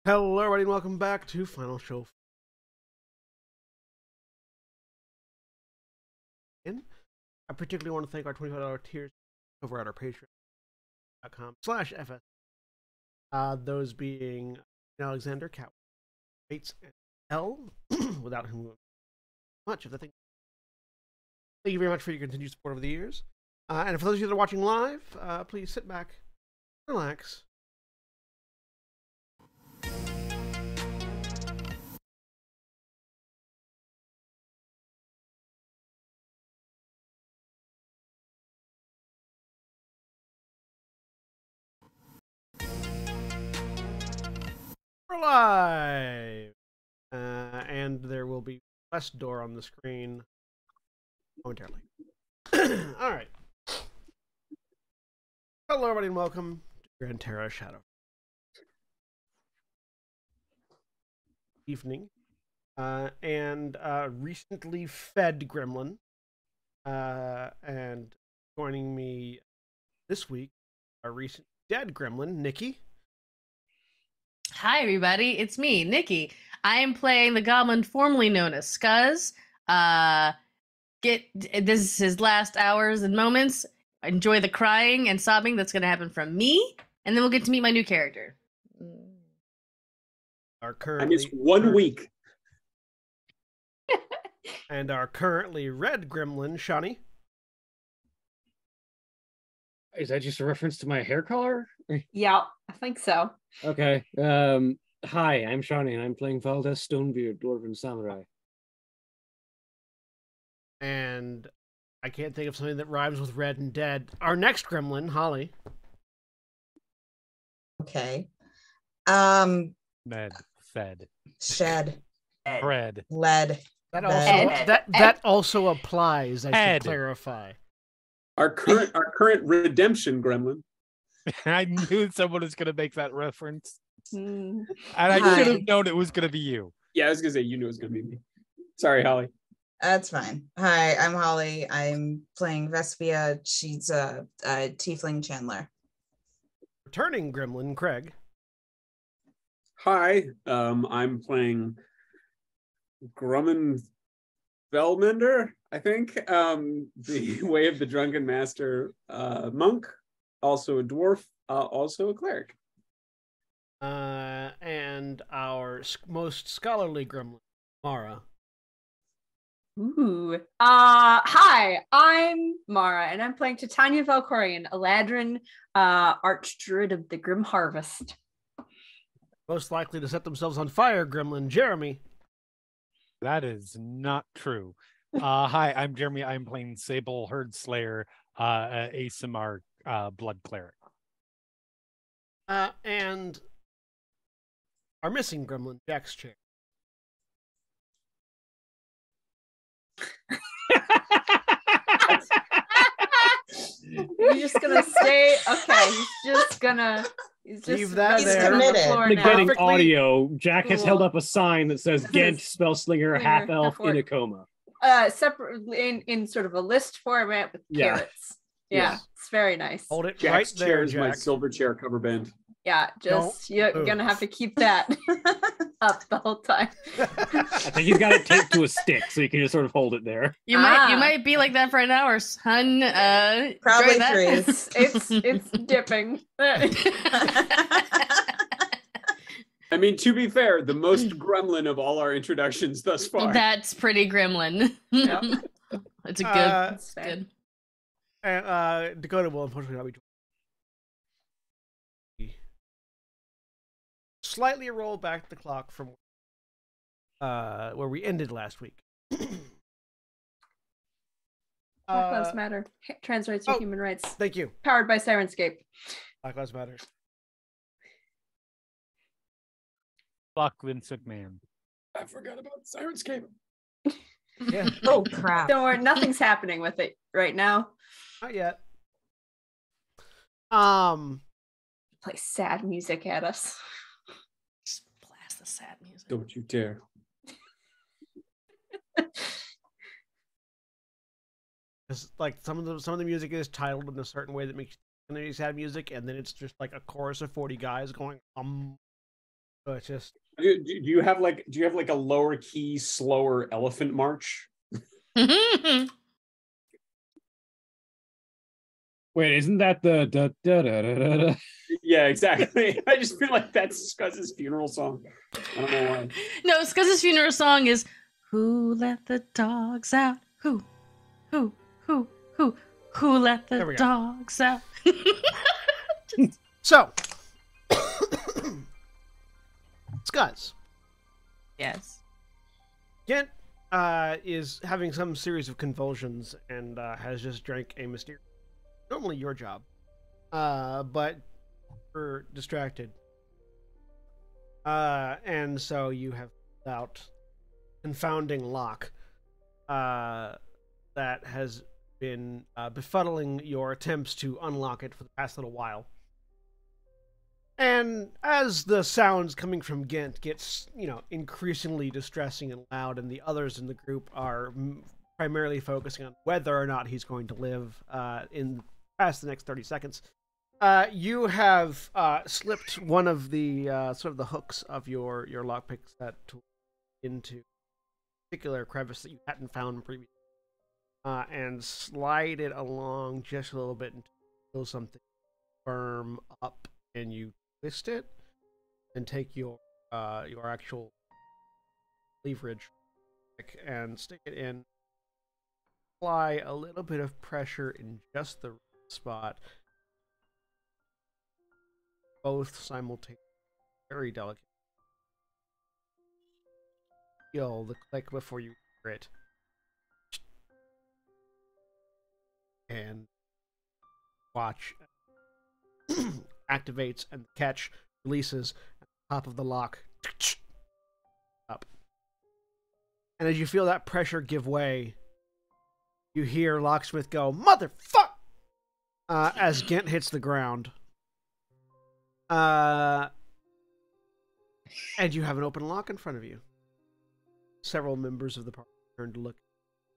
Hello, everybody, and welcome back to Final Show. I particularly want to thank our $25 tiers over at our patreon.com/FS. Those being Alexander, Cat, Bates, and L, without whom much of the thing. Thank you very much for your continued support over the years. And for those of you that are watching live, please sit back, relax. We're live! And there will be West door on the screen momentarily. Alright. Hello, everybody, and welcome to Gran Terra Shadow. Evening. And recently fed gremlin. And joining me this week, our recent dead gremlin, Nikki. Hi, everybody. It's me, Nikki. I am playing the goblin formerly known as Scuzz. This is his last hours and moments. Enjoy the crying and sobbing that's going to happen from me, and then we'll get to meet my new character. I missed 1 week. And our currently red gremlin, Shani. Is that just a reference to my hair color? Yeah, I think so. Okay. Hi, I'm Shawnee, and I'm playing Valdez Stonebeard, Dwarven Samurai. And I can't think of something that rhymes with red and dead. Our next gremlin, Holly. Okay. Med, fed, Shed, bread. lead. That also applies, I should clarify. Our current redemption gremlin. I knew someone was going to make that reference. Mm. And I should have known it was going to be you. Yeah, I was going to say, you knew it was going to be me. Sorry, Holly. That's fine. Hi, I'm Holly. I'm playing Vespia. She's a tiefling chandler. Returning gremlin, Craig. Hi, I'm playing Grumman Velmender, I think. The Way of the Drunken Master monk, also a dwarf, also a cleric. And our most scholarly gremlin, Mara. Ooh. Hi, I'm Mara, and I'm playing Titania Valkorian, Eladrin, Archdruid of the Grim Harvest. Most likely to set themselves on fire, gremlin, Jeremy. That is not true. Hi, I'm Jeremy. I'm playing Sable Herd Slayer, ASMR blood cleric. And our missing gremlin, Jack's chair. You're just gonna stay. Okay, he's just leave that He's there. committed. For Now. getting Perfectly audio, Jack has Cool. held up a sign that says Gent Spellslinger, half elf before- in a coma. Separately in sort of a list format with Yeah. carrots. Yeah, Yes. it's very nice. Hold it Jack's right chair there, is my Jack. silver chair cover band. Yeah, just you're move. gonna have to keep that up the whole time. I think he's got it taped to a stick, so you can just sort of hold it there. You might be like that for an hour, son. Probably enjoy that. 3. It's dipping. I mean, to be fair, the most gremlin of all our introductions thus far. That's pretty gremlin. Yep. It's a good. It's fair. good. And Dakota will unfortunately not be joining. Slightly roll back the clock from where we ended last week. Black Lives Matter. Trans rights are human rights. Thank you. Powered by Sirenscape. Black Lives Matter. Fuck Vince McMahon. I forgot about Sirenscape. Yeah, Oh crap. Don't worry, nothing's happening with it right now. not yet. Play sad music at us. Just blast the sad music. Don't you dare. Because like some of the music is titled in a certain way that makes you sad music, and then it's just like a chorus of 40 guys going So it's just Do you have like a lower key, slower elephant march? Wait, isn't that the da da da da da? Da? Yeah, exactly. I just feel like that's Scuzz's funeral song. I don't know why. No, Scuzz's funeral song is "Who let the dogs out? Who who who let There the we go. dogs out?" so. Scuzz. Yes. Gent is having some series of convulsions and has just drank a mysterious. Normally your job, but you're distracted, and so you have out confounding lock that has been befuddling your attempts to unlock it for the past little while. And as the sounds coming from Ghent gets, increasingly distressing and loud, and the others in the group are primarily focusing on whether or not he's going to live in past the next 30 seconds, you have slipped one of the sort of the hooks of your lockpick set into a particular crevice that you hadn't found previously, and slide it along just a little bit until you feel something firm up, and you twist it and take your actual leverage and stick it in. Apply a little bit of pressure in just the right spot. Both simultaneously, very delicate. Feel the click before you hear it, and watch. Activates and the catch releases at the top of the lock up. And as you feel that pressure give way, you hear Locksmith go, "Motherfuck!" As Ghent hits the ground. And you have an open lock in front of you. Several members of the party turn to look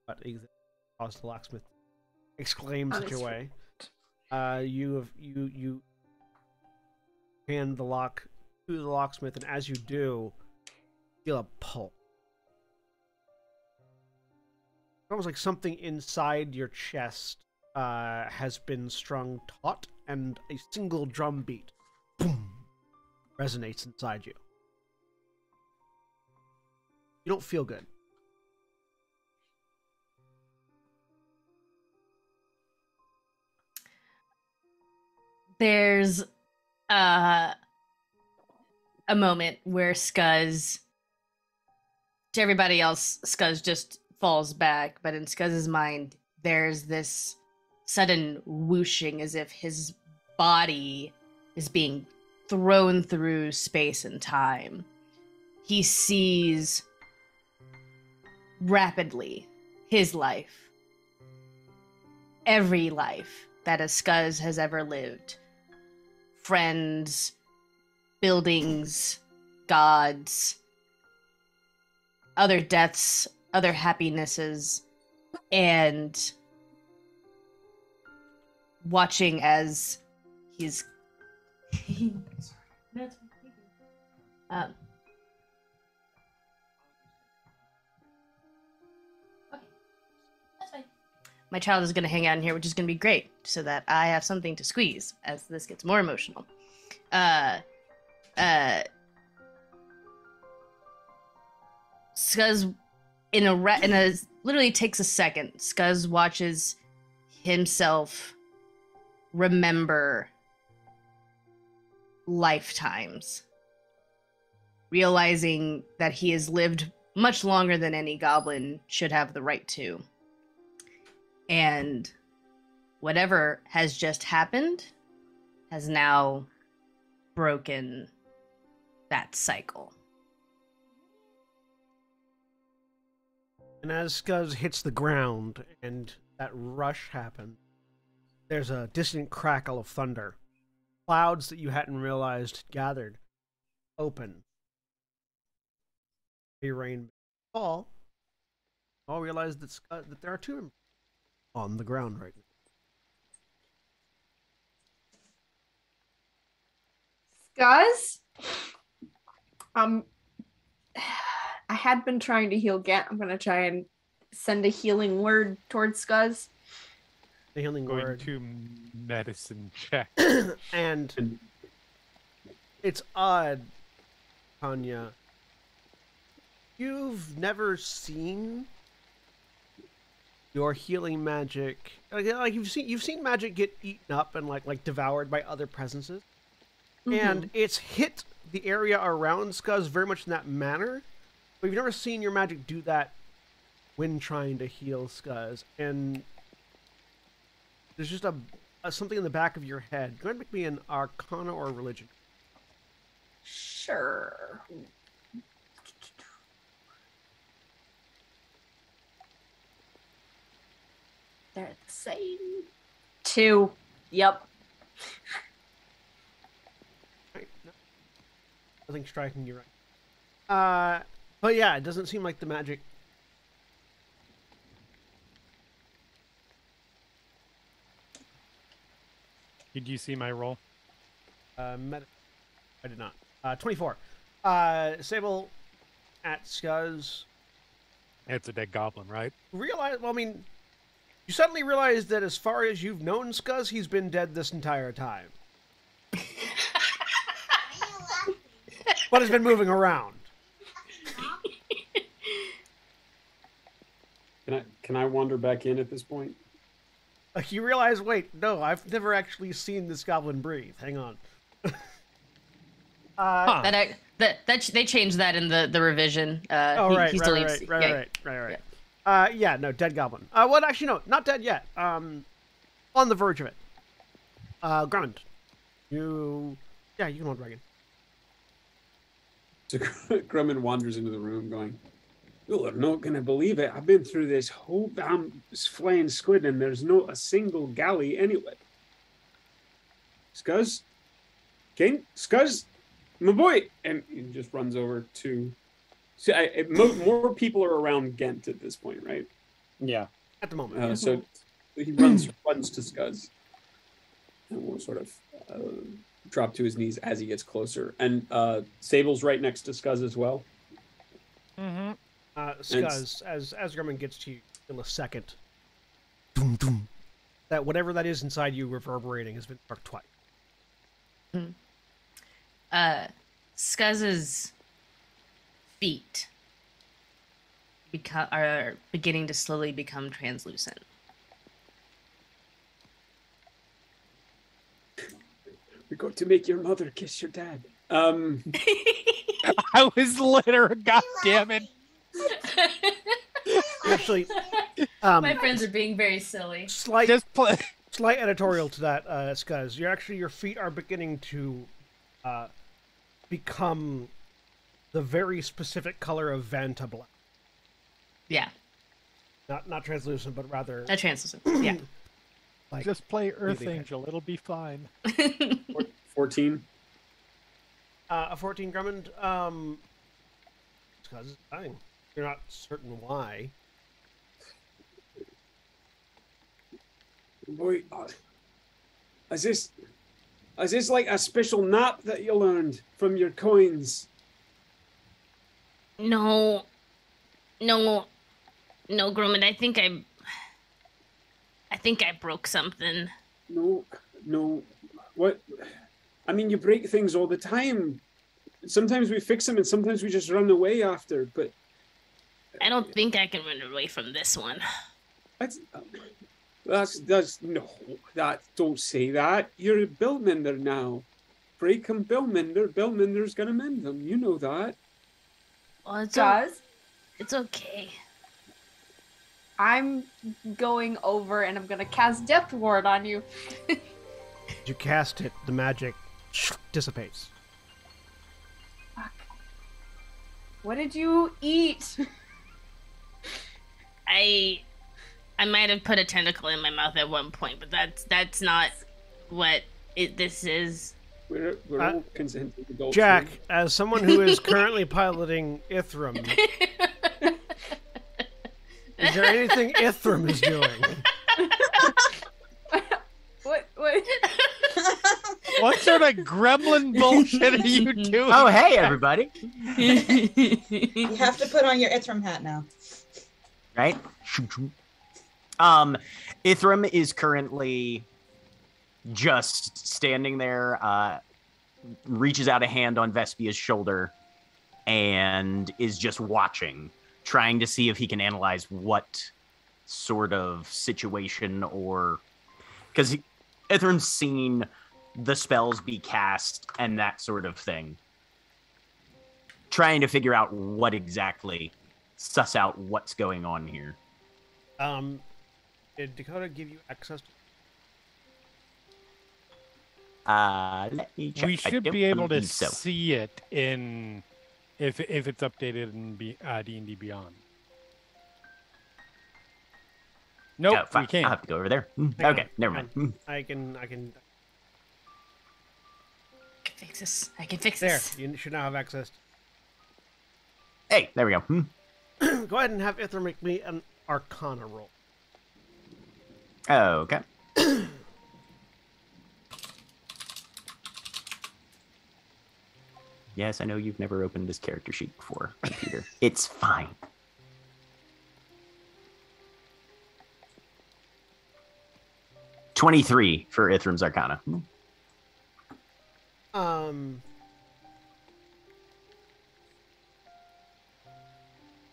at what exactly caused the Locksmith to exclaim such a way. You hand the lock to the locksmith, and as you do, feel a pull. It's almost like something inside your chest has been strung taut, and a single drum beat, boom, resonates inside you. You don't feel good. There's a moment where Scuzz, to everybody else, Scuzz just falls back, but in Scuzz's mind, there's this sudden whooshing as if his body is being thrown through space and time. He sees rapidly his life, every life that a Scuzz has ever lived. Friends, buildings, gods, other deaths, other happinesses, and watching as he's my child is going to hang out in here, which is going to be great, so that I have something to squeeze as this gets more emotional. Scuzz, literally takes a second. Scuzz watches himself remember lifetimes, realizing that he has lived much longer than any goblin should have the right to. And whatever has just happened has now broken that cycle. And as Scuzz hits the ground and that rush happens, there's a distant crackle of thunder. Clouds that you hadn't realized gathered, open. A rain fall. All realize that there are two members on the ground right now. Scuzz, I had been trying to heal Gant. I'm gonna try and send a healing word towards Scuzz. The healing Going word. to medicine check. And it's odd, Tanya. You've never seen your healing magic, like you've seen magic get eaten up and like devoured by other presences, and it's hit the area around Scuzz very much in that manner. But you've never seen your magic do that when trying to heal Scuzz, and there's just a something in the back of your head. Go ahead and make me an Arcana or Religion. Sure. They're the same. 2. Yep. Right. No. Nothing striking you right. But yeah, it doesn't seem like the magic. Did you see my roll? I did not. 24. Sable at Scuzz. It's a dead goblin, right? Well, I mean, you suddenly realize that as far as you've known Scuzz, he's been dead this entire time. But has been moving around. Can I wander back in at this point? Like you realize, wait, no, I've never actually seen this goblin breathe. Hang on. They changed that in the revision. Right. Yeah, no, dead goblin. Well, actually, no, not dead yet. On the verge of it. Grummond, you can hold dragon. So Grumman wanders into the room going, "You're not going to believe it. I've been through this whole damn flying squid and there's not a single galley anywhere. Scuzz? Kane? Scuzz? My boy!" And he just runs over to... So more people are around Ghent at this point, right? Yeah. At the moment. So he runs to Scuzz. And will sort of drop to his knees as he gets closer. And Sable's right next to Scuzz as well. Mm-hmm. Scuzz, as Grumman gets to you, feel a second. Doom, doom. That whatever that is inside you reverberating has been struck twice. Scuzz's feet are beginning to slowly become translucent. We got to make your mother kiss your dad. I was literally, God damn it. Actually, My friends are being very silly. Slight editorial to that, Scuzz. Your feet are beginning to become the very specific color of Vanta black. Yeah. Not translucent, but rather... Not translucent, yeah. Like, just play Earth really Angel, it'll be fine. 14. A 14, Grummond. Scuzz is dying. You're not certain why. Boy, is this like a special nap that you learned from your coins? No, Grumman. I think I broke something. No. What? I mean, you break things all the time. Sometimes we fix them and sometimes we just run away after, but... I don't think I can run away from this one. Don't say that. You're a Billmender now. Break them, Billmender. Billmender's gonna mend them. You know that. Well, it's okay. I'm going over and I'm gonna cast Death Ward on you. As you cast it, the magic dissipates. Fuck. What did you eat? I might have put a tentacle in my mouth at one point, but that's not what this is. We're all consenting adults. Jack, here. as someone who is currently piloting Ithram, is there anything Ithram is doing? What? What sort of gremlin bullshit are you doing? Oh, hey, everybody. You have to put on your Ithram hat now. Right? Ithram is currently just standing there, reaches out a hand on Vespia's shoulder, and is just watching, trying to see if he can analyze what sort of situation or... Because Ithram's seen the spells be cast and that sort of thing. Trying to figure out what exactly, suss out what's going on here. Did Dakota give you access to... Let me check. We should be able to so. see it in if it's updated in D&D Beyond. Nope, Oh, fine. we can't. I'll have to go over there. Hang Okay, on. never mind. I can I can fix this. I can fix there. this. You should now have access. Hey, there we go. Go ahead and have Ithram make me an Arcana roll. Okay. Yes, I know you've never opened this character sheet before, Peter. It's fine. $23 for Ithram's Arcana.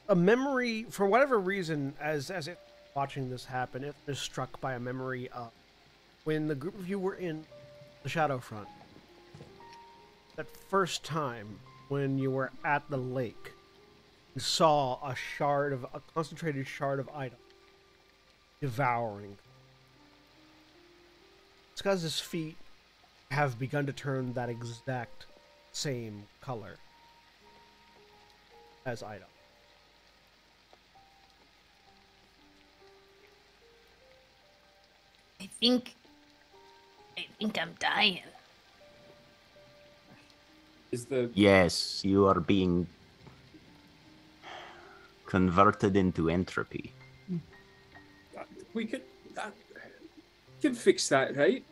A memory, for whatever reason, as it watching this happen, it is struck by a memory of when the group of you were in the Shadowfront. That first time when you were at the lake, you saw a concentrated shard of item devouring. Skuz's feet have begun to turn that exact same color as item. I think I'm dying. Is the Yes, you are being converted into entropy. we could fix that, right?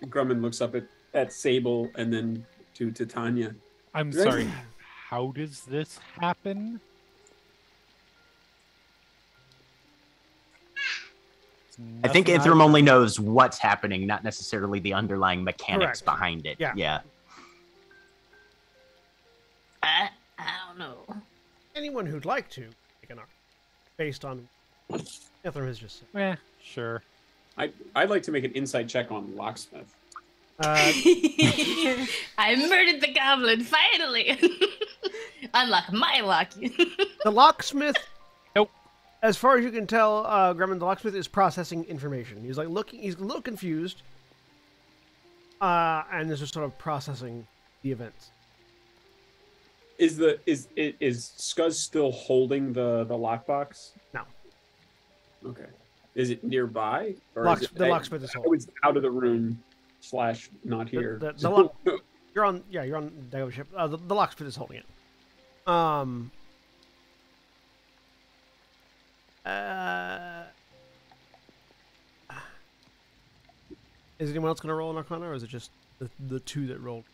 Grumman looks up at Sable and then to Titania. I'm Right. sorry. How does this happen? I think Nothing Ithram only knows what's happening, not necessarily the underlying mechanics Correct. behind it. Yeah. I don't know. Anyone who'd like to make an arc based on what Ithram has just said. Eh, sure. I'd like to make an insight check on Locksmith. I murdered the goblin, finally! Unlock my lock. The locksmith. Nope. As far as you can tell, Grumman, the locksmith is processing information. He's like looking. He's a little confused, and is just sort of processing the events. Is Scuzz still holding the lockbox? No. Okay. Is it nearby? Or The locksmith is I holding. was out of the room / not here. The lock- You're on. Yeah, you're on the ship. The locksmith is holding it. Is anyone else going to roll an Arcana, or is it just the two that rolled?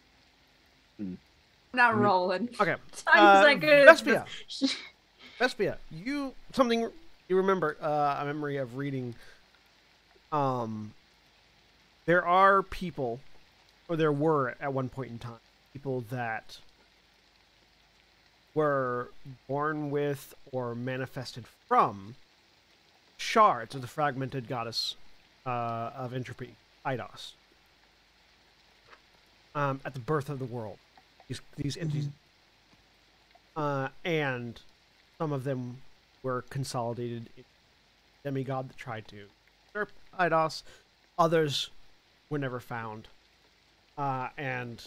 Not rolling. Okay. Time's like Vespia. Vespia, you remember a memory of reading. There are people, or there were at one point in time, people that were born with or manifested from shards of the fragmented goddess of entropy, Eidos. At the birth of the world, these entities, and some of them were consolidated in demigod that tried to usurp Eidos. Others were never found, and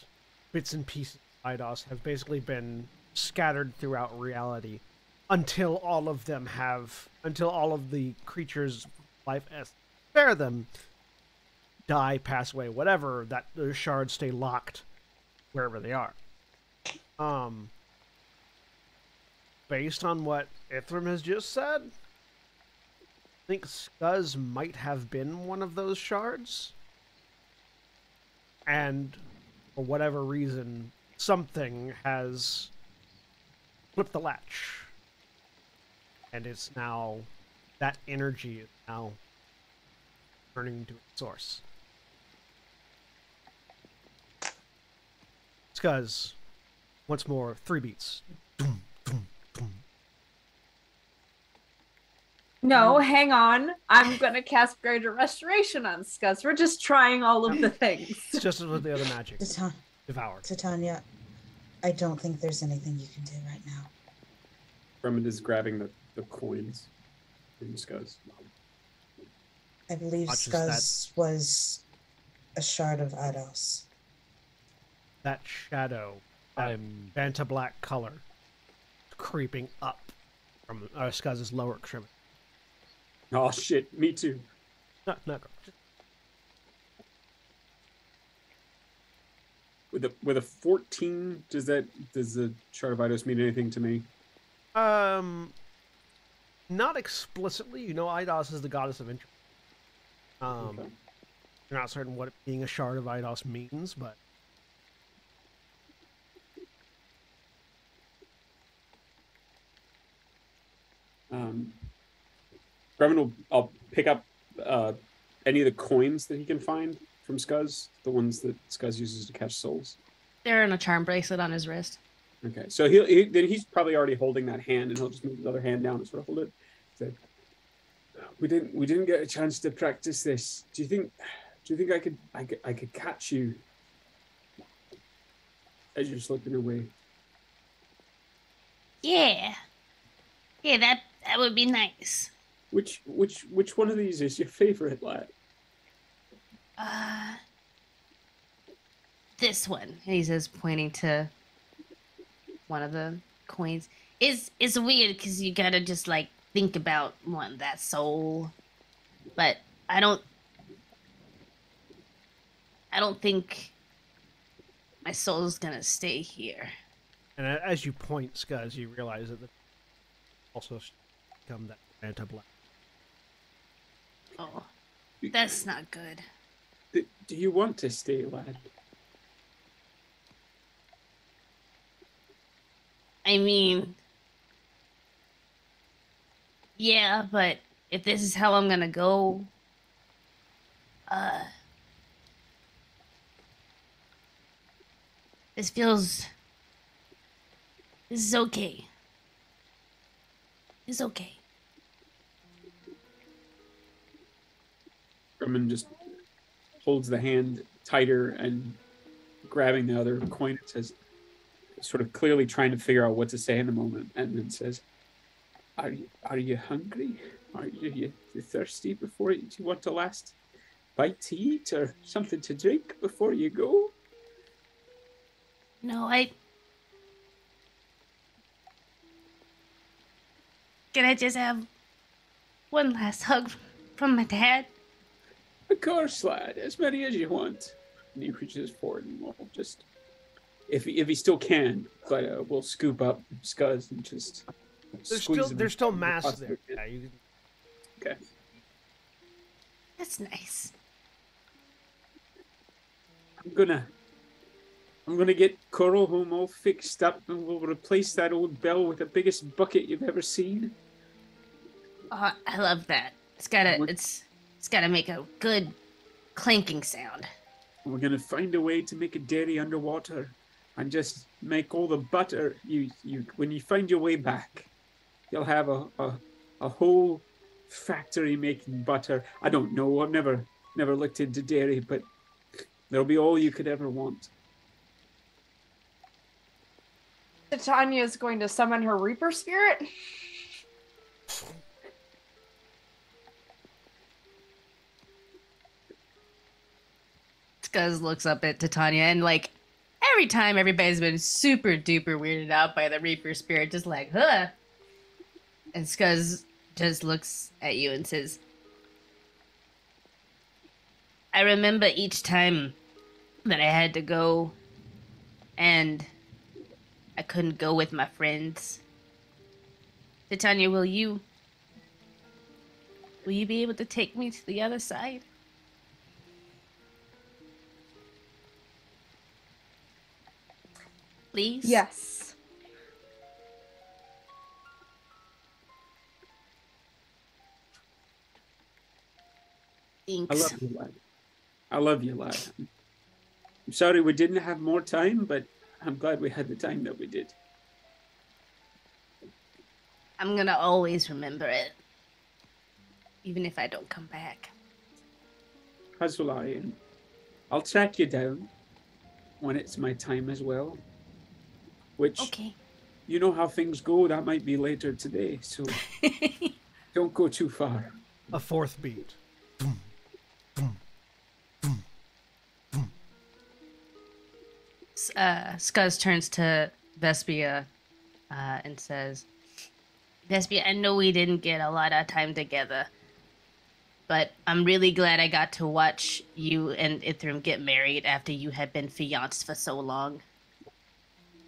bits and pieces of Eidos have basically been scattered throughout reality until all of the creatures life as spare them die, pass away, whatever, that the shards stay locked wherever they are. Based on what Ithram has just said, I think Scuzz might have been one of those shards. And for whatever reason, something has flipped the latch. And it's now, that energy is now turning to its source. Scuzz, once more, 3 beats. Doom, doom, doom. No, hang on. I'm gonna cast Greater Restoration on Scuzz. We're just trying all of the things. It's just as with the other magic. Titan- Devoured. Titania, I don't think there's anything you can do right now. Drummond is grabbing the coins from Scuzz. I believe Watches Scuzz was a shard of Eidos. That shadow, that I'm Banta black color, creeping up from Scuzz's lower extremity. Oh shit, me too. Not With a 14, does the Shard of Eidos mean anything to me? not explicitly. You know, Eidos is the goddess of interest. Okay. You're not certain what being a shard of Eidos means, but Brevin I'll pick up any of the coins that he can find from Scuzz, the ones that Scuzz uses to catch souls. They're in a charm bracelet on his wrist. Okay, so then he's probably already holding that hand, and he'll just move the other hand down and sort of hold it. Said, we didn't get a chance to practice this. Do you think I could catch you as you're slipping away? Yeah. Yeah, that would be nice. Which one of these is your favorite, lad? This one, he says, pointing to one of the coins. It's weird because you gotta just like think about wanting that soul, but I don't think my soul's gonna stay here. and as you point, Scuzz, you realize that the also become that Banta black. Oh, that's not good. Do you want to stay, lad? I mean, yeah, but if this is how I'm gonna go, this is okay. It's okay. Grumman just holds the hand tighter and grabbing the other coin. It says, sort of clearly trying to figure out what to say in the moment, and then says, "Are you hungry? Are you thirsty before you? Do you want a last bite to eat or something to drink before you go?" No, Can I just have one last hug from my dad? Of course, lad. As many as you want. And he reaches forward and we'll just, if he still can, but we'll scoop up Scuzz and just squeeze him. There's still mass there. Yeah, Okay. That's nice. I'm gonna get Coral home all fixed up, and we'll replace that old bell with the biggest bucket you've ever seen. Oh, I love that. It's gotta make a good clanking sound. We're gonna find a way to make a dairy underwater, and just make all the butter. You when you find your way back, you'll have a whole factory making butter. I don't know. I've never looked into dairy, but there'll be all you could ever want. Titania is going to summon her Reaper spirit. Scuzz looks up at Titania, and like every time everybody's been super duper weirded out by the Reaper spirit, just like, huh? And Scuzz just looks at you and says, I remember each time that I had to go and I couldn't go with my friends. Titania, will you be able to take me to the other side? please? Yes. I Thanks. love you, lad. I love you, lad. I'm sorry we didn't have more time, but I'm glad we had the time that we did. I'm gonna always remember it. Even if I don't come back. As will I, and I'll track you down when it's my time as well. Which, Okay. you know how things go, that might be later today, so don't go too far. A fourth beat. Scuzz turns to Vespia and says, Vespia, I know we didn't get a lot of time together, but I'm really glad I got to watch you and Ithrim get married after you had been fianced for so long.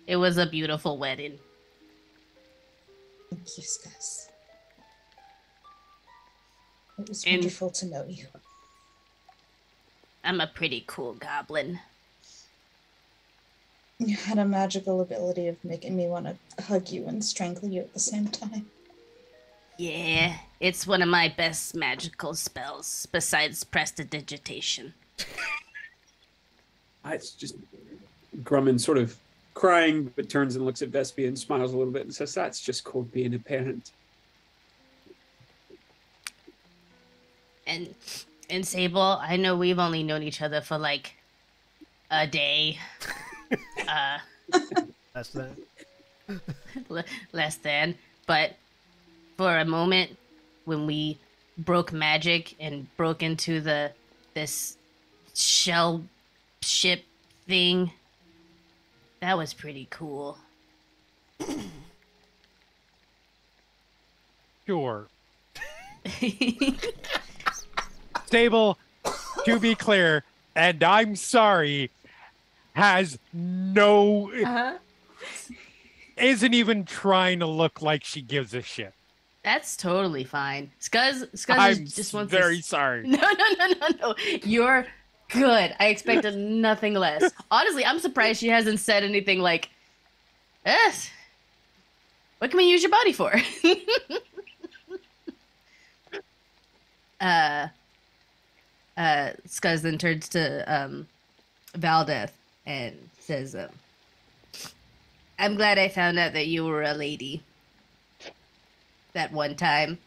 It was a beautiful wedding. Thank you, Skuz. It was And- wonderful to know you. I'm a pretty cool goblin. You had a magical ability of making me want to hug you and strangle you at the same time. Yeah, it's one of my best magical spells, besides prestidigitation. It's just Grumman sort of crying, but turns and looks at Vespia and smiles a little bit and says, that's just called being a parent. And Sable, I know we've only known each other for like a day. That's that. Less than, but for a moment when we broke magic and broke into this shell ship thing, that was pretty cool. Sure. Stable, to be clear, and I'm sorry, has no, isn't even trying to look like she gives a shit. That's totally fine. Scuzz I'm just wants very to... sorry. No. You're good. I expected nothing less. Honestly, I'm surprised she hasn't said anything like, what can we use your body for? Scuzz then turns to Valdeth and says, I'm glad I found out that you were a lady that one time.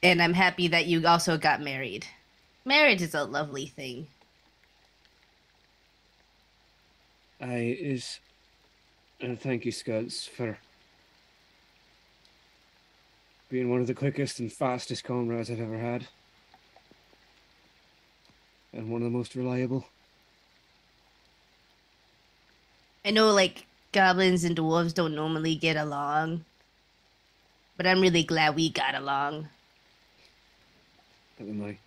And I'm happy that you also got married. Marriage is a lovely thing. Thank you, Skuz, for being one of the quickest and fastest comrades I've ever had. And one of the most reliable. I know, like, goblins and dwarves don't normally get along, but I'm really glad we got along. That am I.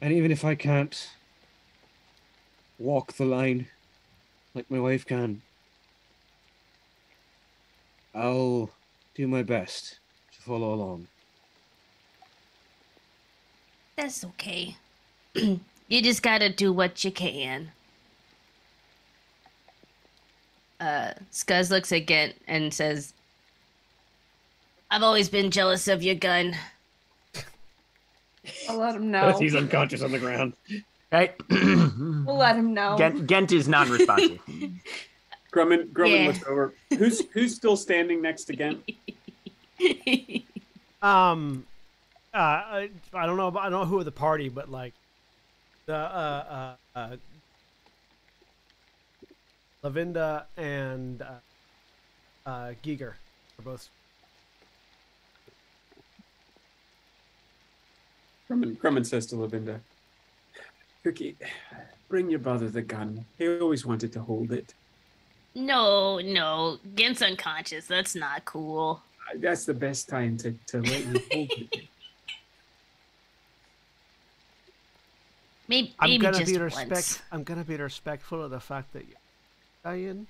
And even if I can't walk the line like my wife can, I'll do my best to follow along. That's okay. You just gotta do what you can. Scuzz looks at Gent and says, I've always been jealous of your gun. I'll let him know. He's unconscious on the ground. Right? We'll let him know. Gent is non-responsive. Grumman Yeah. looks over. Who's still standing next to Gent? I don't know. I don't know who of the party, but like the Lavinda and Giger are both. Grumman says to Lavinda, Cookie, bring your brother the gun. He always wanted to hold it. No. Gent's unconscious. That's not cool. That's the best time to let you hold it. Maybe I'm gonna just be once. I'm gonna be respectful of the fact that you're dying,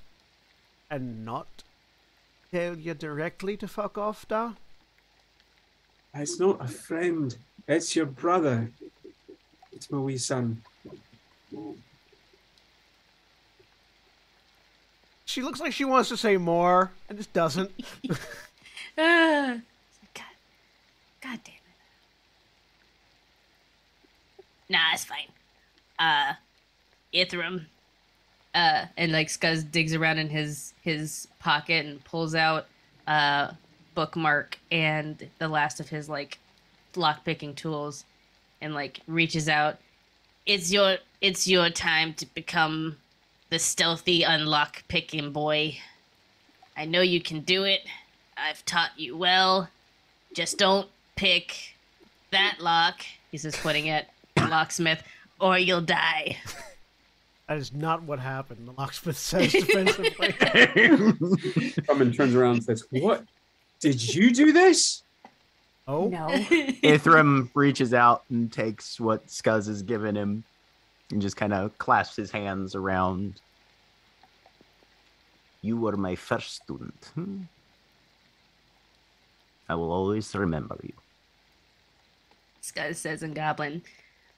and not tell you directly to fuck off, da. It's not a friend. It's your brother. It's my wee son. She looks like she wants to say more and just doesn't. God damn it. Nah, it's fine. Ithram. And like Scuzz digs around in his pocket and pulls out bookmark and the last of his like lock picking tools and like reaches out. It's your time to become the stealthy unlock picking boy. I know you can do it. I've taught you well. Just don't pick that lock, He says, pointing at the locksmith, or you'll die. That is not what happened. The locksmith says defensively. Grumman turns around and says, "What? Did you do this?" Oh, No. Ithram reaches out and takes what Scuzz has given him and just kind of clasps his hands around. You were my first student. I will always remember you. Scuzz says in Goblin,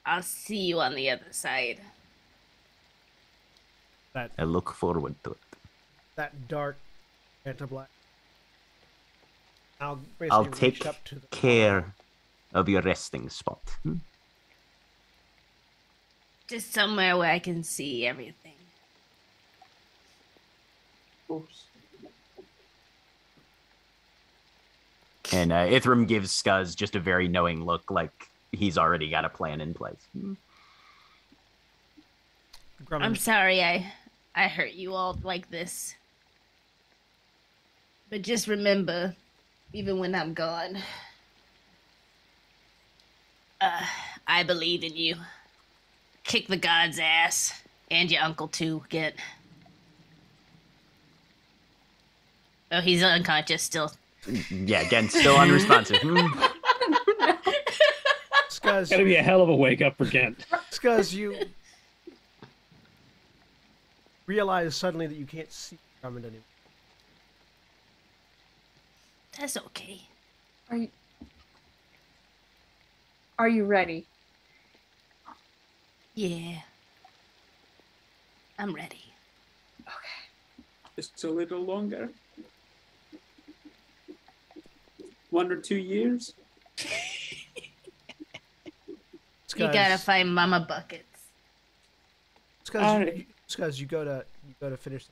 I'll see you on the other side. I look forward to it. that dark anti-black. I'll take up to the care of your resting spot. Just somewhere where I can see everything. And Ithram gives Scuzz just a very knowing look, like he's already got a plan in place. I'm sorry I hurt you all like this. But just remember, even when I'm gone, I believe in you. Kick the god's ass, and your uncle too, get. Oh, he's unconscious still. Yeah, again, still unresponsive. Scuzz, Gotta be a hell of a wake up for Kent. Scuzz, you realize suddenly that you can't see Drummond anymore. That's okay. Are you ready? Yeah. I'm ready. Just a little longer. 1 or 2 years. You gotta find Mama Buckets. Scuzz, you go to finish the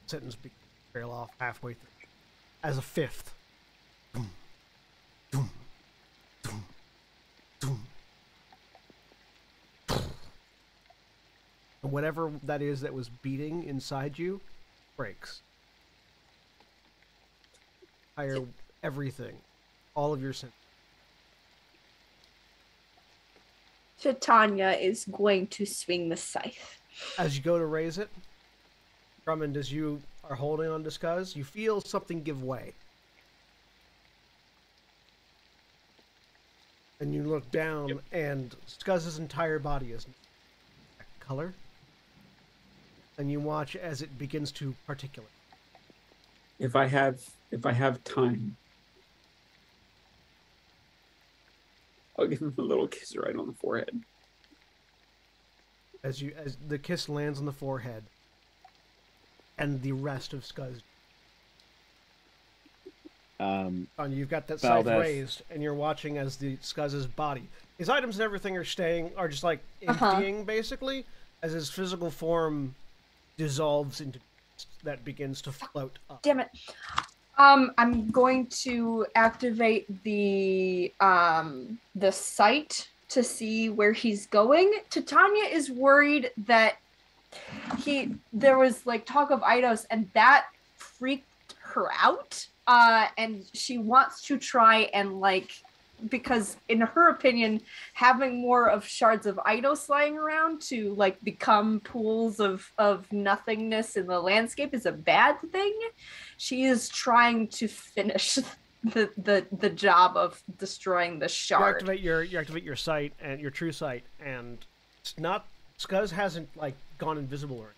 sentence, trail off halfway through. As a fifth. Doom, doom, doom, doom. And whatever that is that was beating inside you breaks. Everything. All of your senses. Titania is going to swing the scythe. As you go to raise it, Drummond, as you are holding on to Scuzz, you feel something give way. And you look down, and Scuzz's entire body is color. And you watch as it begins to particulate. If I have time, I'll give him a little kiss right on the forehead. As the kiss lands on the forehead, and the rest of Scuzz. And you've got that scythe raised, and you're watching as the Scuzz's body, his items and everything are just like emptying basically, as his physical form dissolves into that begins to float up. Damn it. I'm going to activate the sight to see where he's going. Titania is worried that there was like talk of Eidos and that freaked her out. And she wants to try and because in her opinion, having more of shards of Eidos lying around to become pools of nothingness in the landscape is a bad thing. She is trying to finish the job of destroying the shard. You activate your sight and your true sight, and it's not Scuzz hasn't gone invisible or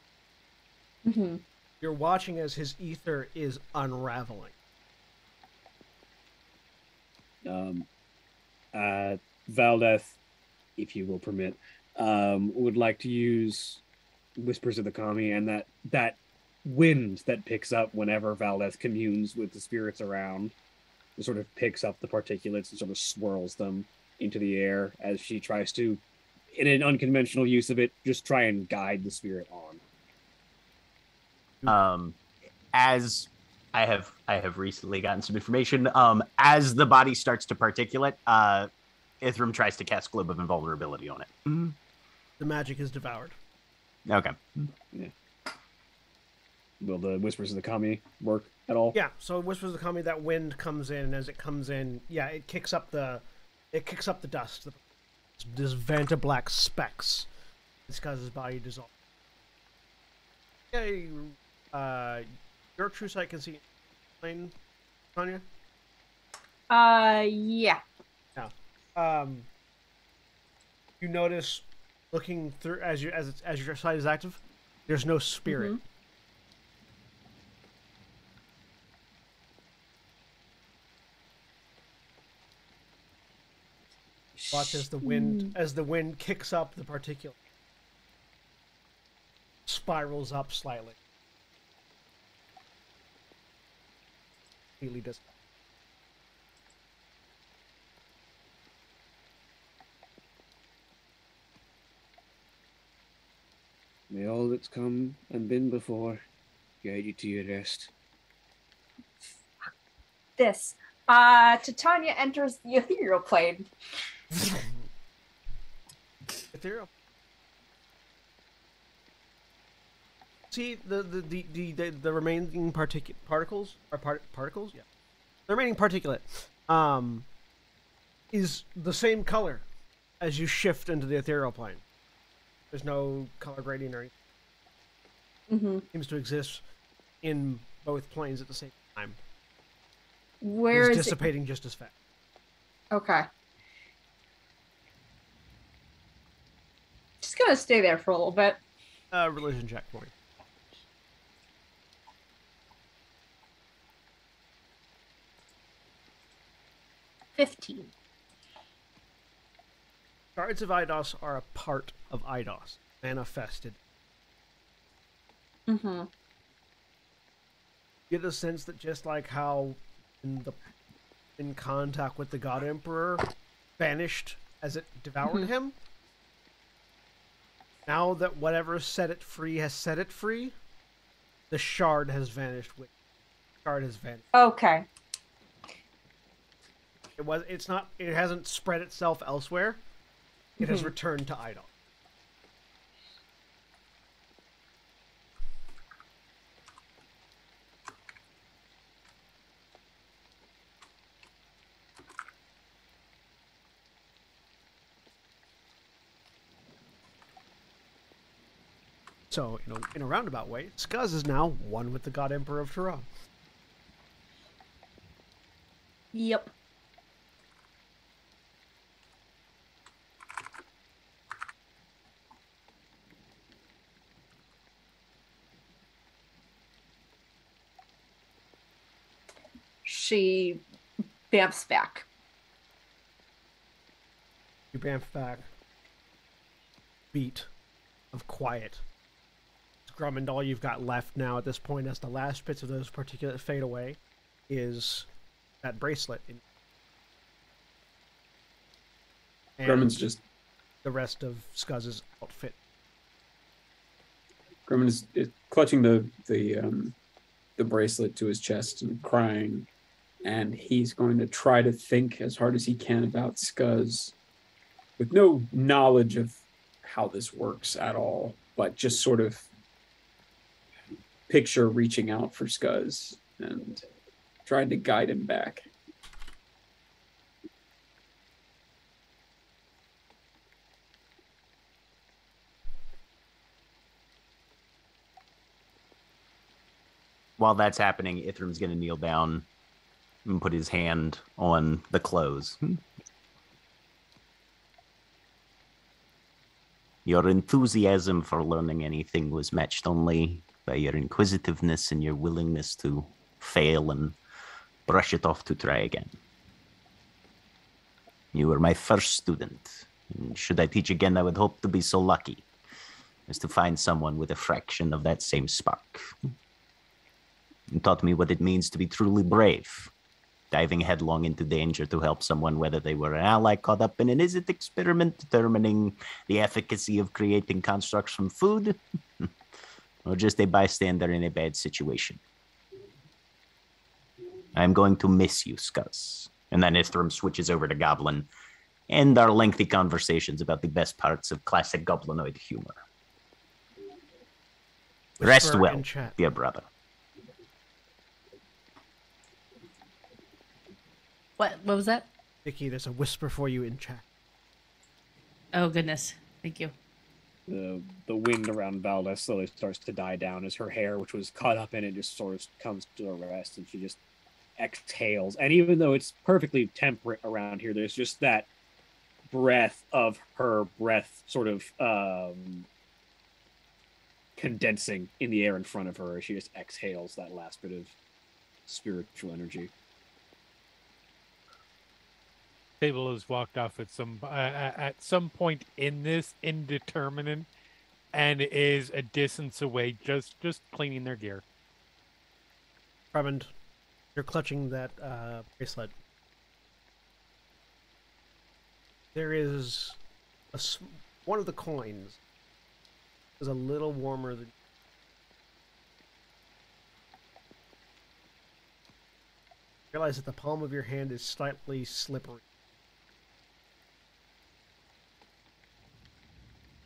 anything. Mm-hmm. You're watching as his ether is unraveling. Valdeth if you will permit, would like to use Whispers of the Kami and that wind that picks up whenever Valdeth communes with the spirits around. It sort of picks up the particulates and sort of swirls them into the air as she tries to, in an unconventional use of it, just try and guide the spirit on. As I have recently gotten some information. As the body starts to particulate, Ithram tries to cast Globe of Invulnerability on it. The magic is devoured. Okay. Yeah. Will the Whispers of the Kami work at all? Yeah, so Whispers of the Kami, that wind comes in, and as it comes in, yeah, it kicks up the dust. This vent of black specks. It's because his body dissolves. Okay, your true sight can see plane, Tanya? Yeah. Yeah. You notice looking through as your sight is active, there's no spirit. Mhm. Watch as the wind kicks up the particulate, spirals up slightly. Really does. May all that's come and been before guide you to your rest. This. Titania enters the ethereal plane. Ethereal. See the remaining particles or particles? Yeah. The remaining particulate is the same color as you shift into the ethereal plane. There's no color gradient or anything. Seems to exist in both planes at the same time. Where it's is dissipating just as fast. Okay. Just gonna stay there for a little bit. Religion check for me. $15. Shards of Eidos are a part of Eidos, manifested. Mm-hmm. Get a sense that just like how in contact with the God Emperor vanished as it devoured him, now that whatever set it free has set it free, the shard has vanished with shard has vanished. Okay. It hasn't spread itself elsewhere. It has returned to Eidos. So, in a roundabout way, Skuz is now one with the God Emperor of Terra. Yep. She bamfs back. You bamf back. Beat of quiet. Drummond, all you've got left now at this point, as the last bits of those particulate fade away, is that bracelet. And Drummond's just the rest of Skuz's outfit. Drummond is clutching the bracelet to his chest and crying, and he's going to try to think as hard as he can about Skuz, with no knowledge of how this works at all, but just sort of picture reaching out for Skuz and trying to guide him back. While that's happening, Ithram's going to kneel down and put his hand on the clothes. Your enthusiasm for learning anything was matched only by your inquisitiveness and your willingness to fail and brush it off to try again. You were my first student, And should I teach again, I would hope to be so lucky as to find someone with a fraction of that same spark. And taught me what it means to be truly brave, diving headlong into danger to help someone, whether they were an ally caught up in an illicit experiment determining the efficacy of creating constructs from food, or just a bystander in a bad situation. I'm going to miss you, Scuzz. And then Ithram switches over to Goblin, and our lengthy conversations about the best parts of classic goblinoid humor. Rest Whisper well, in chat. dear brother. What was that? Vicky, there's a whisper for you in chat. Oh goodness. Thank you. The wind around Valdez slowly starts to die down as her hair, which was caught up in it, just sort of comes to a rest, and she just exhales. And even though it's perfectly temperate around here, there's just that breath of her breath sort of condensing in the air in front of her as she just exhales that last bit of spiritual energy. Sable has walked off at some point in this indeterminate, and is a distance away, just cleaning their gear. Drummond, you're clutching that bracelet. There is one of the coins is a little warmer than. Realize that the palm of your hand is slightly slippery.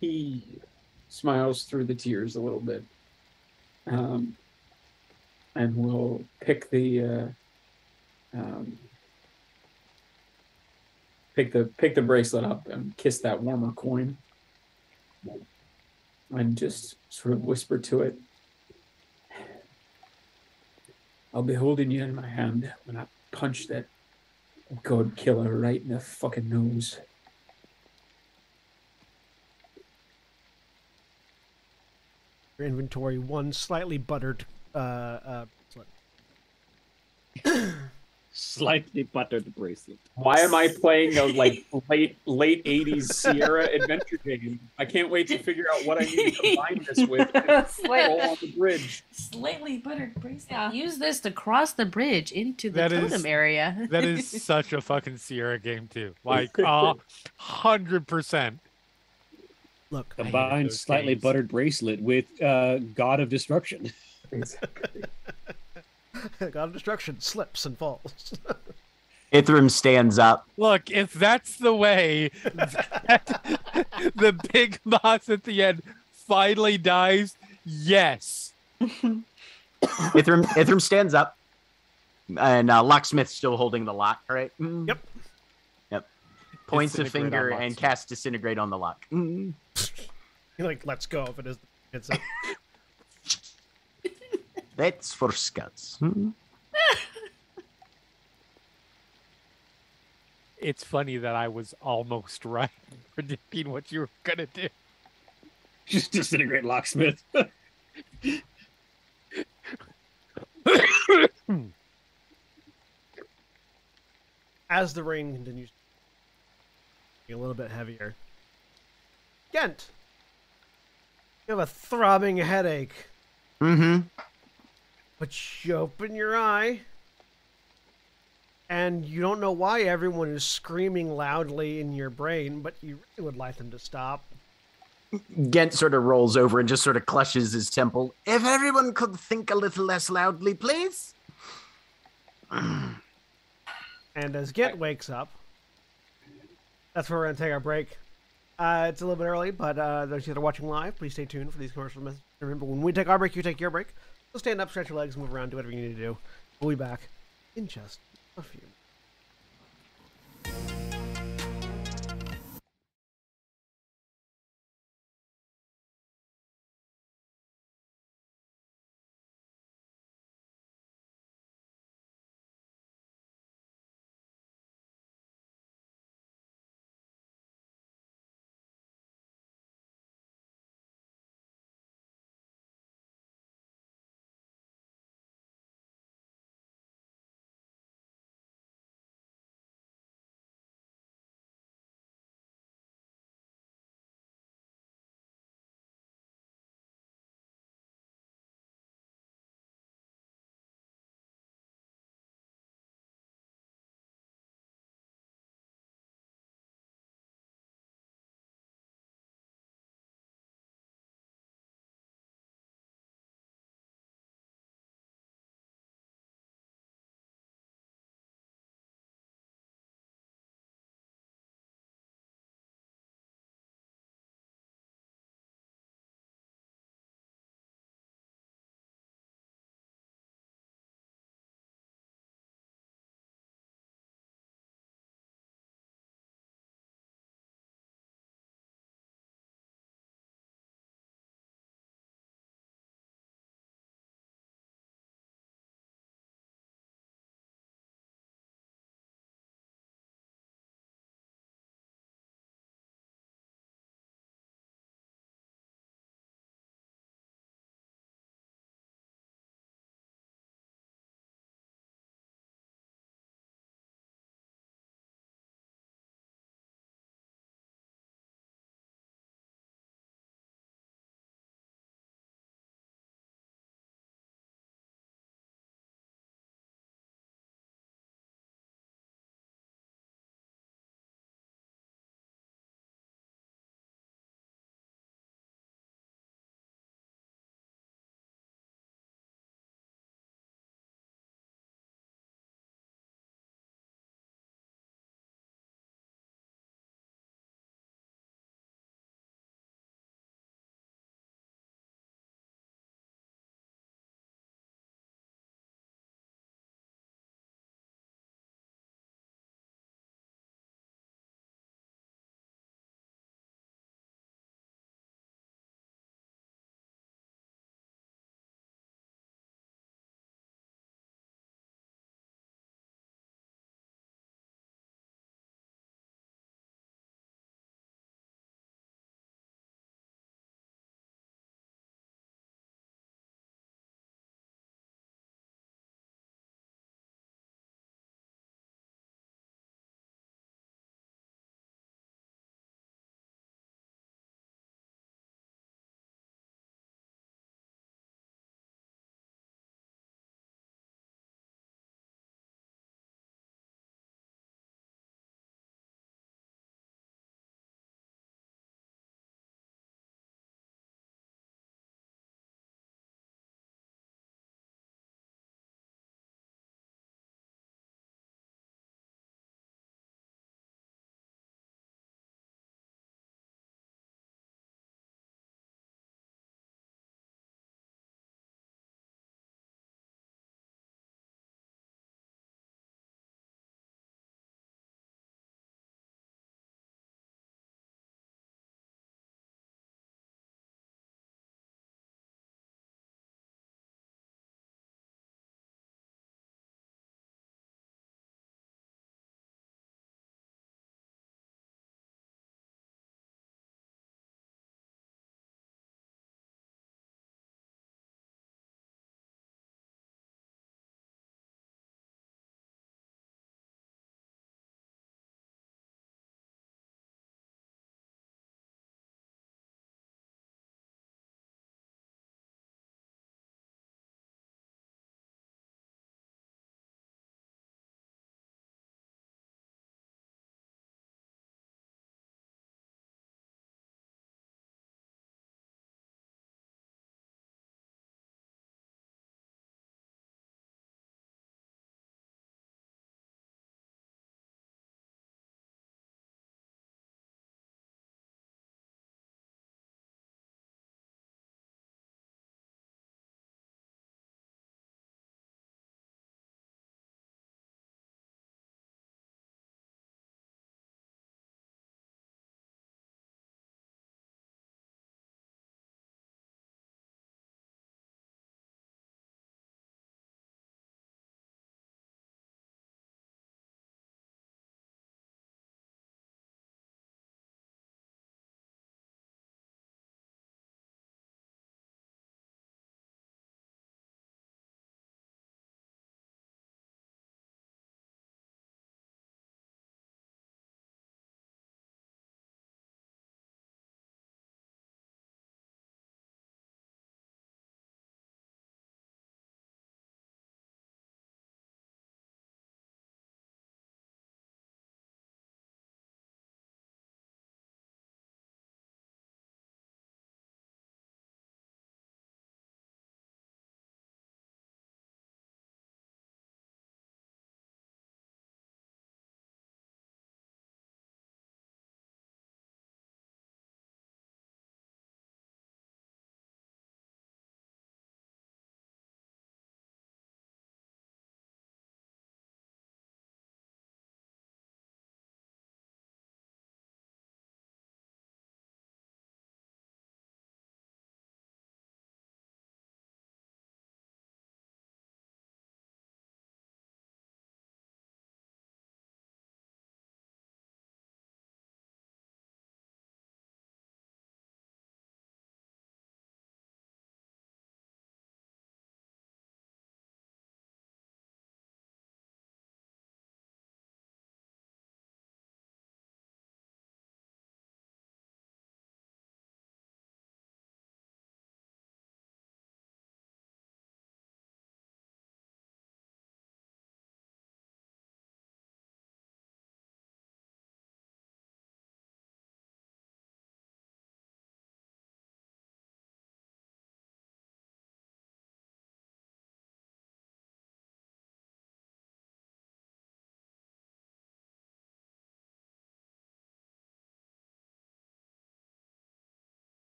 He smiles through the tears a little bit, and will pick the bracelet up and kiss that warmer coin, and just sort of whisper to it, "I'll be holding you in my hand when I punch that god killer right in the fucking nose." Your inventory, one slightly buttered bracelet. Slightly buttered bracelet. Why am I playing a late 80s Sierra adventure game? I can't wait to figure out what I need to combine this with. Roll on the bridge. Slightly buttered bracelet. Use this to cross the bridge into the That totem is- area. That is such a fucking Sierra game too. Like 100%. Look, Combine those slightly games. buttered bracelet with God of Destruction. Exactly. God of Destruction slips and falls. Ithram stands up. Look, if that's the way that the big boss at the end finally dies, yes. Ithram stands up, and Locksmith's still holding the lock, right? Yep. Yep. Points a Disintegrate on finger and Locksmith. casts Disintegrate on the lock. You're like, let's go if it is. It's a, That's for Scuzz. It's funny that I was almost right predicting what you were gonna do. Just disintegrate Locksmith. as the rain continues to get a little bit heavier. Gent, you have a throbbing headache. Mm-hmm. But you open your eye, and you don't know why everyone is screaming loudly in your brain, but you really would like them to stop. Gent sort of rolls over and just sort of clutches his temple. If everyone could think a little less loudly, please. And as Gent wakes up, that's where we're going to take our break. It's a little bit early, but those of you that are watching live, please stay tuned for these commercial messages. Remember, when we take our break, you take your break. So stand up, stretch your legs, move around, do whatever you need to do. We'll be back in just a few.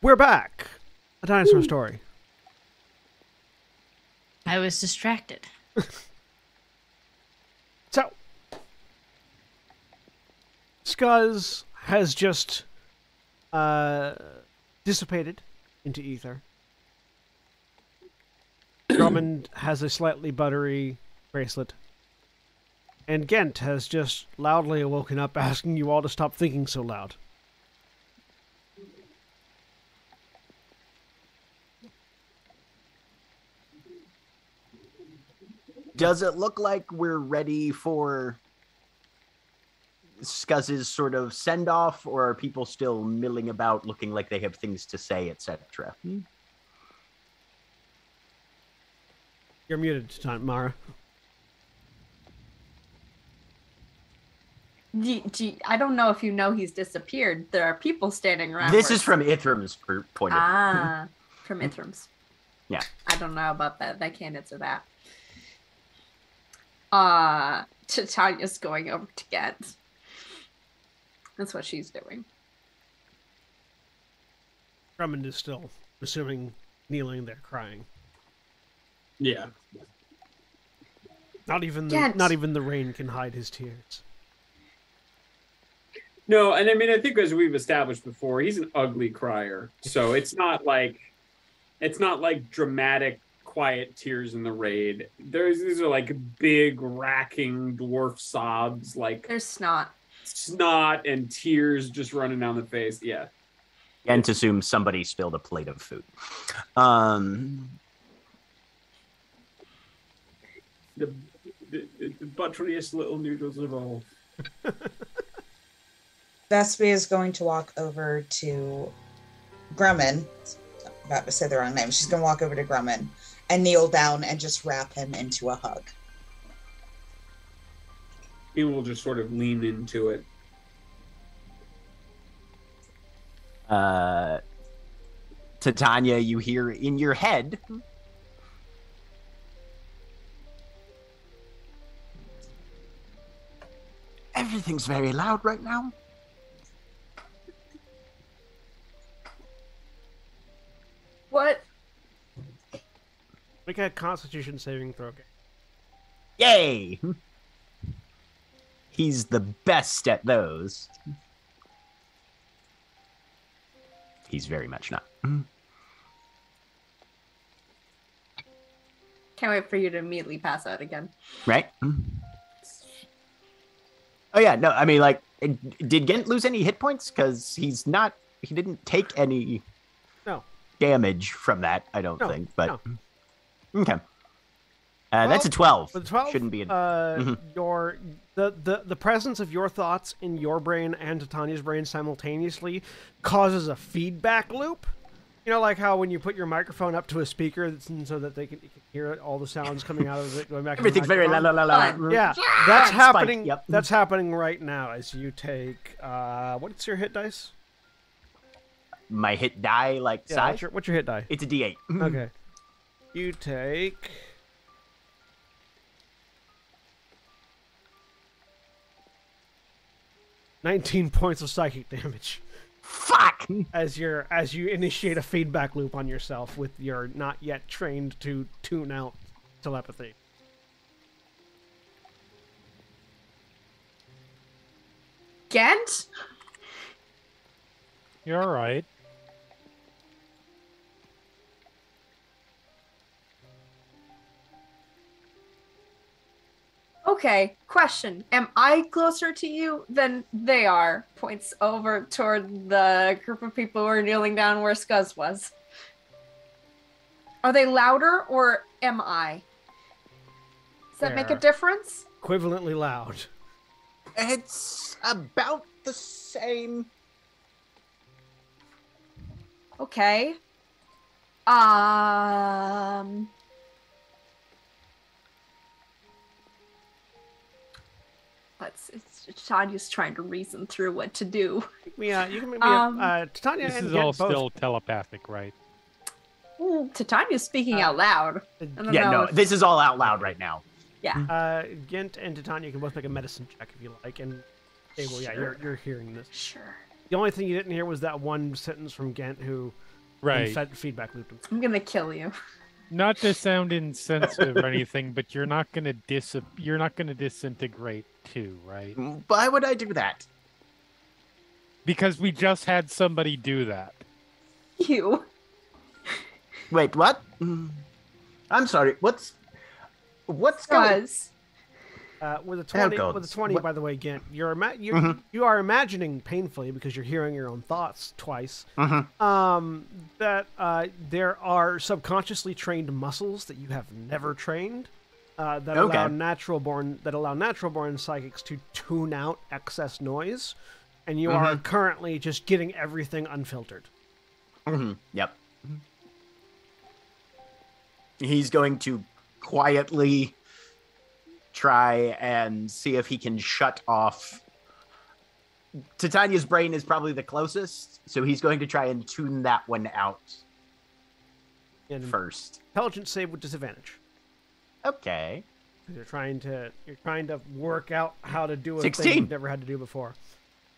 We're back. A dinosaur story. I was distracted. So, Scuzz has just dissipated into ether. Drummond has a slightly buttery bracelet. And Gent has just loudly woken up asking you all to stop thinking so loud. Does it look like we're ready for Scuzz's sort of send-off, or are people still milling about looking like they have things to say, etc.? You're muted, Mara. I don't know if you know he's disappeared. There are people standing around. This is from Ithram's point of view. Ah, from Ithram's. Yeah. I don't know about that. I can't answer that. Titania's going over to Gent. That's what she's doing. Drummond is still, assuming, kneeling there crying. Yeah. Not even Gent. not even the rain can hide his tears. No, and I mean, I think as we've established before, he's an ugly crier. So it's not like dramatic, quiet tears in the raid. These are like big, racking dwarf sobs, like There's snot and tears just running down the face. Yeah. And to assume somebody spilled a plate of food. The butteriest little noodles of all. Vespia is going to walk over to Grumman. I'm about to say the wrong name. She's going to walk over to Grumman and kneel down and just wrap him into a hug. He will just sort of lean into it. Titania, you hear in your head. Everything's very loud right now. What? Make a Constitution saving throw. Yay! He's the best at those. He's very much not. Can't wait for you to immediately pass out again. Right? Oh yeah, no, I mean, like, did Gent lose any hit points? Because he didn't take any damage from that, I don't think, but okay. That's a 12. With 12, shouldn't be a... the presence of your thoughts in your brain and Titania's brain simultaneously causes a feedback loop. You know, like how when you put your microphone up to a speaker so that you can hear all the sounds coming out of it going back. Everything's very la la la la. Yeah, that's happening. Yep. That's happening right now as you take. What's your hit dice? My hit die, size? What's your hit die? It's a D8. Okay. You take 19 points of psychic damage. Fuck! As you initiate a feedback loop on yourself with your not yet trained to tune out telepathy. Gent? You're all right. Okay, question. Am I closer to you than they are? Points over toward the group of people who are kneeling down where Scuzz was. Are they louder or am I? Does that make a difference? Equivalently loud. It's about the same. Okay. But Tanya's trying to reason through what to do. Yeah, you can maybe Titania. This and is Gent all both. still telepathic, right? Titania's speaking out loud. I don't Yeah, know no, if- this is all out loud right now. Yeah. Gent and Titania can both make a medicine check if you like, and yeah, Sure. you're hearing this. Sure. The only thing you didn't hear was that one sentence from Gent who Right. And feedback looped him. I'm gonna kill you. Not to sound insensitive or anything, but you're not gonna disintegrate too, right? Why would I do that? Because we just had somebody do that. You. Wait, what? I'm sorry. What's going? With a 20, God. with a 20, What? by the way, Gint, you are imagining painfully because you're hearing your own thoughts twice. That there are subconsciously trained muscles that you have never trained that allow natural born psychics to tune out excess noise, and you are currently just getting everything unfiltered. Yep. He's going to quietly try and see if he can shut off. Titania's brain is probably the closest, so he's going to try and tune that one out first. Intelligence save with disadvantage. Okay. You're trying to work out how to do a 16. thing you've never had to do before.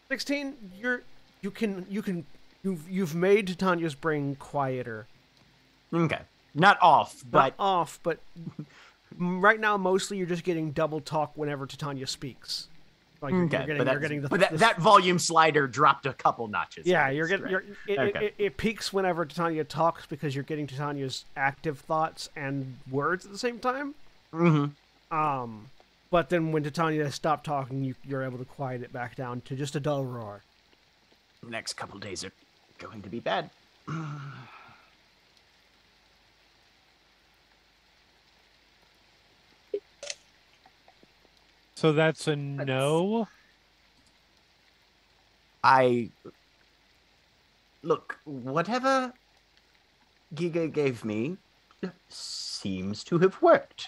16. You've made Titania's brain quieter. Okay. Not off, but right now mostly you're just getting double talk whenever Titania speaks. Like you're getting that volume slider dropped a couple notches. Yeah, it peaks whenever Titania talks because you're getting Titania's active thoughts and words at the same time. But then when Titania stopped talking, you're able to quiet it back down to just a dull roar. The next couple days are going to be bad. So that's a no? Look, whatever Giga gave me seems to have worked.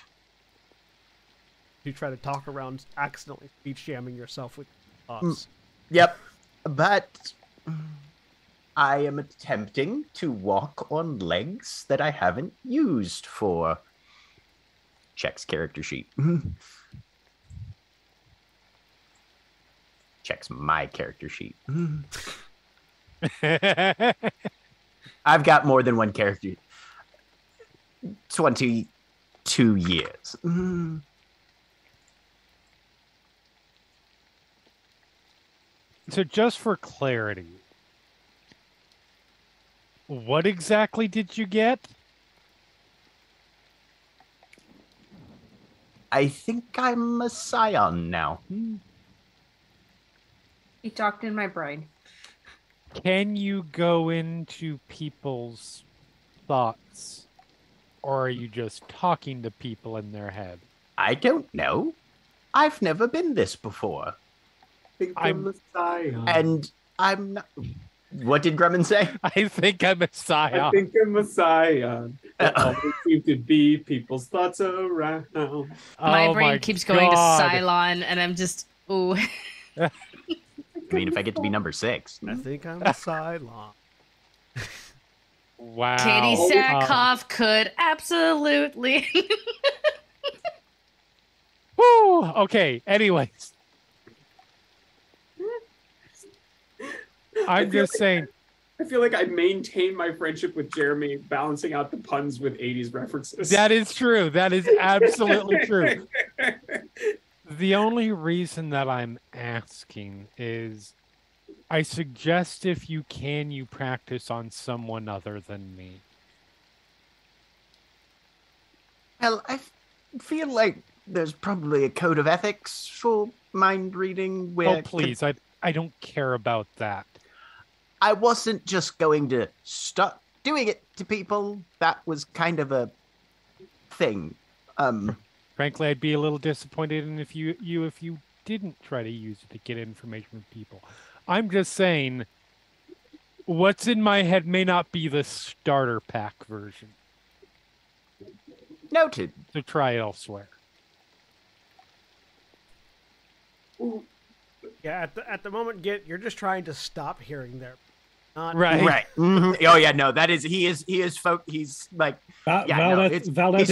You try to talk around accidentally speech jamming yourself with thoughts. Yep. But I am attempting to walk on legs that I haven't used for. Checks character sheet. Checks my character sheet. I've got more than one character. 22 years. So just for clarity, what exactly did you get? I think I'm a scion now. He talked in my brain. Can you go into people's thoughts? Or are you just talking to people in their head? I don't know. I've never been this before. I'm a scion. And I'm not... What did Grumman say? I think I'm a scion. I think I'm a scion. That always seem to be people's thoughts around. My brain keeps going to Cylon, and I'm just, ooh. I mean, if I get to be number 6. I think I'm a Cylon. Wow. Katie Sackhoff could absolutely. Woo! Okay, anyways. I'm just saying. I feel like I maintain my friendship with Jeremy, balancing out the puns with 80s references. That is true. That is absolutely true. The only reason that I'm asking is I suggest if you can, you practice on someone other than me. Well, I feel like there's probably a code of ethics for mind reading where... Oh, please. I don't care about that. I wasn't just going to stop doing it to people. That was kind of a thing. Frankly, I'd be a little disappointed in if you didn't try to use it to get information from people. I'm just saying, what's in my head may not be the starter pack version. Noted. So try elsewhere. Yeah, at the moment, you're just trying to stop hearing their. Right. Mm-hmm. Oh yeah, no, that is he's like he's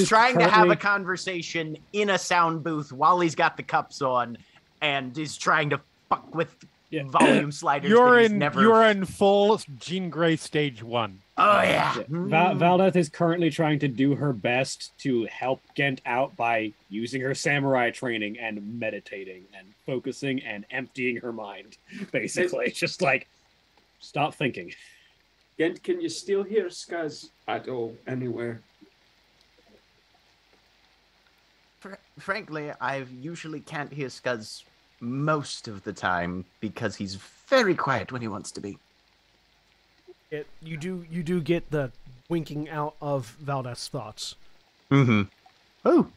trying to have a conversation in a sound booth while he's got the cups on, and he's trying to fuck with volume sliders. You're in full Jean Grey stage 1. Oh yeah. Valdeth is currently trying to do her best to help Gent out by using her samurai training and meditating and focusing and emptying her mind. Basically, it's just like, stop thinking. Gent, can you still hear Skuz at all, anywhere? Frankly, I usually can't hear Skuz most of the time because he's very quiet when he wants to be. You do get the winking out of Valdeth's thoughts. Mm-hmm. Oh,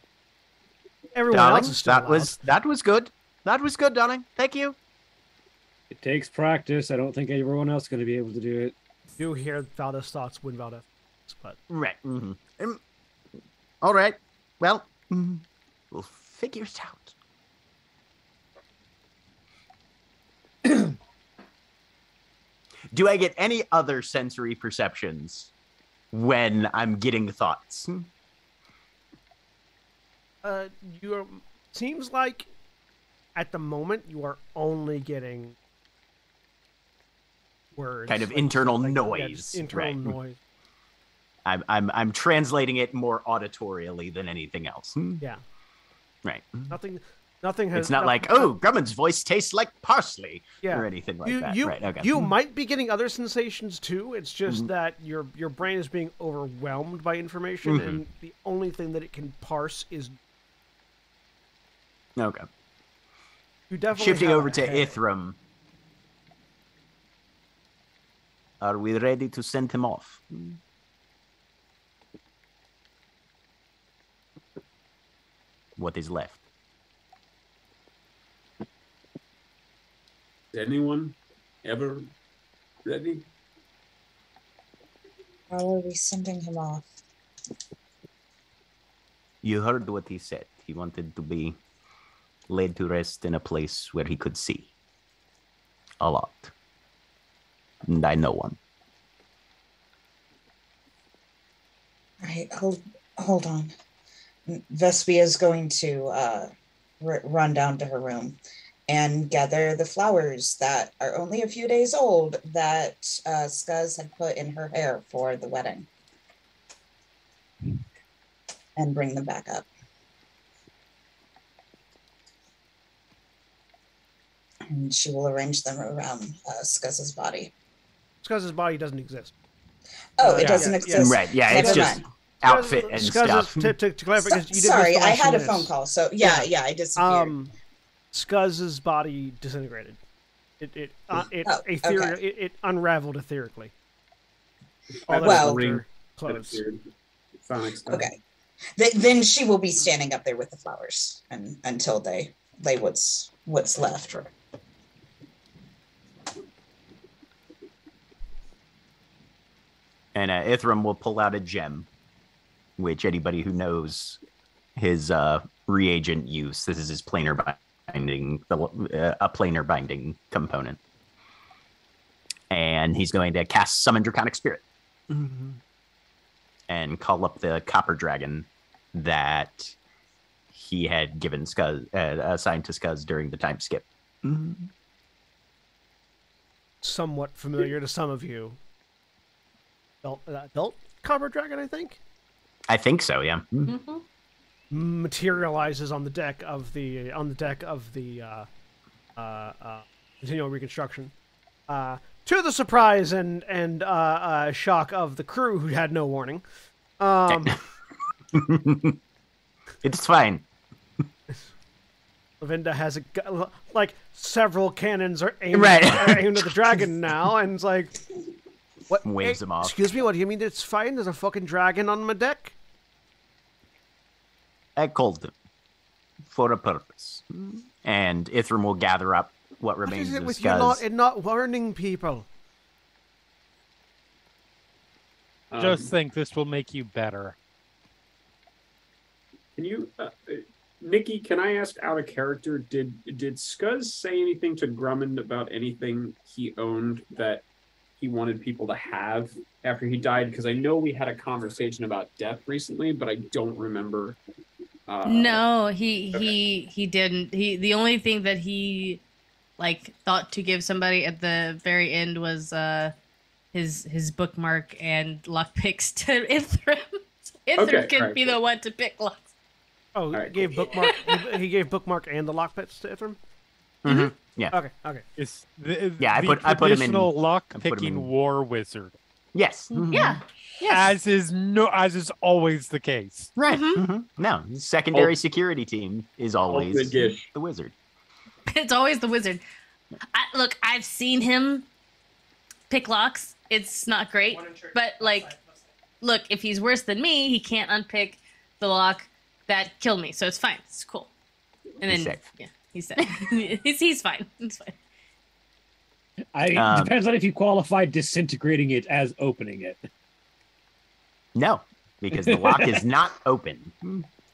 Everyone darling, else is still that loud. was good. That was good, darling. Thank you. It takes practice. I don't think everyone else is going to be able to do it. You do hear Valdeth's thoughts when Valdeth, but Right. Mm-hmm. All right. Well, we'll figure it out. Do I get any other sensory perceptions when I'm getting thoughts? you seems like at the moment you are only getting words, Kind of internal yeah, noise. just internal right. noise. I'm translating it more auditorially than anything else. Yeah, Right. nothing has. It's not no- like, oh, Grumman's voice tastes like parsley, Yeah. or anything like that. You right. Okay. you might be getting other sensations too. It's just that your brain is being overwhelmed by information, and the only thing that it can parse is. Okay. You definitely Shifting have over a to head. Ithram. Are we ready to send him off? What is left? Is anyone ever ready? How are we sending him off? You heard what he said. He wanted to be laid to rest in a place where he could see. A lot. And I know one. All right, hold on. Vespia is going to run down to her room and gather the flowers that are only a few days old that Skuz had put in her hair for the wedding, and bring them back up. And she will arrange them around Skuz's body. Skuz's body doesn't exist. Oh, it Yeah, doesn't yeah, exist. Right, yeah, Never it's just mind. outfit and Skuz's- stuff. To clarify, because you did Sorry, miss the I last had few a phone minutes. call, so yeah, I disappeared. Skuz's body disintegrated. It okay. it unraveled etherically. All that Well- filter closed. Sonic stuff. Okay. Then she will be standing up there with the flowers and until they lay what's left. And Ithram will pull out a gem, which anybody who knows his reagent use, this is his planar binding, a planar binding component. And he's going to cast Summon Draconic Spirit. And call up the copper dragon that he had given Skuz, assigned to Skuz during the time skip. Somewhat familiar to some of you. Adult copper dragon, I think, Yeah. materializes on the deck of the continual reconstruction. To the surprise and shock of the crew, who had no warning. It's fine. Lavinda has like several cannons are aimed, Right. are aimed at the dragon now, and it's like, what? Waves him off. Excuse me, what do you mean it's fine? There's a fucking dragon on my deck. I called him for a purpose. And Ithram will gather up what What remains is it of with you Skuz. not warning people? Just think this will make you better. Can you, Nikki? Can I ask out of character? Did Skuz say anything to Grumman about anything he owned that he wanted people to have after he died? Because I know we had a conversation about death recently, but I don't remember. No, he didn't. The only thing that he thought to give somebody at the very end was his bookmark and lockpicks to Ithram. Ithram can be the one to pick locks. Oh, All right, he gave bookmark. He gave bookmark and the lockpicks to Ithram. Mm-hmm. Yeah. Okay. It's Yeah, I the put him in- traditional lock I put him picking in- war wizard, Yes. Yeah. Yes. as is always the case. Right. No, secondary security team is always Ultimate Gish. the wizard. It's always the wizard. Look, I've seen him pick locks. It's not great, but like, look, if he's worse than me, he can't unpick the lock that killed me, so it's fine. It's cool. And then He's safe. yeah, he's safe. he's fine. It's fine. Depends on if you qualify disintegrating it as opening it. No, because the lock is not open.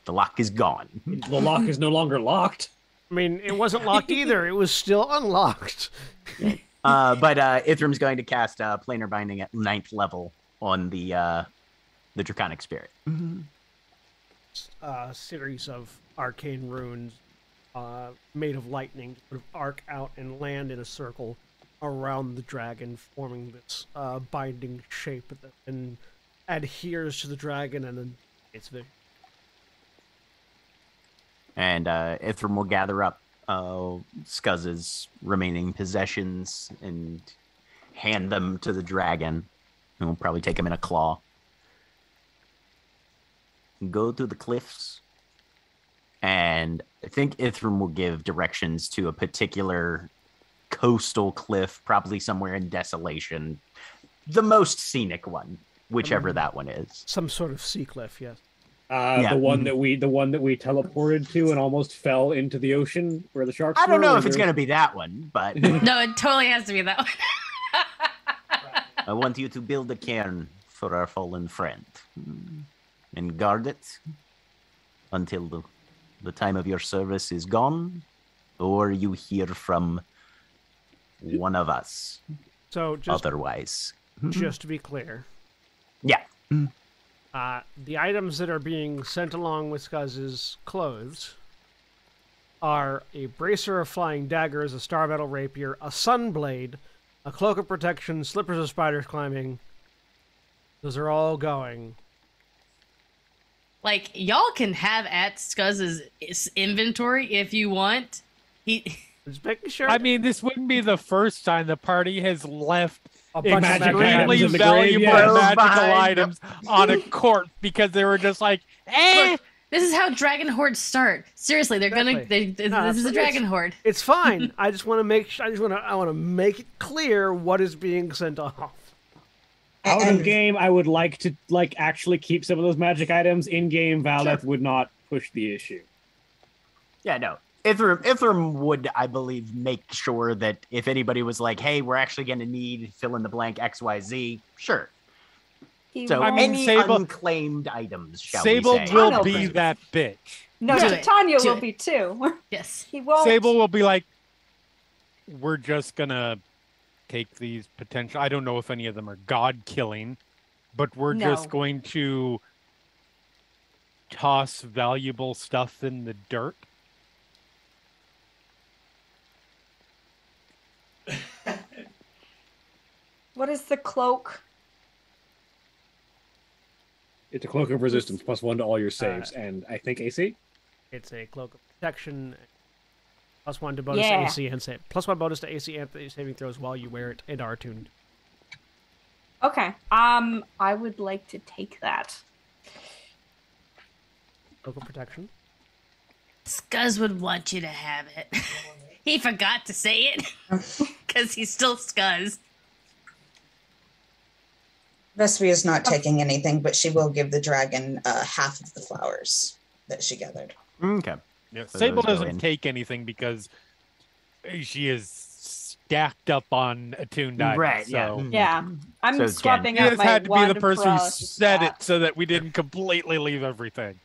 The lock is gone. The lock is no longer locked. I mean, it wasn't locked either. It was still unlocked. But Ithram's going to cast Planar Binding at 9th level on the Draconic Spirit. A series of arcane runes made of lightning sort of arc out and land in a circle around the dragon, forming this binding shape that then adheres to the dragon and then its vision. And Ithram will gather up Scuzz's remaining possessions and hand them to the dragon. And we'll probably take him in a claw. Go to the cliffs. And I think Ithram will give directions to a particular coastal cliff, probably somewhere in Desolation. The most scenic one, whichever that one is. Some sort of sea cliff, yes. Yeah. The one that we teleported to and almost fell into the ocean where the sharks. I don't know were, if it's going to be that one, but No, it totally has to be that one. I want you to build a cairn for our fallen friend and guard it until the time of your service is gone, or you hear from one of us. So just Otherwise, to be clear, yeah. the items that are being sent along with Scuzz's clothes are a bracer of flying daggers, a star metal rapier, a sunblade, a cloak of protection, slippers of spiders climbing. Those are all going. Like, y'all can have at Scuzz's inventory if you want. Just making sure. I mean, this wouldn't be the first time the party has left a bunch of magic extremely items in the grave, valuable yes. magical Behind- items on a court because they were just like, Look, this is how dragon hordes start. Seriously, they're Exactly. this is a dragon horde. It's fine. I just want to make. I want to make it clear what is being sent off. Out of game, I would like to actually keep some of those magic items. In game, Valdeth would not push the issue. Yeah, no. Ithram would, I believe, make sure that if anybody was like, hey, we're actually going to need fill in the blank XYZ, sure. So I mean, any Sable- unclaimed items, shall Sable we say. will I'll be be- that bitch. No, Do it. Tanya Do will it. be too. Yes. He won't. Sable will be like, we're just gonna take these potential. I don't know if any of them are god killing, but we're No. just going to toss valuable stuff in the dirt. What is the cloak? It's a cloak of resistance +1 to all your saves, and I think AC. It's a cloak of protection, +1 to bonus Yeah. to AC and save, +1 bonus to AC and saving throws while you wear it and are tuned. Okay. I would like to take that. Cloak of protection. Scuzz would want you to have it. He forgot to say it because he's still Scuzz. Vespi is not taking anything, but she will give the dragon half of the flowers that she gathered. Okay. Yeah, So Sable those go doesn't in. take anything because she is stacked up on attuned items. Right, yeah. So Yeah. I'm So it's swapping you out just my had to be wand the of person who paralysis said with it so that we didn't completely leave everything.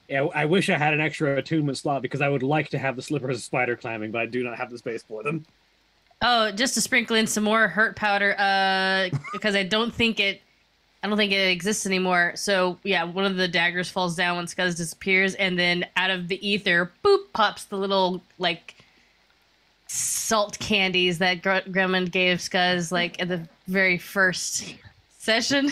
Yeah, I wish I had an extra attunement slot because I would like to have the slippers of spider climbing, but I do not have the space for them. Oh, just to sprinkle in some more hurt powder, because I don't think it exists anymore. So yeah, one of the daggers falls down when Scuzz disappears, and then out of the ether, boop, pops the little like salt candies that Gremlin gave Scuzz like at the very first session.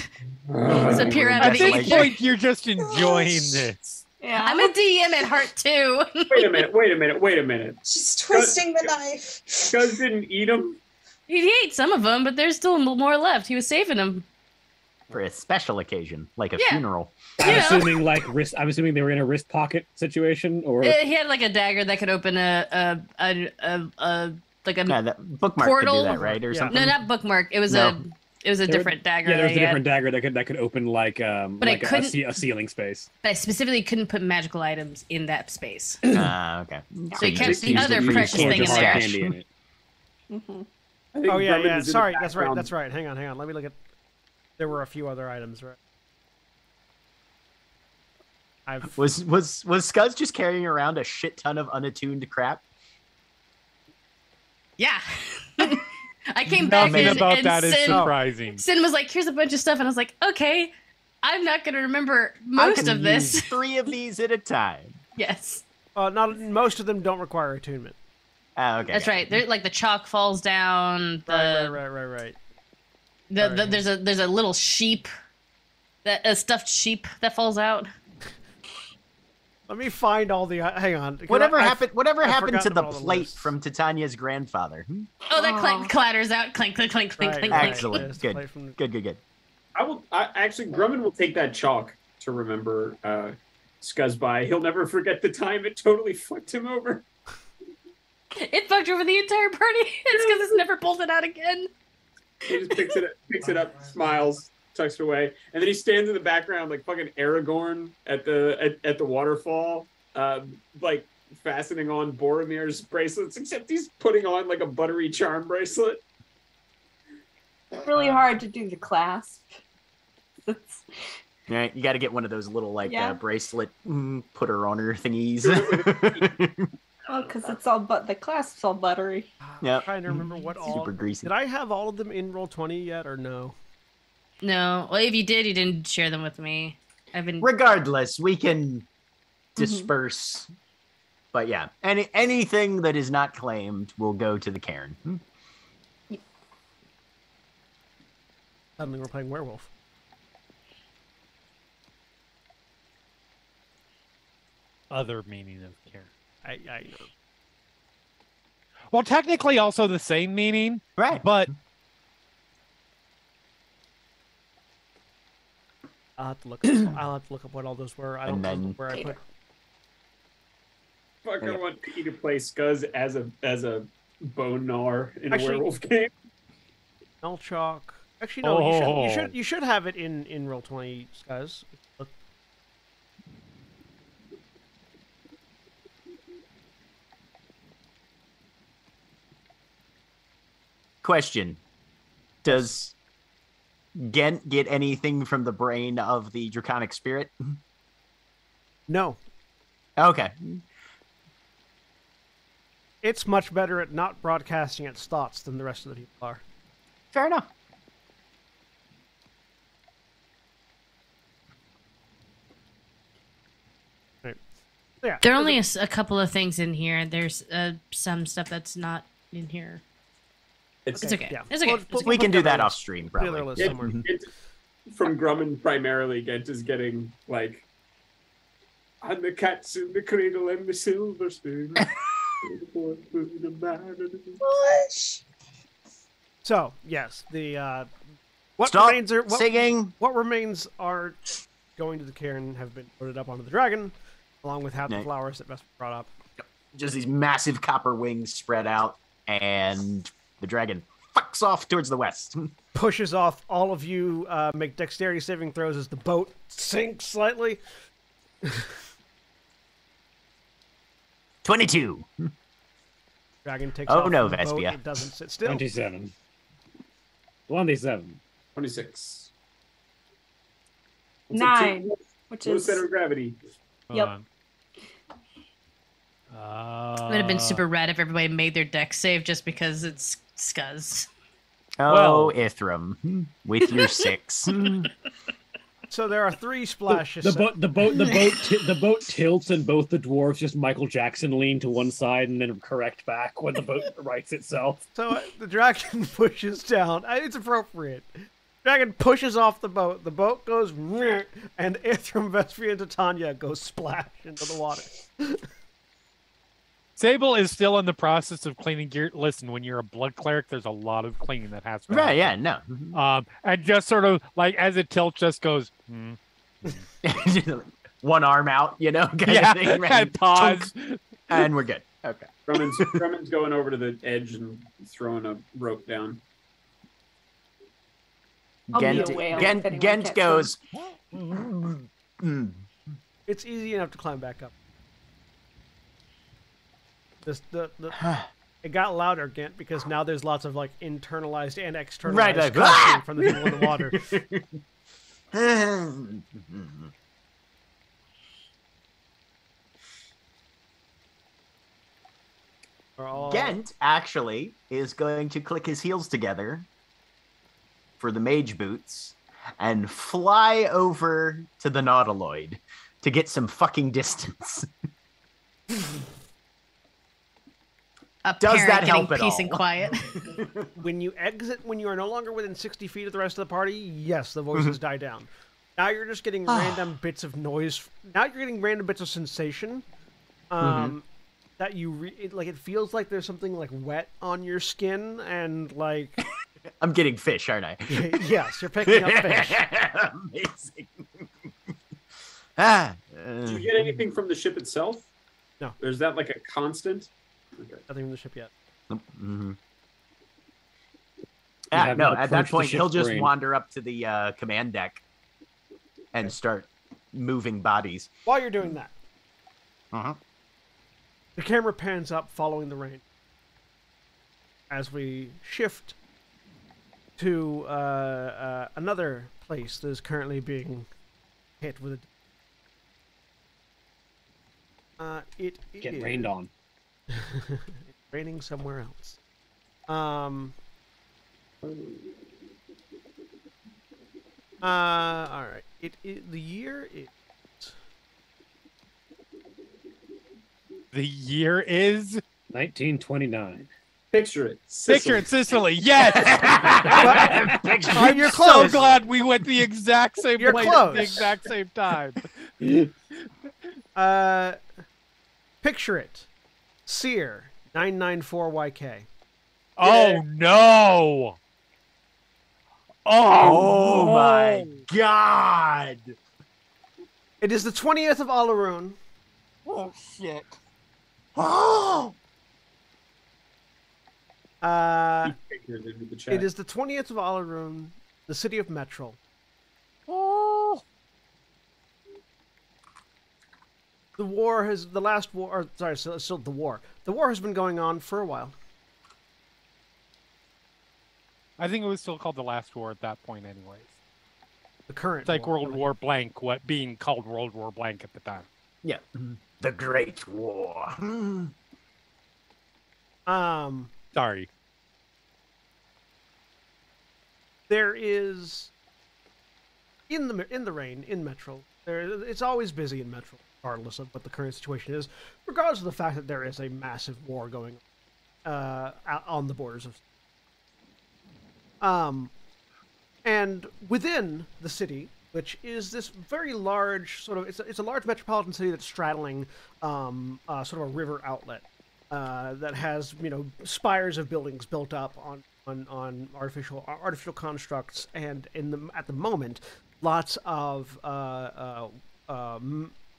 Disappear out of At the this ether. point, you're just enjoying this. Yeah. I'm a DM at heart too. Wait a minute. She's twisting the knife. Scuzz didn't eat them? He ate some of them, but there's still more left. He was saving them. For a special occasion, like a Yeah. funeral. I'm assuming I'm assuming they were in a wrist pocket situation, or He had like a dagger that could open a like a Yeah, that bookmark portal. could do that, right? Or Yeah. something. no, not bookmark. It was No. a different dagger. yeah, there was that a he had. different dagger that could open like But I couldn't- a ceiling space. But I specifically couldn't put magical items in that space. Okay. So he you kept just the used other it for your precious candy thing in hard there. stash. candy in it. I think Oh yeah, Grumman yeah. is in the Sorry, that's right. background. That's right. Hang on. Let me look at. There were a few other items, right? Was Scuzz just carrying around a shit ton of unattuned crap? Yeah. I came back Nothing in about and that is Sin, surprising. Sin was like, "Here's a bunch of stuff," and I was like, "Okay, I'm not gonna remember I most can of this." use 3 of these at a time. Yes, Not most of them don't require attunement. Okay. that's right. There, like the chalk falls down. Right. There's a little sheep, a stuffed sheep that falls out. Let me find all the. Hang on. 'cause Whatever I've- happened I've to forgotten the about all the plate lists. from Titania's grandfather? Oh, that clatters out. Clink, clink, clink, clink, Right, clink, right. clink. Excellent. Yes, Good. play from- Good. Actually, Grumman will take that chalk to remember Scuzz by. He'll never forget the time it totally fucked him over. It fucked over the entire party. It's because it's never pulled it out again. He just picks it up, smiles, tucks it away, and then he stands in the background like fucking Aragorn at the waterfall, like fastening on Boromir's bracelets. Except he's putting on like a Buttery charm bracelet. Really hard to do the clasp. That's- Right, you got to get one of those little like Yeah. bracelet putter on her thingies. Oh, because it's all but the clasp's all buttery. Yep. I'm trying to remember what all. Super greasy. Did I have all of them in Roll20 yet, or no? No. Well, if you did, you didn't share them with me. I've been. Regardless, we can disperse. But yeah, anything that is not claimed will go to the cairn. Suddenly we're playing werewolf. Other meaning of care. I know. Well, technically also the same meaning, Right. but I'll have to look. I'll have to look up what all those were. I don't And know then- where I put. Fuck, I want P to play Scuzz as a bone gnawer in a Actually- werewolf game. Null chalk. Actually, no. Oh. You should have it in Roll20, guys. Look. Question: does Gent get anything from the brain of the draconic spirit? No, Okay. it's much better at not broadcasting its thoughts than the rest of the people are. Fair enough. Right. So, yeah. There are only a couple of things in here. There's some stuff that's not in here. It's okay. Yeah. It's okay. Well, It's we'll okay. We put can do the that other off list- stream, the other probably. list Gent- somewhere. Gent- from Grumman primarily, Gent is getting like, I'm the cats in the cradle and the silver spoon. Gosh. So yes, the what Stop remains are singing. what remains are going to the cairn have been loaded up onto the dragon, along with half the Right. flowers that Vesper brought up. Just these massive copper wings spread out, and the dragon fucks off towards the west. Pushes off. All of you make dexterity saving throws as the boat sinks slightly. 22. Dragon takes Oh off no, from the boat. Vespia. It doesn't sit still. 27. 27. 26. 9, which Low is center of gravity. Yep. Hold It on. would have been super rad if everybody made their deck save just because it's Scuzz. Oh, Well- Ithram, with your 6. So there are 3 splashes. The boat tilts, and both the dwarves just Michael Jackson lean to one side and then correct back when the boat rights itself. So the dragon pushes down. It's appropriate. Dragon pushes off the boat. The boat goes, and Ithram, Vespria, and Titania go splash into the water. Sable is still in the process of cleaning gear. Listen, when you're a blood cleric, there's a lot of cleaning that has to happen. Right, yeah, no. And just sort of like as it tilts, just goes. One arm out, kind of thing. Right? And pause. And we're good. Okay. Grumman's going over to the edge and throwing a rope down. I'll be a whale if anyone Gent catches goes. It's easy enough to climb back up. It got louder, Gent, because now there's lots of like internalized and externalized cussing from the people in the water. Gent actually is going to click his heels together for the mage boots and fly over to the Nautiloid to get some fucking distance. Does that help at peace all? and quiet. When you are no longer within 60 feet of the rest of the party, yes, the voices die down. Now you're just getting random bits of noise. Now you're getting random bits of sensation. That it feels like there's something like wet on your skin, and like I'm getting fish, aren't I? Yes, you're picking up fish. Amazing. Did you get anything from the ship itself? No. Or is that like a constant? Okay. Nothing from the ship yet. Mm-hmm. haven't No, at that approached the point, he'll ship's just brain. wander up to the command deck and start moving bodies. While you're doing that, Uh-huh. the camera pans up following the rain as we shift to another place that is currently being hit with it Get is rained on. it's raining somewhere else. All right. The year is The year is 1929. Picture it. Picture it, Sicily. Yes. You're So close. glad we went the exact same You're place at close. the exact same time. Picture it. Sear 994YK. Oh no! Oh my god! It is the 20th of Alaroon. Oh shit! Oh! Pictured into the chat. It is the 20th of Alaroon, the city of Metrol. Oh! The war has the war. The war has been going on for a while. I think it was still called the Last War at that point, anyways. The current. It's like war. World War Blank, what being called World War Blank at the time. Yeah, the Great War. Sorry. There is in the rain in Metrol. It's always busy in Metrol, regardless of what the current situation is. Regardless of the fact that there is a massive war going on the borders of. And within the city, which is this very large sort of, it's a large metropolitan city that's straddling sort of a river outlet that has spires of buildings built up on artificial constructs, and at the moment, lots of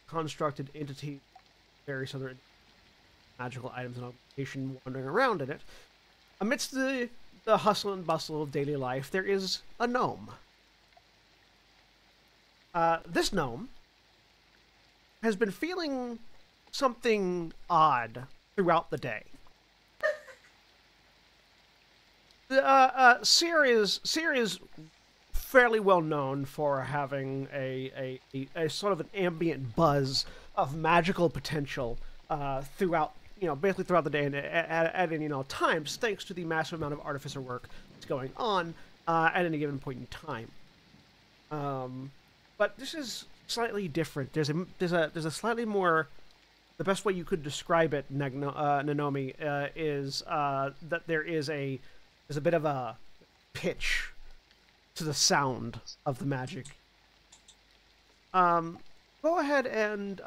constructed entities, various other magical items and augmentation wandering around in it. Amidst the hustle and bustle of daily life, there is a gnome. This gnome has been feeling something odd throughout the day. Sear is fairly well known for having a sort of an ambient buzz of magical potential throughout, basically throughout the day and at any times, thanks to the massive amount of artificer work that's going on at any given point in time. but this is slightly different. There's a slightly more. The best way you could describe it, Nanomi, is that there's a bit of a pitch to the sound of the magic. Go ahead and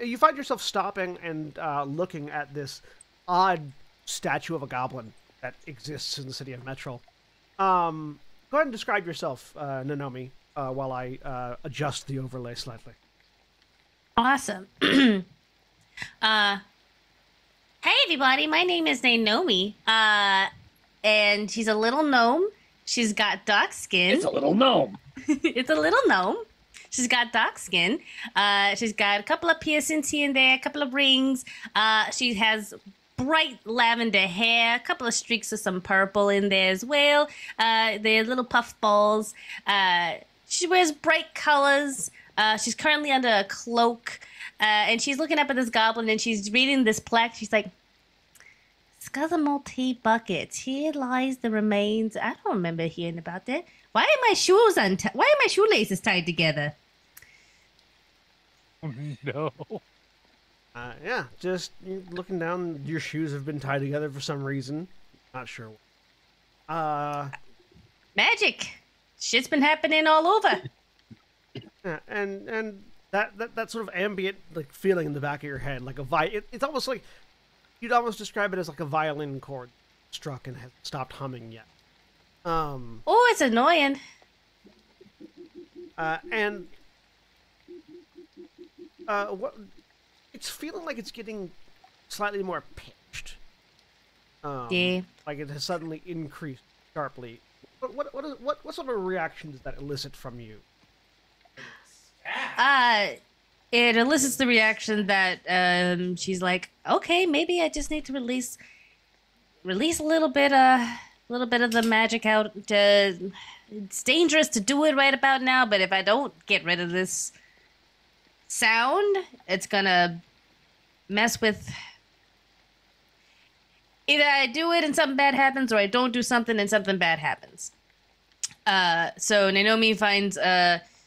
you find yourself stopping and looking at this odd statue of a goblin that exists in the city of Metrol. Go ahead and describe yourself, Nanomi, while I adjust the overlay slightly. Awesome. Hey everybody, my name is Naomi. And she's a little gnome. She's got dark skin. It's a little gnome. It's a little gnome. She's got dark skin. She's got a couple of piercings here and there, a couple of rings. She has bright lavender hair, a couple of streaks of some purple in there as well. They're little puff balls. She wears bright colors. She's currently under a cloak. And she's looking up at this goblin and she's reading this plaque. She's like, Scuzamolty buckets. Here lies the remains. I don't remember hearing about that. Why are my shoelaces tied together? Oh, no. Yeah, just looking down. Your shoes have been tied together for some reason. Not sure. Magic. Shit's been happening all over. Yeah, and that sort of ambient like feeling in the back of your head, like it's almost like you'd almost describe it as like a violin chord struck and has stopped humming yet. Oh, it's annoying. What? It's feeling like it's getting slightly more pitched. Yeah. Like it has suddenly increased sharply. What sort of reaction does that elicit from you? It elicits the reaction that she's like, okay, maybe I just need to release a little bit of the magic out. It's dangerous to do it right about now, but if I don't get rid of this sound, it's gonna mess with. Either I do it and something bad happens, or I don't do something and something bad happens. So Naomi finds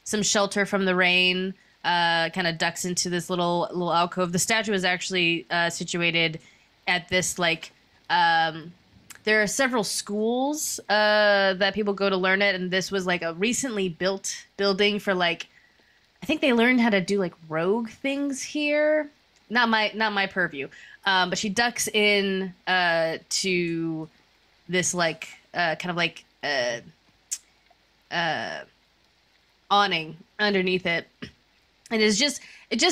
some shelter from the rain. Kind of ducks into this little alcove. The statue is actually situated at this like. There are several schools that people go to learn at, and this was like a recently built building for like. I think they learned how to do like rogue things here. Not my purview. But she ducks in to this like kind of like awning underneath it. And it's just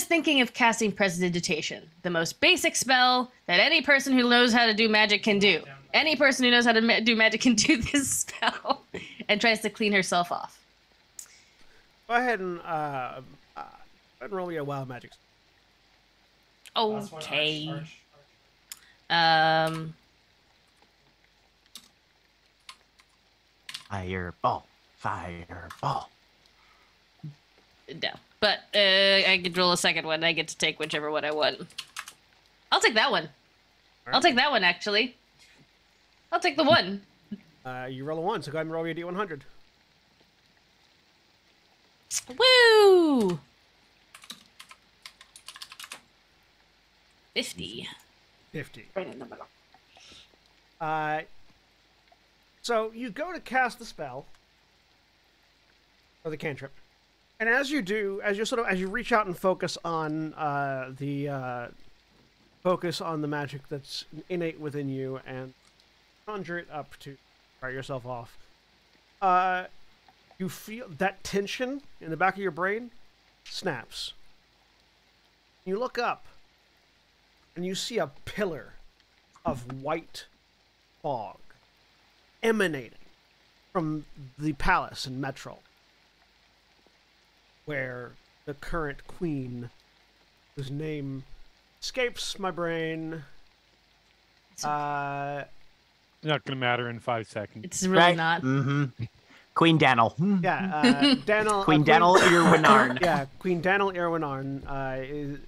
thinking of casting Prestidigitation, the most basic spell that any person who knows how to do magic can do. Any person who knows how to do magic can do this spell, and tries to clean herself off. Go ahead and roll me a wild magic. Okay. Fireball. No. But I could roll a second one. I get to take whichever one I want. I'll take that one. Right. I'll take that one, actually. I'll take the one. You roll a 1, so go ahead and roll your D100. Woo! 50. 50. Right in the middle. So you go to cast the spell, or the cantrip, and as you do, as you reach out and focus on the magic that's innate within you, and conjure it up to fire yourself off, you feel that tension in the back of your brain snaps. You look up, and you see a pillar of white fog emanating from the palace in Metrol, where the current queen, whose name escapes my brain, Not going to matter in 5 seconds. It's really not. Mm-hmm. Queen Dannel. yeah, Dannel, Queen Dannel Irwinarn. Yeah, Queen Dannel Irwinarn is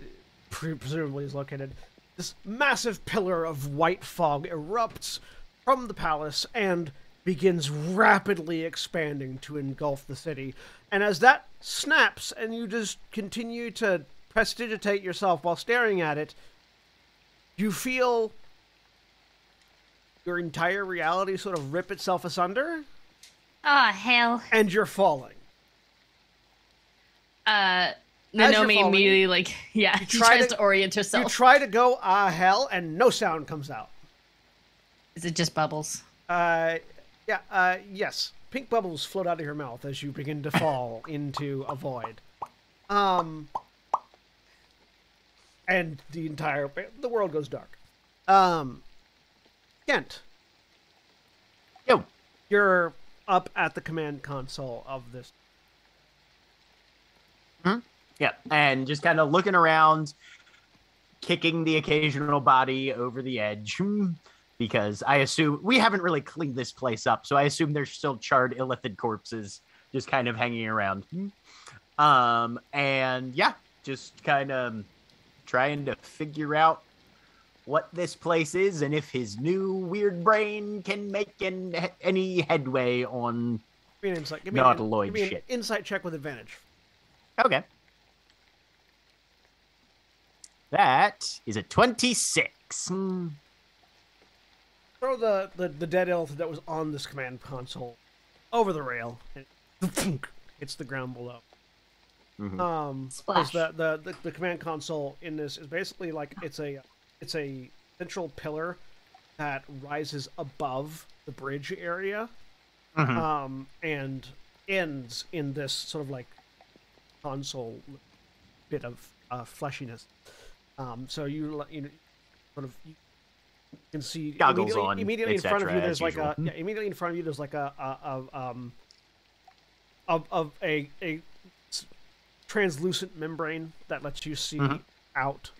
presumably is located. This massive pillar of white fog erupts from the palace, and begins rapidly expanding to engulf the city. And as that snaps and you just continue to prestidigitate yourself while staring at it, you feel your entire reality sort of rip itself asunder. Oh, hell. And you're falling. Nanomi immediately, she tries to orient herself. You try to go, hell, and no sound comes out. Is it just bubbles? Yes. Pink bubbles float out of your mouth as you begin to fall into a void. And the world goes dark. Kent. Yo. You're up at the command console of this. Yeah, and just kind of looking around, kicking the occasional body over the edge, because I assume we haven't really cleaned this place up, so I assume there's still charred illithid corpses just kind of hanging around. And yeah, just kind of trying to figure out what this place is and if his new weird brain can make any headway on nautiloid shit. An insight check with advantage. Okay. That is a 26. Throw the dead elephant that was on this command console over the rail, and hits the ground below. Splash. The command console in this is basically like it's a central pillar that rises above the bridge area, and ends in this sort of like console bit of fleshiness. So you can see goggles on immediately in front of you. There's like usual. immediately in front of you. There's like a translucent membrane that lets you see out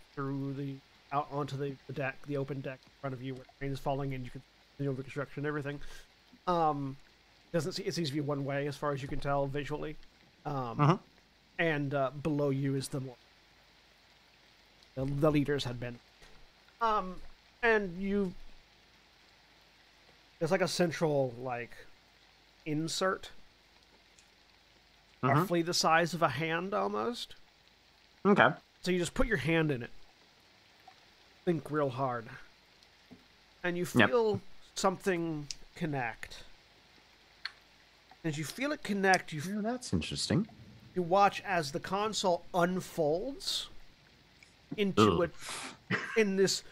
onto the deck, the open deck in front of you, where the rain is falling, and you can see over construction and everything. It seems to be one way as far as you can tell visually. And below you is the leaders had been. And there's like a central like insert, roughly the size of a hand almost. Okay. So you just put your hand in it, think real hard, and you feel something connect. As you feel it connect, that's interesting. You watch as the console unfolds into this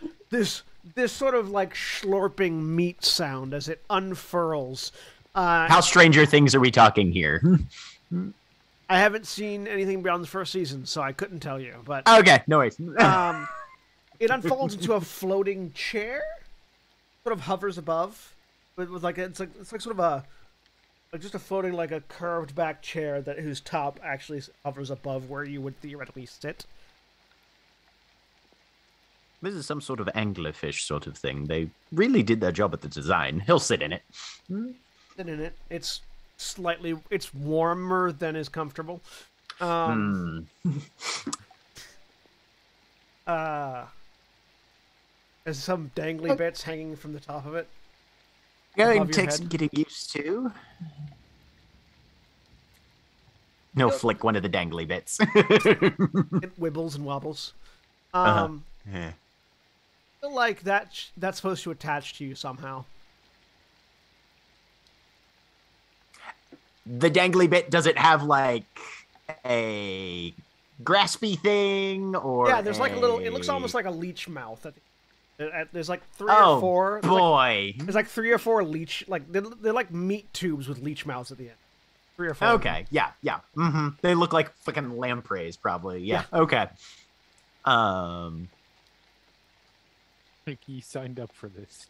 sort of like slurping meat sound as it unfurls. How Stranger Things are we talking here? I haven't seen anything beyond the first season, so I couldn't tell you. But okay, no worries. It unfolds into a floating chair, sort of hovers above, with like it's like sort of just a floating like a curved back chair whose top actually hovers above where you would theoretically sit. This is some sort of anglerfish sort of thing. They really did their job at the design. He'll sit in it. Sit in it. It's warmer than is comfortable. There's some dangly bits hanging from the top of it. Going to take some getting used to. No, flick one of the dangly bits. It wibbles and wobbles. I feel like that's supposed to attach to you somehow. The dangly bit, does it have like a graspy thing or? Yeah, there's like a little. It looks almost like a leech mouth. There's like three or four. Boy, there's like 3 or 4 leech. Like they're like meat tubes with leech mouths at the end. 3 or 4. Okay, yeah. They look like fucking lampreys, probably. Yeah. Okay. I think he signed up for this.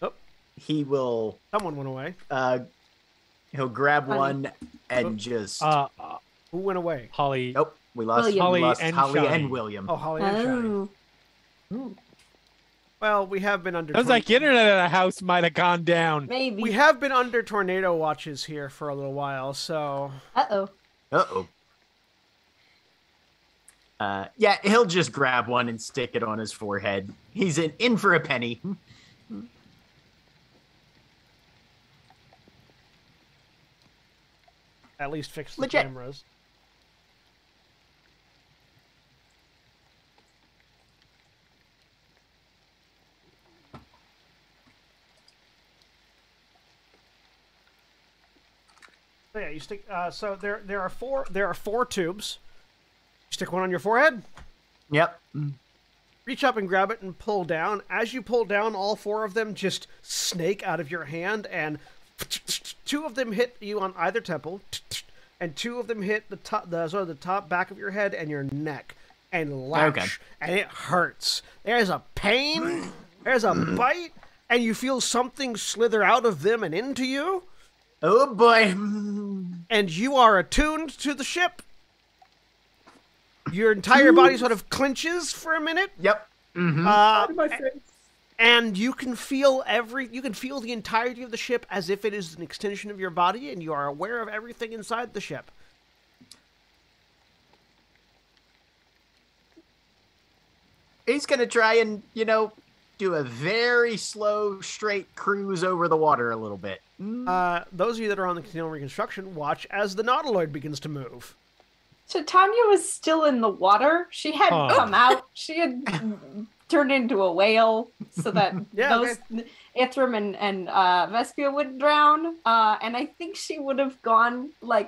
Oh, he will. Someone went away. He'll grab one and just. Who went away? Holly. Nope, we lost William. Holly and William. Oh, Holly and Shiny. Well, we have been under. I was like, internet at a house might have gone down. Maybe. We have been under tornado watches here for a little while, so. Uh-oh. Yeah, he'll just grab one and stick it on his forehead. He's in for a penny. At least fix the Legit. cameras. So yeah, you stick. So there are four tubes. You stick one on your forehead. Yep. Reach up and grab it and pull down. As you pull down, all four of them just snake out of your hand, and two of them hit you on either temple, and two of them hit the top back of your head and your neck, and latch, and it hurts. There's a pain, there's a bite, and you feel something slither out of them and into you. Oh boy. And you are attuned to the ship. Your entire body sort of clenches for a minute. Yep. My face. And you can feel the entirety of the ship as if it is an extension of your body, and you are aware of everything inside the ship. He's gonna try and, do a very slow, straight cruise over the water a little bit. Those of you that are on the continual reconstruction, watch as the Nautiloid begins to move. So Tanya was still in the water. She had come out. She had turned into a whale so that Ithram and Vespia would drown. And I think she would have gone I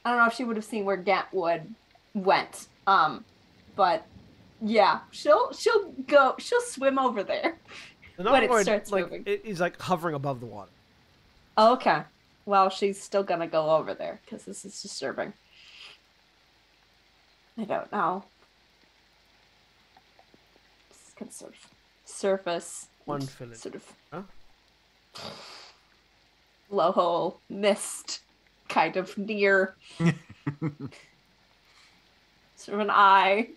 don't know if she would have seen where Gantwood went. But yeah, she'll swim over there The when it Nautiloid, starts moving. He's hovering above the water. Oh, okay. Well, she's still gonna go over there because this is disturbing. I don't know. Just gonna sort of surface, One fillet. sort of Huh? low hole mist, kind of near. Sort of an eye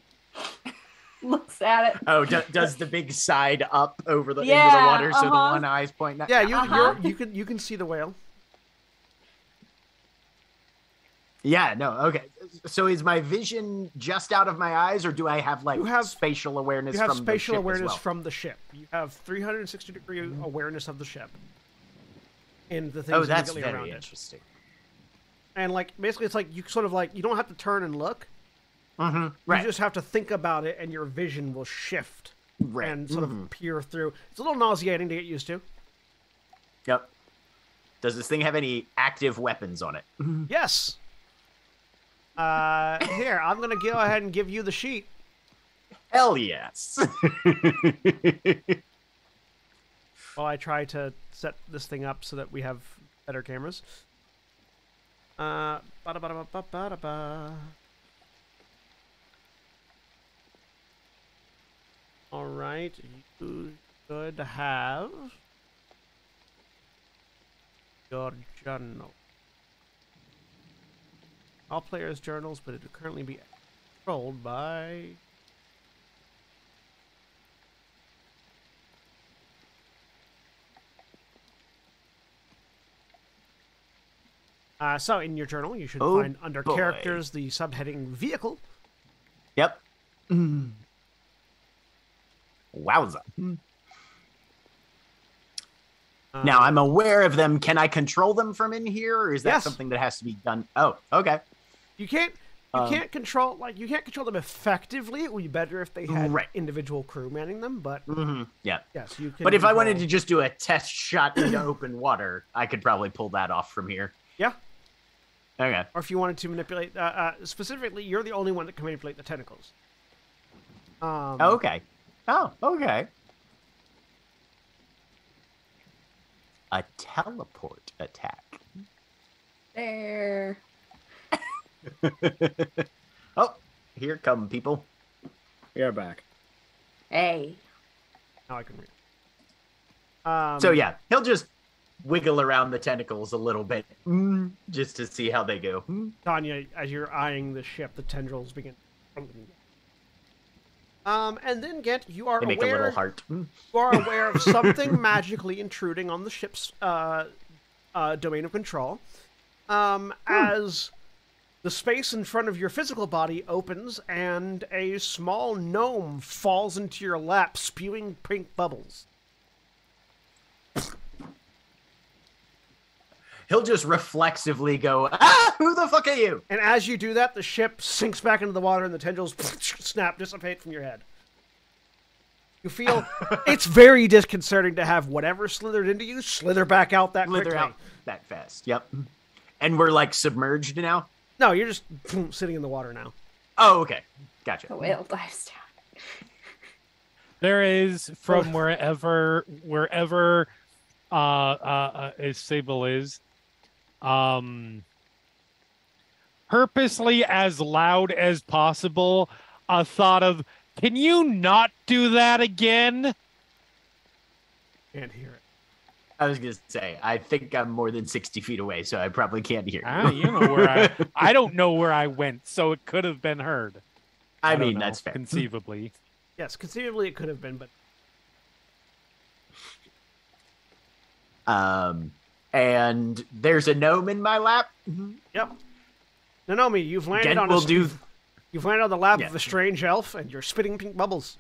looks at it. Oh, does the big side up over into the water so the one eye's pointing at? Yeah, you can see the whale. Yeah, no, okay. So is my vision just out of my eyes, or do I have spatial awareness? You have from spatial the ship awareness as well? from the ship. You have 360-degree awareness of the ship and the things Oh, that's immediately very around it. interesting. And basically, it's you sort of you don't have to turn and look. Mm-hmm. You Right. just have to think about it, and your vision will shift Right. and sort of peer through. It's a little nauseating to get used to. Yep. Does this thing have any active weapons on it? Yes. Here, I'm gonna go ahead and give you the sheet. Hell yes. While I try to set this thing up so that we have better cameras. Ba-da-ba-da-ba-ba-da-ba. All right, you should have your journal. All players' journals, but it will currently be controlled by... So in your journal, you should find under boy. characters the subheading vehicle. Yep. Wowza. Now I'm aware of them. Can I control them from in here, or is that Yes. something that has to be done? Oh, okay. You can't control them effectively. It would be better if they had Right. individual crew manning them, but Yeah. yes, you can. But if I wanted to control- just do a test shot into open water, I could probably pull that off from here. Yeah. Okay. Or if you wanted to manipulate, specifically, you're the only one that can manipulate the tentacles. Okay. Oh, okay. A teleport attack. There. Oh, here come people. We are back. Hey. Now I can read. So yeah, he'll just wiggle around the tentacles a little bit, just to see how they go. Tanya, as you're eyeing the ship, the tendrils begin. And then Gent, you are They make a aware. little heart. You are aware of something magically intruding on the ship's domain of control. As the space in front of your physical body opens and a small gnome falls into your lap, spewing pink bubbles. he'll just reflexively go, who the fuck are you? And as you do that, the ship sinks back into the water and the tendrils snap, dissipate from your head. You feel it's very disconcerting to have whatever slithered into you slither back out that quickly. Out that fast. Yep. And we're like submerged now? No, you're just sitting in the water now. Oh, okay. Gotcha. The whale dives down. There is from wherever Sable is, purposely as loud as possible, a thought of, can you not do that again? Can't hear it. I was going to say, I think I'm more than 60 feet away, so I probably can't hear you. You know where I don't know where I went, so it could have been heard. I don't mean, know, that's fair. Conceivably. Yes, conceivably it could have been, but... And there's a gnome in my lap. Yep. Nanomi, you've landed on You've landed on the lap of a strange elf, and you're spitting pink bubbles.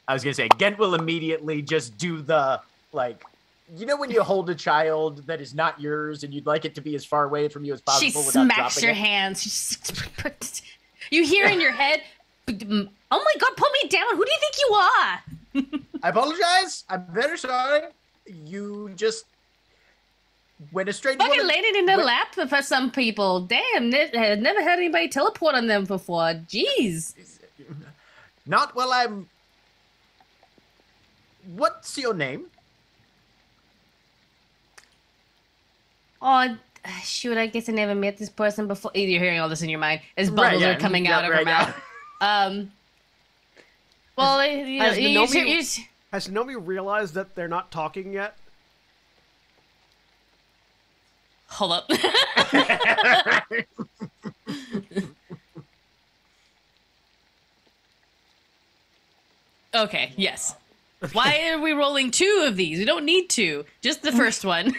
I was going to say, Gent will immediately just do the, like, you know when you hold a child that is not yours and you'd like it to be as far away from you as possible She without smacks your dropping it? hands. You hear in your head, oh my god, put me down. Who do you think you are? I apologize. I'm very sorry. You just... When a strange Fucking woman... landed in the lap for some people. Damn, I've never had anybody teleport on them before. Jeez. Not while I'm... What's your name? Oh, shoot, I guess I never met this person before. You're hearing all this in your mind as bubbles are coming out of her mouth. Well, has Nomi realized that they're not talking yet? Hold up. Okay, yes. Why are we rolling 2 of these? We don't need 2. Just the first one.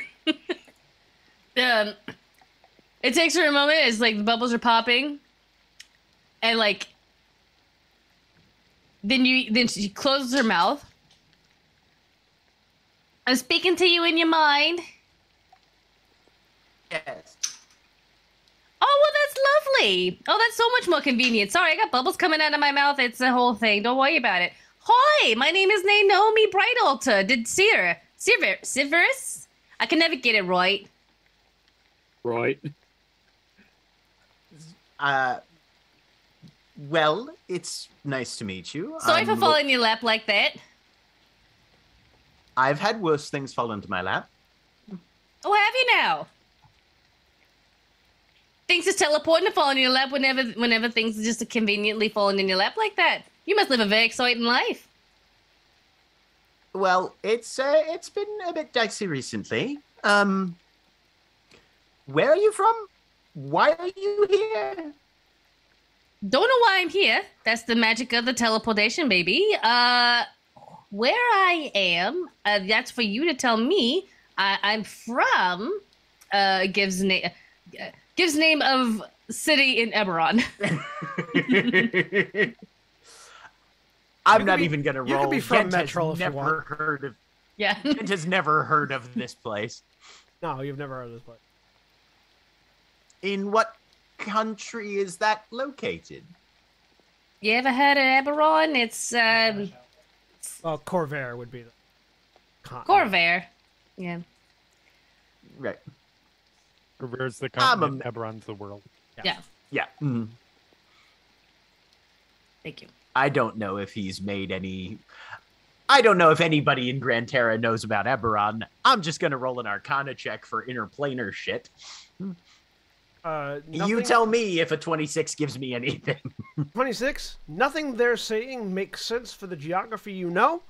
It takes her a moment as like the bubbles are popping. And like then she closes her mouth. I'm speaking to you in your mind. Yes. Oh, well, that's lovely. Oh, that's so much more convenient. Sorry, I got bubbles coming out of my mouth. It's the whole thing. Don't worry about it. Hi, my name is Naomi Brightalter. Did Severus? I can never get it right. Right. Well, it's nice to meet you. Sorry for falling in your lap like that. I've had worse things fall into my lap. Oh, have you now? Things just teleporting to fall in your lap whenever things are just conveniently falling in your lap like that. You must live a very exciting life. Well, it's been a bit dicey recently. Where are you from? Why are you here? Don't know why I'm here. That's the magic of the teleportation, baby. Where I am, that's for you to tell me. I'm from, gives name of city in Eberron. I'm not even gonna roll. You could be from Gent Metro has if you never want. heard of. Yeah. Gent has never heard of this place. No, you've never heard of this place. In what country is that located? You ever heard of Eberron? It's Well, Corvair would be the continent. Corvair. Yeah. Right. Where's the continent? Eberron's the world. Yeah. Yeah. Mm-hmm. Thank you. I don't know if he's made any. I don't know if anybody in Gran Terra knows about Eberron. I'm just gonna roll an Arcana check for interplanar shit. You tell me if a 26 gives me anything. 26? Nothing they're saying makes sense for the geography you know.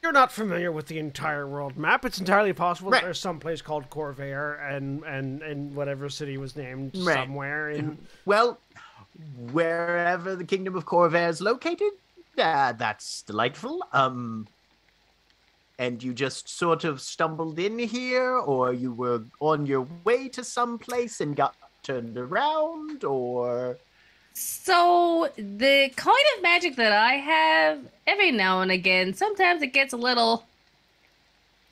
You're not familiar with the entire world map. It's entirely possible that there's some place called Corvair and whatever city was named somewhere in... Well, wherever the Kingdom of Corvair is located, that's delightful. And you just sort of stumbled in here, or you were on your way to some place and got turned around, or... So, the kind of magic that I have, every now and again, sometimes it gets a little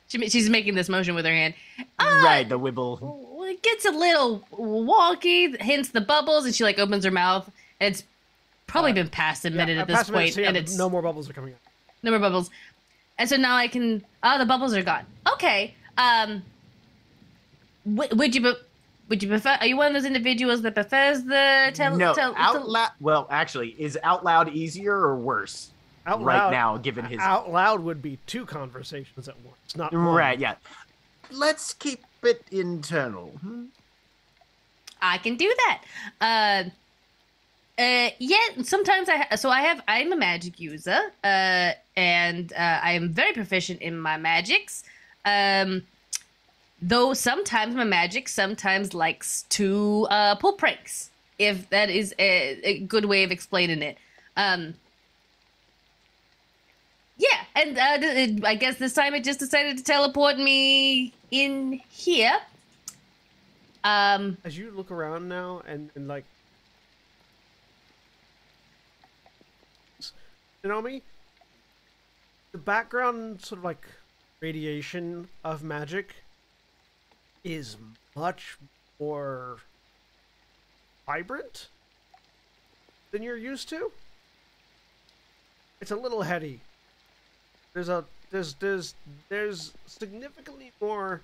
She's making this motion with her hand. Right, the wibble. Well, it gets a little wonky, hence the bubbles, and she like opens her mouth. And it's probably been past a minute at this past a minute, point, so yeah, and it's no more bubbles are coming out. no more bubbles. And so now I can. Oh, the bubbles are gone. Okay. Would you prefer? Are you one of those individuals that prefers the out loud? Well, actually, is out loud easier or worse? Out right loud, now, given his out loud would be 2 conversations at once, not one. Right. Yeah. Let's keep it internal. I can do that. Yeah, sometimes I'm a magic user, and I am very proficient in my magics. Though sometimes my magic sometimes likes to pull pranks, if that is a good way of explaining it. Yeah, and I guess this time it just decided to teleport me in here. As you look around now and like, Naomi, the background sort of like radiation of magic is much more vibrant than you're used to. It's a little heady. There's significantly more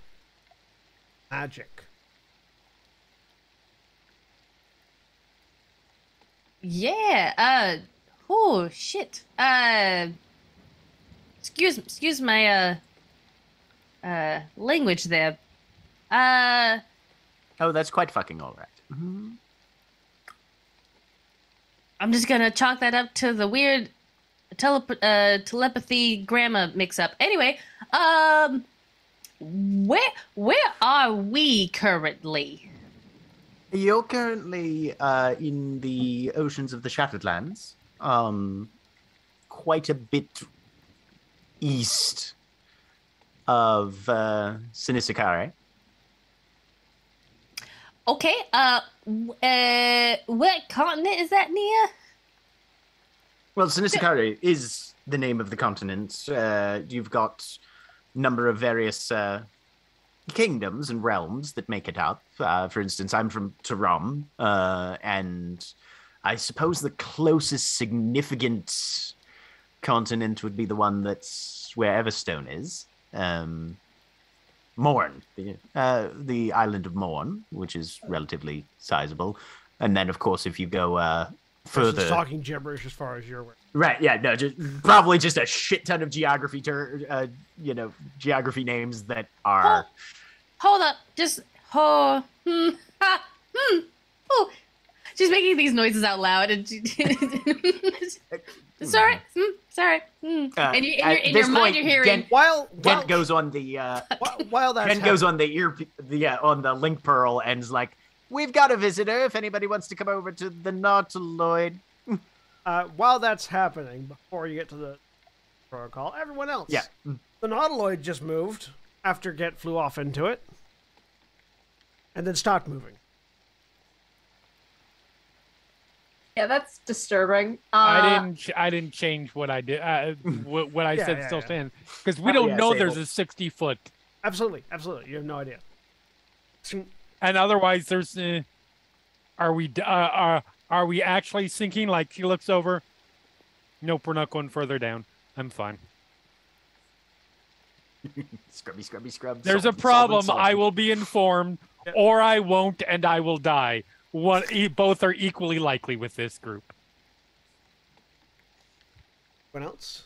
magic. Yeah, oh shit. Excuse my language there. Oh, that's quite fucking all right. I'm just gonna chalk that up to the weird telepathy grammar mix-up. Anyway, where are we currently? You're currently in the oceans of the Shattered Lands, quite a bit east of Sinisakare. Okay, what continent is that near? Well, Sinisakare is the name of the continent. You've got a number of various kingdoms and realms that make it up. For instance, I'm from Taram, and I suppose the closest significant continent would be the one that's where Everstone is. Morn, the island of Morn, which is relatively sizable. And then, of course, if you go further... Just talking gibberish as far as you're aware. Right, yeah, no, probably just a shit ton of geography names that are... Hold up, just... Oh, oh. She's making these noises out loud, and she... Sorry. And in your mind, you're hearing. Gent goes on the. While that's Gent goes on the on the link pearl and is like, "We've got a visitor. If anybody wants to come over to the Nautiloid." While that's happening, before you get to the protocol, everyone else. Yeah. The Nautiloid just moved after Get flew off into it, and then stopped moving. Yeah, that's disturbing. I didn't change what I did. What I said still stands because we don't know there's a 60-foot. Absolutely. You have no idea. And otherwise, there's. Are we actually sinking? Like she looks over. Nope, we're not going further down. I'm fine. Scrubby. There's a problem. I will be informed, or I won't, and I will die. Both are equally likely with this group. Anyone else?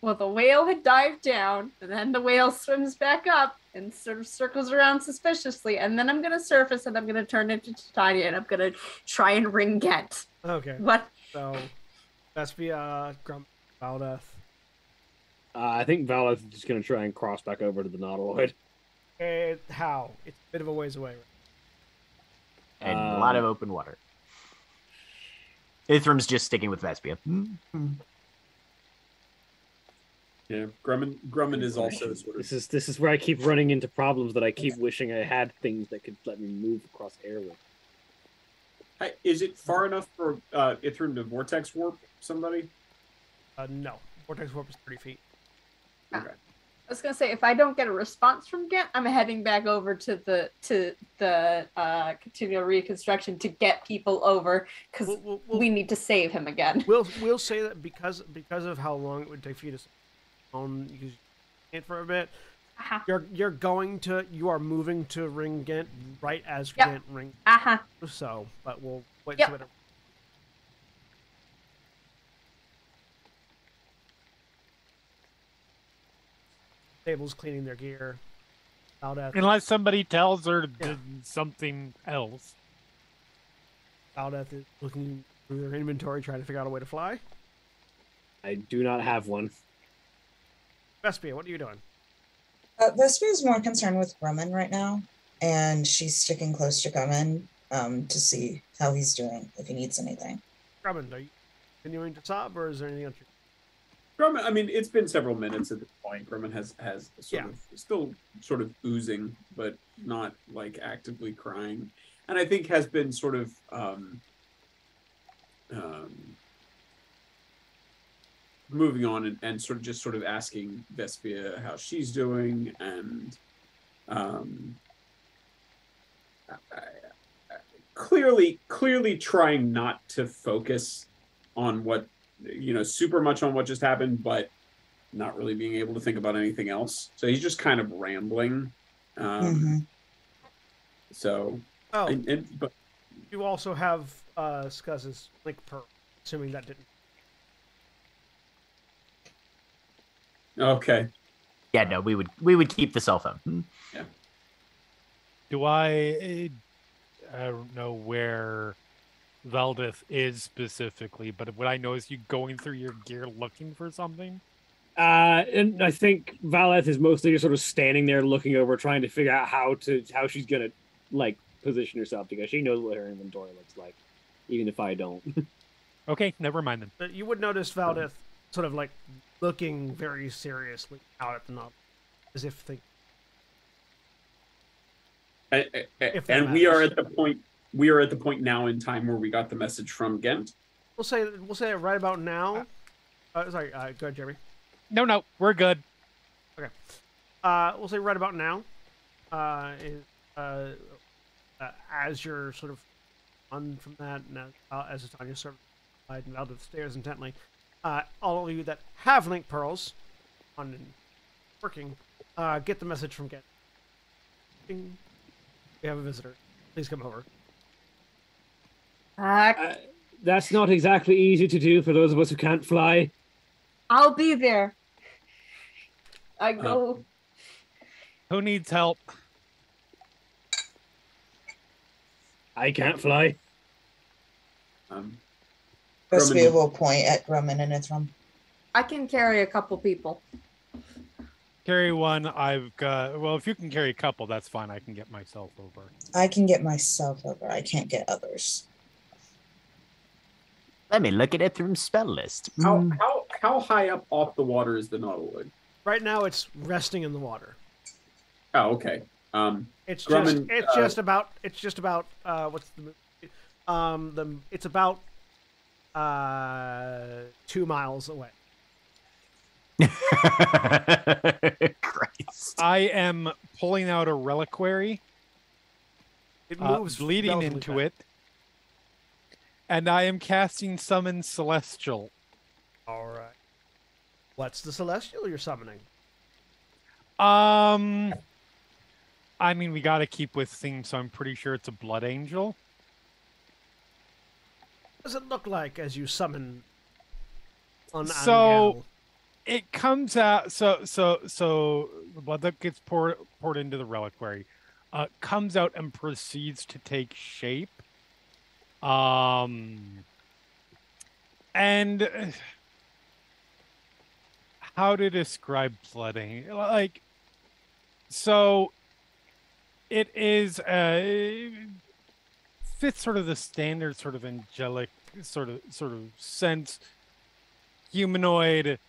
Well, the whale had dived down, and then the whale swims back up and sort of circles around suspiciously, and then I'm going to surface and I'm going to turn into Titania and I'm going to try and ring Gent. Okay. What? So, that's via Valdeth. I think Valdeth is just going to try and cross back over to the Nautiloid. How? It's a bit of a ways away. And a lot of open water. Ithram's just sticking with Vespia. Yeah, Grumman is also sort of... This is where I keep running into problems that I keep wishing I had things that could let me move across air with. Is it far enough for Ithram to vortex warp somebody? No. Vortex warp is 30 feet. Okay. I was gonna say, if I don't get a response from Gent, I'm heading back over to the continual reconstruction to get people over because we need to save him again. We'll say that because of how long it would take for you to own it for a bit. You are moving to ring Gent right as Gent ring. So, but we'll wait. Yep. Table's cleaning their gear. Unless somebody tells her something else. Valdeth is looking through their inventory, trying to figure out a way to fly. I do not have one. Vespia, what are you doing? Vespia is more concerned with Grumman right now, and she's sticking close to Grumman to see how he's doing, if he needs anything. Grumman, are you continuing to sob, or is there anything else? Grumman, I mean, it's been several minutes at this point. Grumman has still sort of oozing, but not like actively crying, and I think has been sort of moving on and sort of asking Vespia how she's doing, and clearly trying not to focus on what, super much on what just happened, but not really being able to think about anything else. So he's just kind of rambling. So, but you also have Scuzz's link pearl, assuming that didn't. Okay. Yeah, no, we would keep the cell phone. Yeah. Do I don't know where Valdeth is specifically, but what I know is you going through your gear looking for something. And I think Valdeth is mostly just sort of standing there looking over, trying to figure out how she's gonna like position herself, because she knows what her inventory looks like, even if I don't. Okay, never mind then. But you would notice Valdeth sort of like looking very seriously out at the knob, as if thinking. And we are at the point now in time where we got the message from Gent. We'll say it right about now. Sorry, go ahead, Jeremy. No, we're good. Okay. We'll say right about now. As you're sort of on from that, and as Tanya sort of and Valdeth stares intently, all of you that have link pearls on and working, get the message from Gent. Ding. We have a visitor. Please come over. That's not exactly easy to do for those of us who can't fly. I'll be there. I go. Who needs help? I can't fly. Vespia will point at Grumman and Ithram. I can carry a couple people. Carry one. I've got. Well, if you can carry a couple, that's fine. I can get myself over. I can get myself over. I can't get others. Let me look at Ithram's spell list. How high up off the water is the Nautiloid? Right now, it's resting in the water. Oh, okay. It's Grumman, just about what's the it's about 2 miles away. Christ. I am pulling out a reliquary. It moves bleeding into it. And I am casting Summon Celestial. All right. What's the celestial you're summoning? I mean, we got to keep with theme, so I'm pretty sure it's a blood angel. What does it look like as you summon on So it comes out. So the blood that gets poured into the reliquary comes out and proceeds to take shape. And how to describe blood angel? Like, so it is fits sort of the standard sort of angelic sort of sense. Humanoid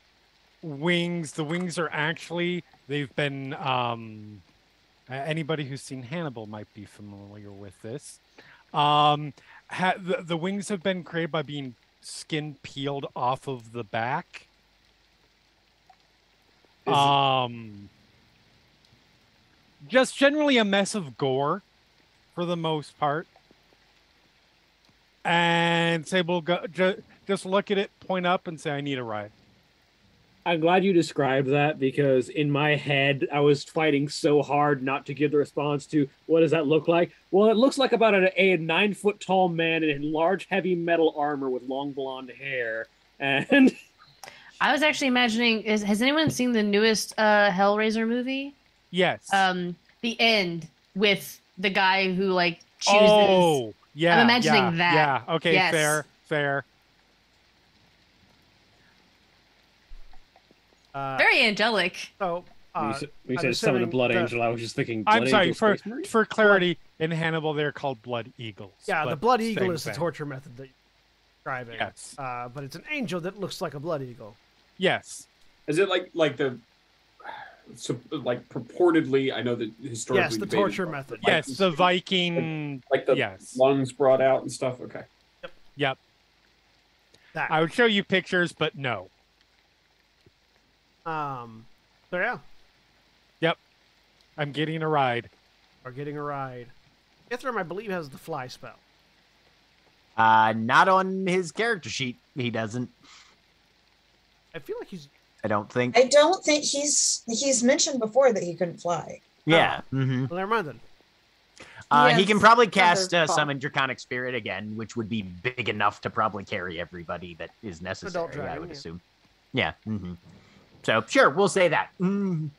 wings. The wings are actually, they've been anybody who's seen Hannibal might be familiar with this. The wings have been created by being skin peeled off of the back. Just generally a mess of gore, for the most part. And say we'll go. Just look at it, point up, and say, "I need a ride." I'm glad you described that because in my head, I was fighting so hard not to give the response to what does that look like? Well, it looks like about a 9-foot tall man in large heavy metal armor with long blonde hair. And I was actually imagining, has anyone seen the newest Hellraiser movie? Yes. The end with the guy who like chooses. Oh, yeah. I'm imagining that. Yeah. Okay. Yes. Fair. Very angelic. So, when you said summon a blood angel, I was just thinking. I'm sorry for clarity. In Hannibal, they're called blood eagles. Yeah, the blood eagle is thing. the torture method that you're describing. Yes. But it's an angel that looks like a blood eagle. Yes. Is it like the purportedly? I know that historically. Yes, the torture method. Yes, the Viking. Like the lungs brought out and stuff. Okay. Yep. That. I would show you pictures, but no. So yeah. Yep. I'm getting a ride. Or getting a ride. Ithram, I believe, has the fly spell. Not on his character sheet. He doesn't. I feel like he's. I don't think he's mentioned before that he couldn't fly. Yeah. Mm-hmm. Well, never mind then. He can probably cast Summon Draconic Spirit again, which would be big enough to probably carry everybody that is necessary, dragon, I would assume. Yeah. Mm-hmm. So, sure, we'll say that. Mm.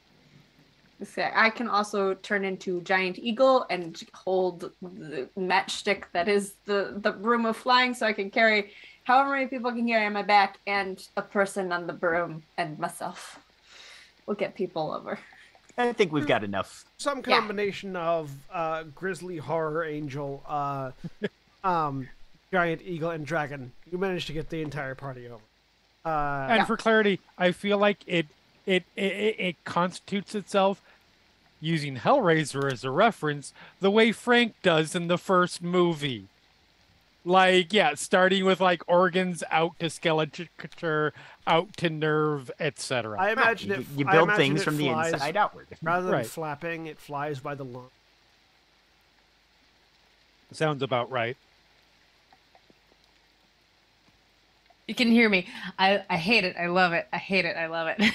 I can also turn into Giant Eagle and hold the matchstick that is the broom of flying, so I can carry however many people I can carry on my back and a person on the broom and myself. We'll get people over. I think we've got enough. Some combination of grizzly horror angel, giant eagle, and dragon. You managed to get the entire party over. And for clarity, I feel like it constitutes itself, using Hellraiser as a reference, the way Frank does in the first movie. Like, starting with like organs out to skeleton, out to nerve, etc. I imagine you build things from the inside outward. Rather than flapping, it flies by the lung. Sounds about right. You can hear me. I hate it. I love it. I hate it. I love it.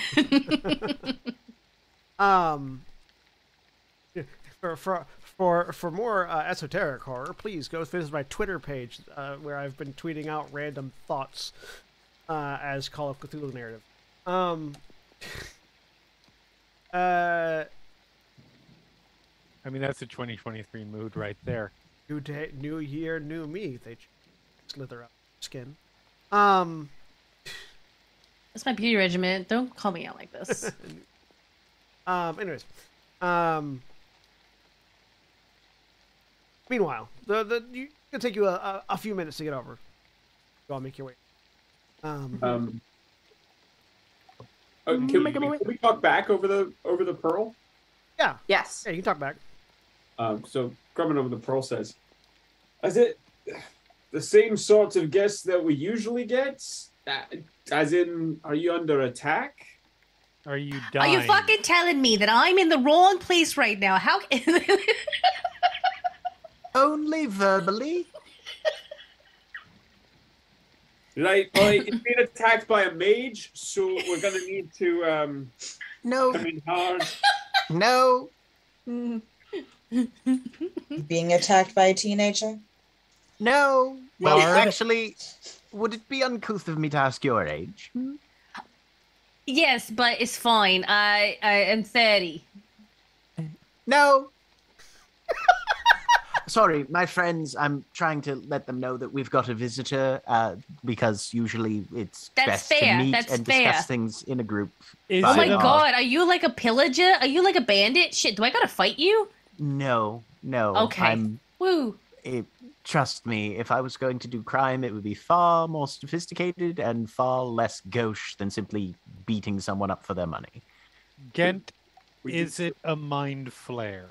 For more esoteric horror, please go visit my Twitter page, where I've been tweeting out random thoughts as Call of Cthulhu narrative. I mean, that's a 2023 mood right there. New day, new year, new me. They slither up skin. That's my beauty regimen. Don't call me out like this. Anyways. Meanwhile, it's gonna take you a few minutes to get over. I'll make your way. Can we talk back over the pearl? Yeah. Yes. Yeah, you can talk back. So Grumman over the pearl says, "Is it the same sorts of guests that we usually get? As in, are you under attack? Are you dying? Are you fucking telling me that I'm in the wrong place right now? How? Only verbally. Right, well, it's being attacked by a mage, so we're gonna need to no. come in hard. No. Being attacked by a teenager? No. Well, actually, would it be uncouth of me to ask your age? Yes, but it's fine. I am 30. No. Sorry, my friends, I'm trying to let them know that we've got a visitor, because usually it's best to meet and discuss things in a group. Oh my god, are you like a pillager? Are you like a bandit? Shit, do I gotta fight you? No. Okay. Woo. Trust me, if I was going to do crime, it would be far more sophisticated and far less gauche than simply beating someone up for their money. Gent, is it a mind flare?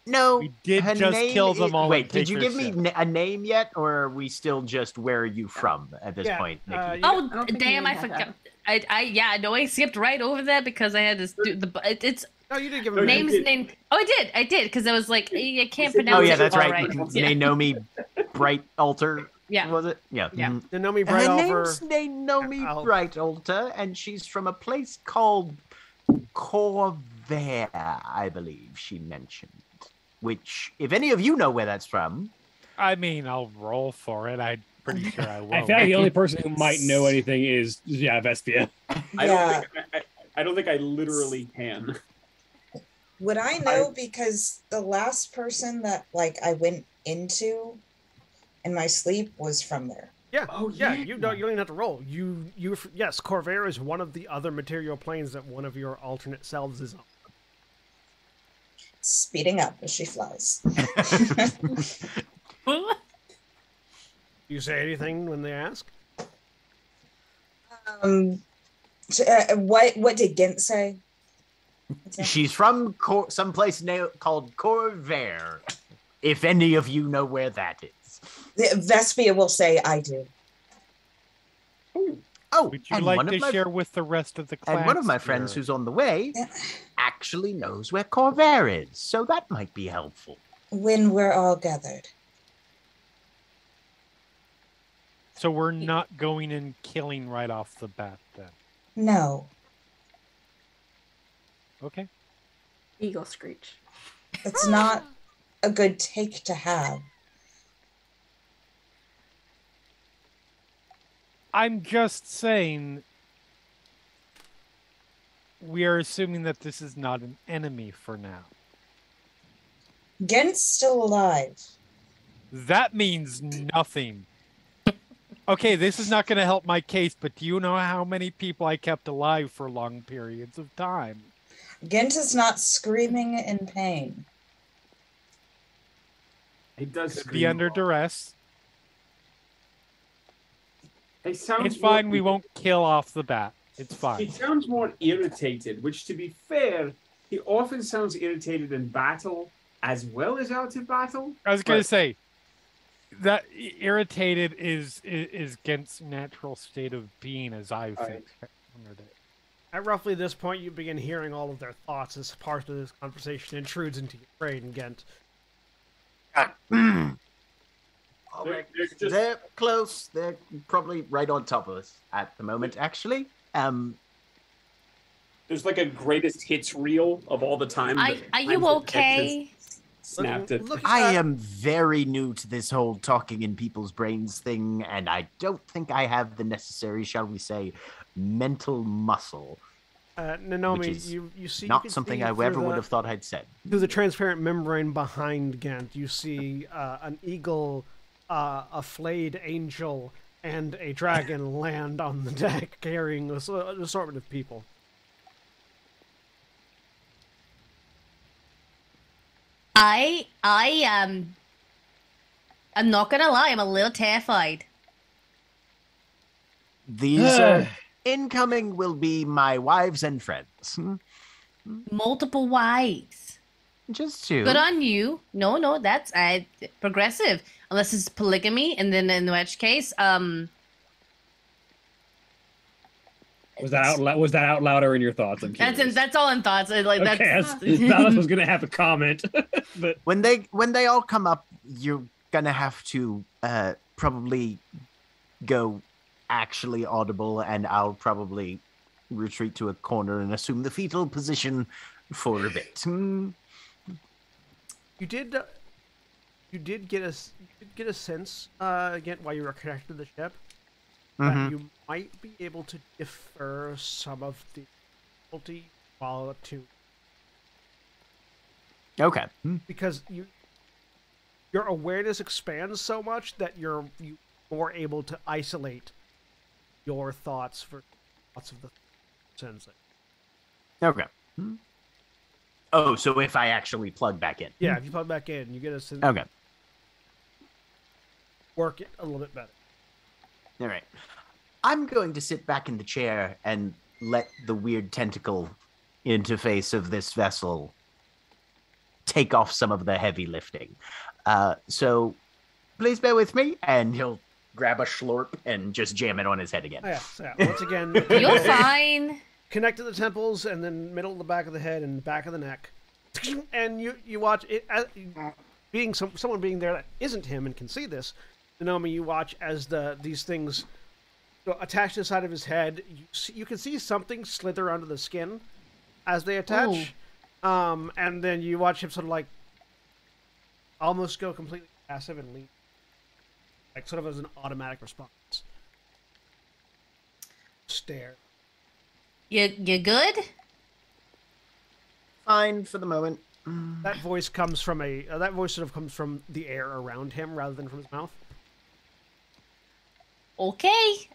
No. We did just kill them all. Wait, did you give me a name yet, or are we still just where are you from at this point, Nikki? Oh, damn, I forgot. I know I skipped right over that because I had to do it's No, you didn't give No, him you names. did. name. Oh, I did because I was like, I can't said- pronounce Oh it yeah, that's all right. Yeah. Naomi Bright Alter. Yeah. Was it? Yeah. Yeah. Mhm. Naomi Her Brightover. name's Naomi I'll- Bright Alter, and she's from a place called Corvair, I believe she mentioned. Which, if any of you know where that's from, I mean, I'll roll for it. I'm pretty sure I will. I feel like the only person who might know anything is Vespia. Yeah. I don't think I literally can. Would I know because the last person that I went into in my sleep was from there. Yeah. Oh, yeah. yeah. You don't even have to roll. Yes, Corvair is one of the other material planes that one of your alternate selves is on. Speeding up as she flies. Do you say anything when they ask? What did Gint say? she's from someplace called Corvair. If any of you know where that is. Vespia will say, I do. Oh, Would you and like one to of my share with the rest of the class? And one of my friends here? who's on the way Yeah. actually knows where Corvair is, so that might be helpful. When we're all gathered. So we're not going and killing right off the bat then. No, Okay. Eagle screech. it's not a good take to have. I'm just saying we are assuming that this is not an enemy for now. Gint's still alive. That means nothing. Okay, this is not going to help my case, but do you know how many people I kept alive for long periods of time? Gint is not screaming in pain. He does Could scream be a under lot. duress. He sounds It's fine, more- we won't kill off the bat. It's He fine. sounds more irritated, which, to be fair, he often sounds irritated in battle as well as out of battle. I was going to But- say, that irritated is Gent's natural state of being as I think. At roughly this point, you begin hearing all of their thoughts as part of this conversation intrudes into your brain, Gent. They're just- They're close. They're probably right on top of us at the moment, actually. There's like a greatest hits reel of all the time. Are that you times that okay? Texas Snapped it. Look, I am very new to this whole talking in people's brains thing, and I don't think I have the necessary, shall we say, mental muscle. Nanomi, which is you see, you Not can something see I through ever the- would have thought I'd said. Through the transparent membrane behind Gent, you see an eagle, a flayed angel, and a dragon land on the deck carrying an assortment of people. I'm not gonna lie, I'm a little terrified. These incoming will be my wives and friends. Multiple wives. Just two. Good on you. No, that's progressive. Unless it's polygamy, and then in which case, Was that out loud or in your thoughts? I'm curious. that's all in thoughts. Like Okay, I that's thought I was gonna have a comment, but When they all come up, you're gonna have to probably go actually audible, and I'll probably retreat to a corner and assume the fetal position for a bit. You did get a sense again while you were connected to the ship that Mhm. you might be able to defer some of the difficulty while to Okay. because your awareness expands so much that you're more able to isolate your thoughts for lots of the sensing. Okay. Oh, so if I actually plug back in. Yeah, if you plug back in, you get a sense. Okay. Work it a little bit better. All right. I'm going to sit back in the chair and let the weird tentacle interface of this vessel take off some of the heavy lifting. So please bear with me, and he'll grab a schlorp and just jam it on his head again. Oh, yeah. So, yeah. Once again, You're fine. connect to the temples and then middle of the back of the head and back of the neck, and you watch it being someone being there that isn't him and can see this. Naomi, you watch as these things attach to the side of his head. You can see something slither under the skin as they attach, and then you watch him sort of like almost go completely passive and leave, like sort of as an automatic response. Stare. You good? Fine for the moment. That voice comes from that voice sort of comes from the air around him rather than from his mouth. Okay.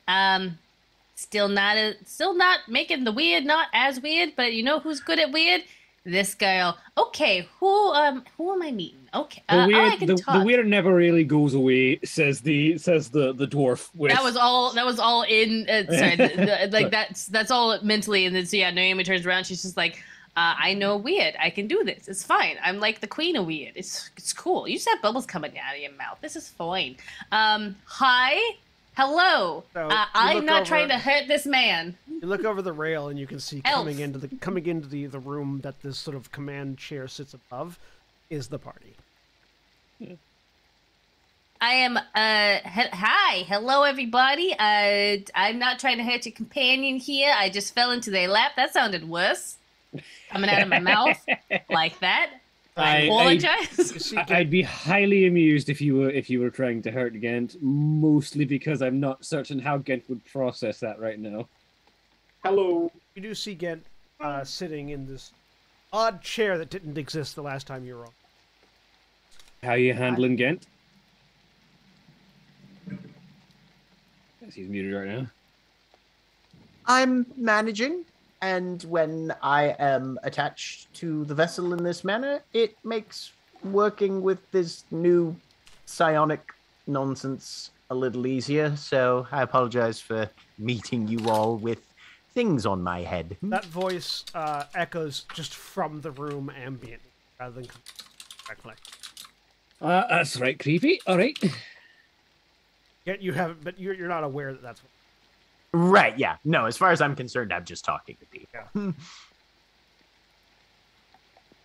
Still not making the weird not as weird, but you know who's good at weird? This girl. Okay, who am I meeting? Okay, the weird never really goes away. Says the dwarf. With... That was all in. Sorry, like that's all mentally. And then so yeah, Naomi turns around. She's just like, I know weird. I can do this. It's fine. I'm like the queen of weird. It's cool. You just have bubbles coming out of your mouth. This is fine. Hi. Hello. So I'm not trying to hurt this man. You look over the rail and you can see coming into the room that this sort of command chair sits above is the party. I am hi. Hello everybody. I'm not trying to hurt your companion here. I just fell into their lap. That sounded worse. Coming out of my mouth like that. I apologize. I'd be highly amused if you were trying to hurt Gent, mostly because I'm not certain how Gent would process that right now. Hello. You do see Gent sitting in this odd chair that didn't exist the last time you were on. How are you handling Gent? Yes, he's muted right now. I'm managing, and when I am attached to the vessel in this manner, it makes working with this new psionic nonsense a little easier. So I apologize for meeting you all with things on my head. That voice echoes just from the room ambient rather than directly. That's right, creepy. All right. Yet you haven't, but you're not aware that that's what. Right, yeah. No, as far as I'm concerned, I'm just talking to people. Yeah.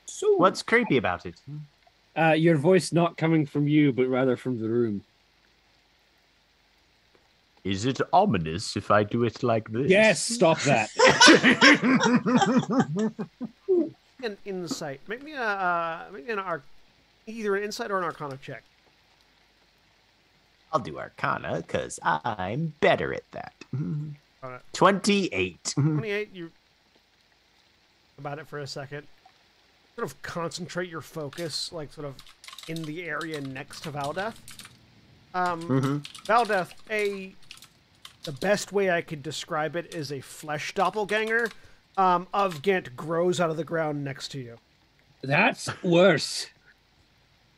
So what's creepy about it? Your voice not coming from you, but rather from the room. Is it ominous if I do it like this? Yes, stop that. An insight. Make me either an insight or an arcana check. I'll do Arcana because I'm better at that. Right. 28. 28. You about it for a second. Sort of concentrate your focus, like sort of in the area next to Valdeth. Valdeth, the best way I could describe it is a flesh doppelganger of Gent grows out of the ground next to you. That's worse.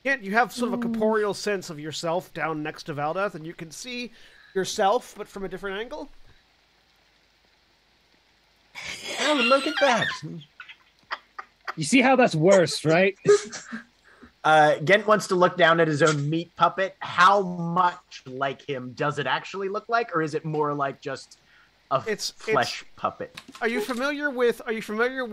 Gent, you have sort of a corporeal sense of yourself down next to Valdeth, and you can see yourself, but from a different angle. Oh, look at that. You see how that's worse, right? Gent wants to look down at his own meat puppet. How much like him does it actually look like, or is it more like just a flesh puppet? Are you familiar with the Are you familiar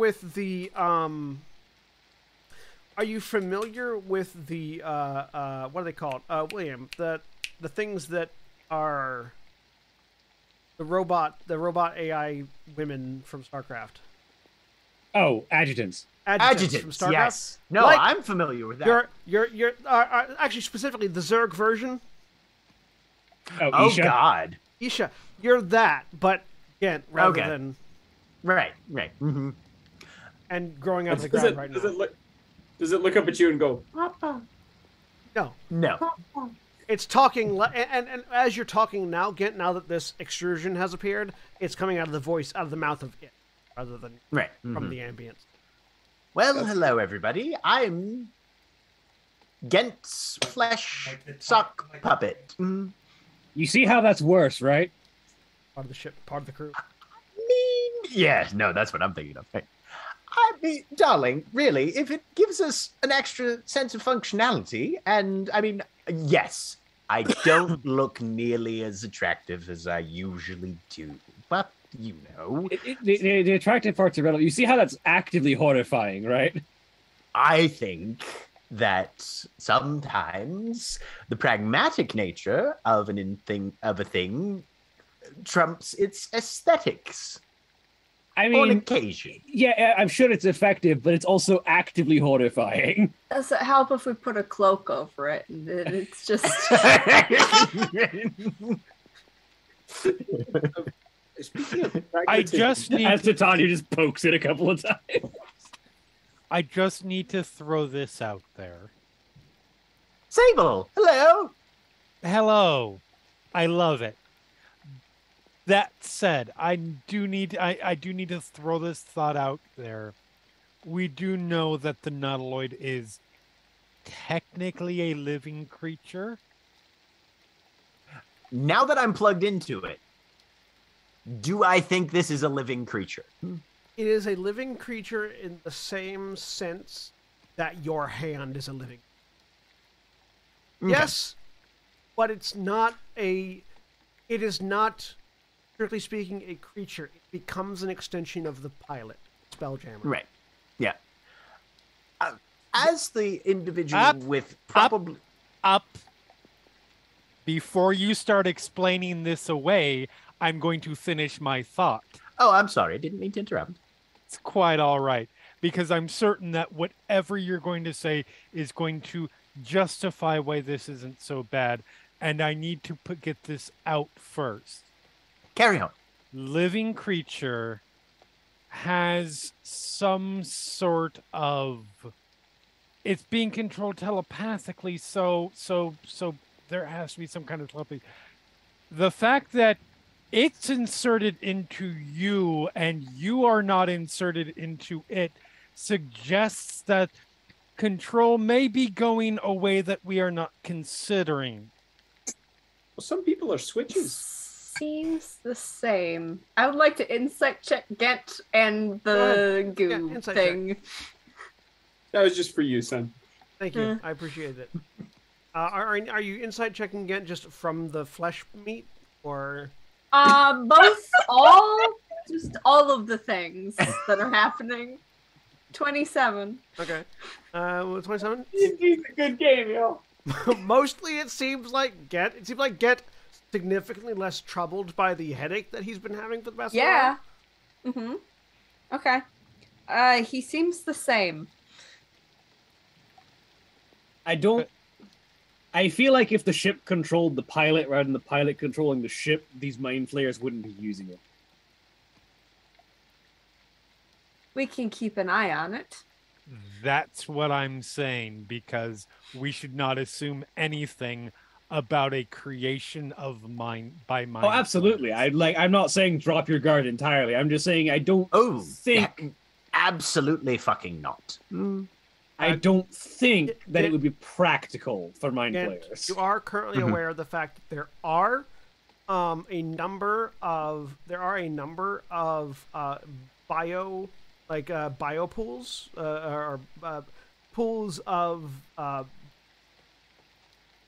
with the what are they called? William, the things that are the robot AI women from StarCraft. Oh, adjutants. Adjutants from StarCraft. Yes. No, like, I'm familiar with that. You're actually specifically the Zerg version. Oh Isha? God. Isha, you're that, but Gent rather than right. Mm-hmm. and growing out of the ground right now. Does it look up at you and go, Papa? No. It's talking, and as you're talking now, Gent, now that this extrusion has appeared, it's coming out of the mouth of it, rather than from the ambience. Well, hello everybody. I'm Gent's flesh sock puppet. You see how that's worse, right? Part of the ship, part of the crew. Yes, no, that's what I'm thinking of. Hey. I mean, darling, really, if it gives us an extra sense of functionality, and I mean, yes, I don't look nearly as attractive as I usually do, but you know. The attractive parts are relevant. You see how that's actively horrifying, right? I think that sometimes the pragmatic nature of a thing trumps its aesthetics. I mean, on occasion. Yeah, I'm sure it's effective, but it's also actively horrifying. Does it help if we put a cloak over it? And it's just. Speaking of I just need As Titania just pokes it a couple of times. I just need to throw this out there. Sable, hello. Hello. I love it. That said, I do need to throw this thought out there. We do know that the nautiloid is technically a living creature. Now that I'm plugged into it, do I think this is a living creature? It is a living creature in the same sense that your hand is a living. Okay. Yes, but it's not a. It is not, strictly speaking, a creature. It becomes an extension of the pilot, Spelljammer. Right. Yeah. As the individual with probably up. Before you start explaining this away, I'm going to finish my thought. Oh, I'm sorry. I didn't mean to interrupt. It's quite all right, because I'm certain that whatever you're going to say is going to justify why this isn't so bad, and I need to get this out first. Carry on. Living creature has some sort of... It's being controlled telepathically, so there has to be some kind of telepathy. The fact that it's inserted into you and you are not inserted into it suggests that control may be going a way that we are not considering. Well, some people are switches. Seems the same. I would like to insight check Gent and the goo thing. Check. That was just for you, son. Thank you. I appreciate it. Are you insight checking again just from the flesh meat, or? Both, just all of the things that are happening. 27. Okay. 27? It's a good game, yo. Mostly it seems like Get significantly less troubled by the headache that he's been having for the past while. Mm-hmm. Okay. He seems the same. I feel like if the ship controlled the pilot rather than the pilot controlling the ship, these mind flayers wouldn't be using it. We can keep an eye on it. That's what I'm saying, because we should not assume anything about a creation of mind by mind. Oh, absolutely. I'm not saying drop your guard entirely. I'm just saying I don't think absolutely fucking not. I don't think that it would be practical for mind players. You are currently aware of the fact that there are a number of bio pools or pools of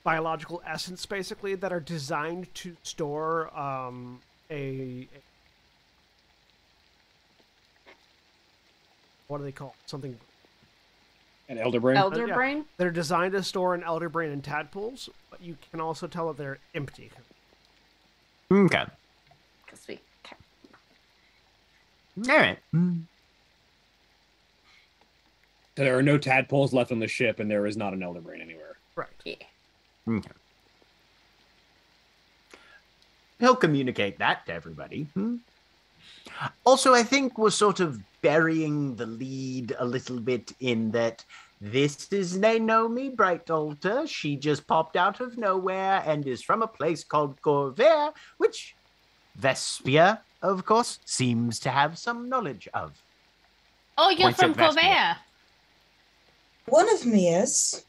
biological essence, basically, that are designed to store what do they call it? Something. An elder brain? Elder brain? They're designed to store an elder brain in tadpoles, but you can also tell that they're empty. Okay. Okay. All right. So there are no tadpoles left on the ship, and there is not an elder brain anywhere. Correct. Yeah. Okay. He'll communicate that to everybody. Also, I think we're sort of burying the lead a little bit in that this is Naomi Brightalter. She just popped out of nowhere and is from a place called Corvair, which Vespia, of course, seems to have some knowledge of. Oh, you're Points from at Vespia. Corvair. One of me is.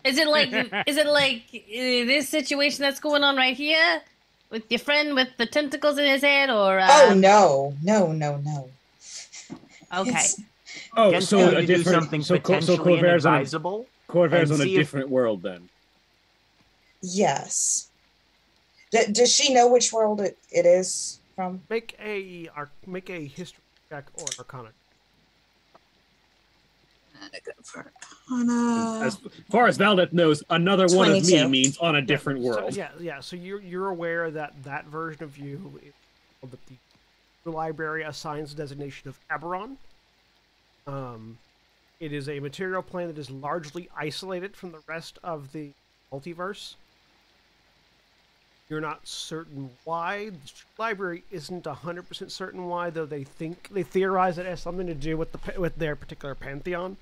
Is it like this situation that's going on right here with your friend with the tentacles in his head, or? Oh no. Okay. It's- So a do different. something So potentially Corvair's inadvisable. on a and see if- different world then. Yes. Does she know which world it is from? Make a history check or arcana. As far as Valdeth knows, another one of me 22. means on a different world. Yeah. So you're aware that version of you is called the library assigns the designation of Aberon. It is a material plane that is largely isolated from the rest of the multiverse. You're not certain why. The library isn't 100% certain why, though they theorize it has something to do with their particular pantheon.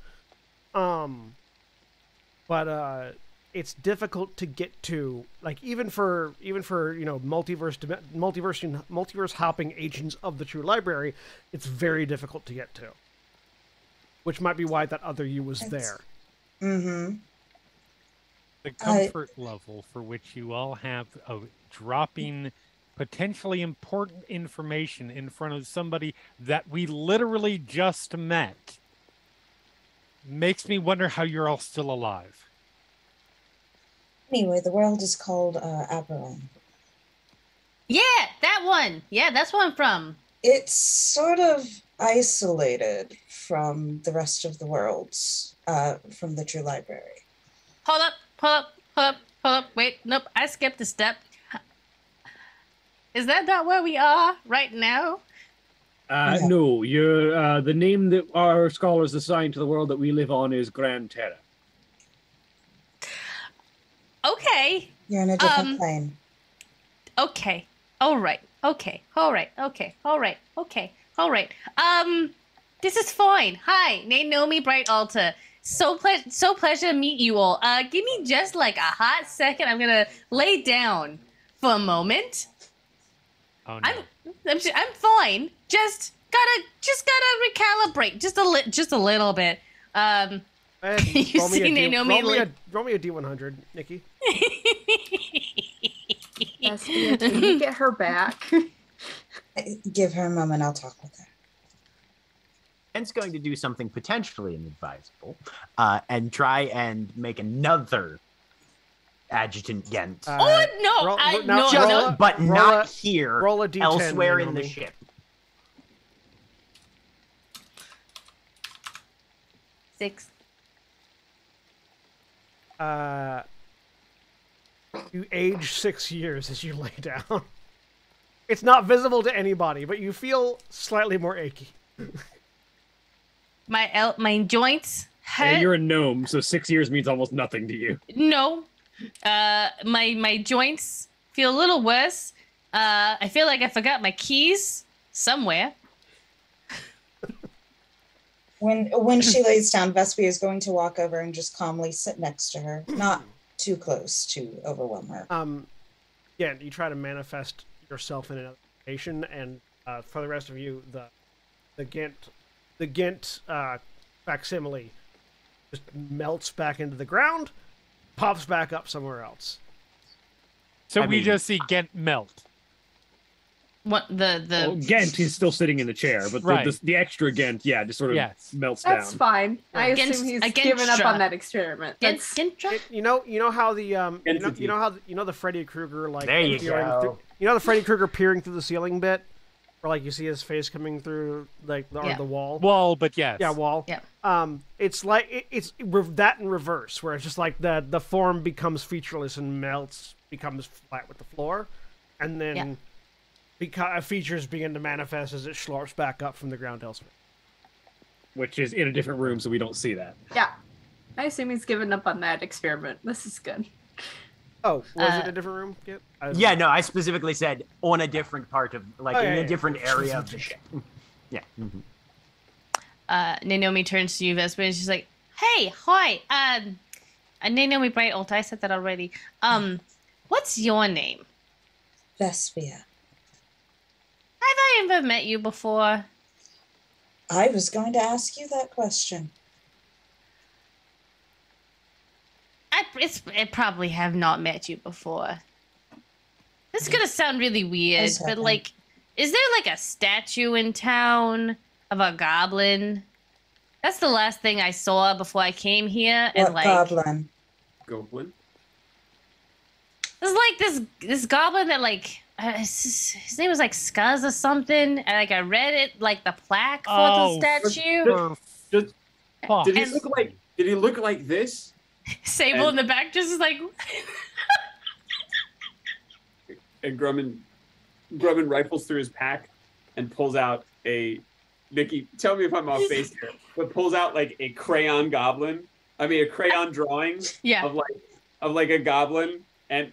But it's difficult to get to, like even for multiverse hopping agents of the True Library, it's very difficult to get to. Which might be why that other you was there. Mm-hmm. The comfort level for which you all have of dropping potentially important information in front of somebody that we literally just met makes me wonder how you're all still alive. Anyway, the world is called Aberon. Yeah, that one. Yeah, that's where I'm from. It's sort of isolated from the rest of the worlds, from the True Library. Hold up. Wait, nope, I skipped a step. Is that not where we are right now? No, you're the name that our scholars assign to the world that we live on is Gran Terra. Okay. You're in a different plane. Okay. All right. This is fine. Hi, Naomi Bright Alta. So pleasure to meet you all. Give me just like a hot second. I'm gonna lay down for a moment. Oh no. I'm fine. Just gotta recalibrate just a little bit. You see Naomi roll me a D100, Nikki. Yes, can you get her back? Give her a moment, I'll talk with her. Ben's going to do something potentially inadvisable and try and make another Adjutant Gent. But not here, roll a D10 elsewhere in Naomi. the ship. 6. You age 6 years as you lay down. It's not visible to anybody, but you feel slightly more achy. My joints hurt. And you're a gnome, so 6 years means almost nothing to you. No. My joints feel a little worse. I feel like I forgot my keys somewhere. When she lays down, Vespia is going to walk over and just calmly sit next to her, not too close to overwhelm her. Yeah, you try to manifest yourself in another location, and for the rest of you, the Ghent facsimile just melts back into the ground, pops back up somewhere else. So we just see Ghent melt. What Well, Ghent is still sitting in the chair, but Right. the extra Ghent, just sort of melts That's down. fine. I assume he's given up on that experiment. You know how the you know the Freddy Krueger like There you peering go. through, you know the Freddy Krueger peering through the ceiling bit, where like you see his face coming through like the wall. Wall, but yes. Yeah, wall. Yeah. It's like it's that in reverse, where it's just like the form becomes featureless and melts, becomes flat with the floor, and then features begin to manifest as it slurps back up from the ground elsewhere. Which is in a different room, so we don't see that. Yeah. I assume he's given up on that experiment. This is good. Oh, was it a different room? Yeah, no, I specifically said on a different part of, like, in a different area of the ship. Yeah. Mm-hmm. Naomi turns to you, Vespa, and she's like, "Hey, hi, Naomi Bright Alta. I said that already. What's your name?" Vespia. Have I ever met you before? I was going to ask you that question. I probably have not met you before. This is gonna sound really weird, but like, is there like a statue in town of a goblin? That's the last thing I saw before I came here. And What goblin? Goblin. There's like this goblin that like his name was like Scuzz or something. And like I read it like the plaque for the statue. Did he look like this? Sable in the back just is like. And Grumman rifles through his pack and pulls out a Nikki. Tell me if I'm off base here, but pulls out like a crayon drawing of like a goblin and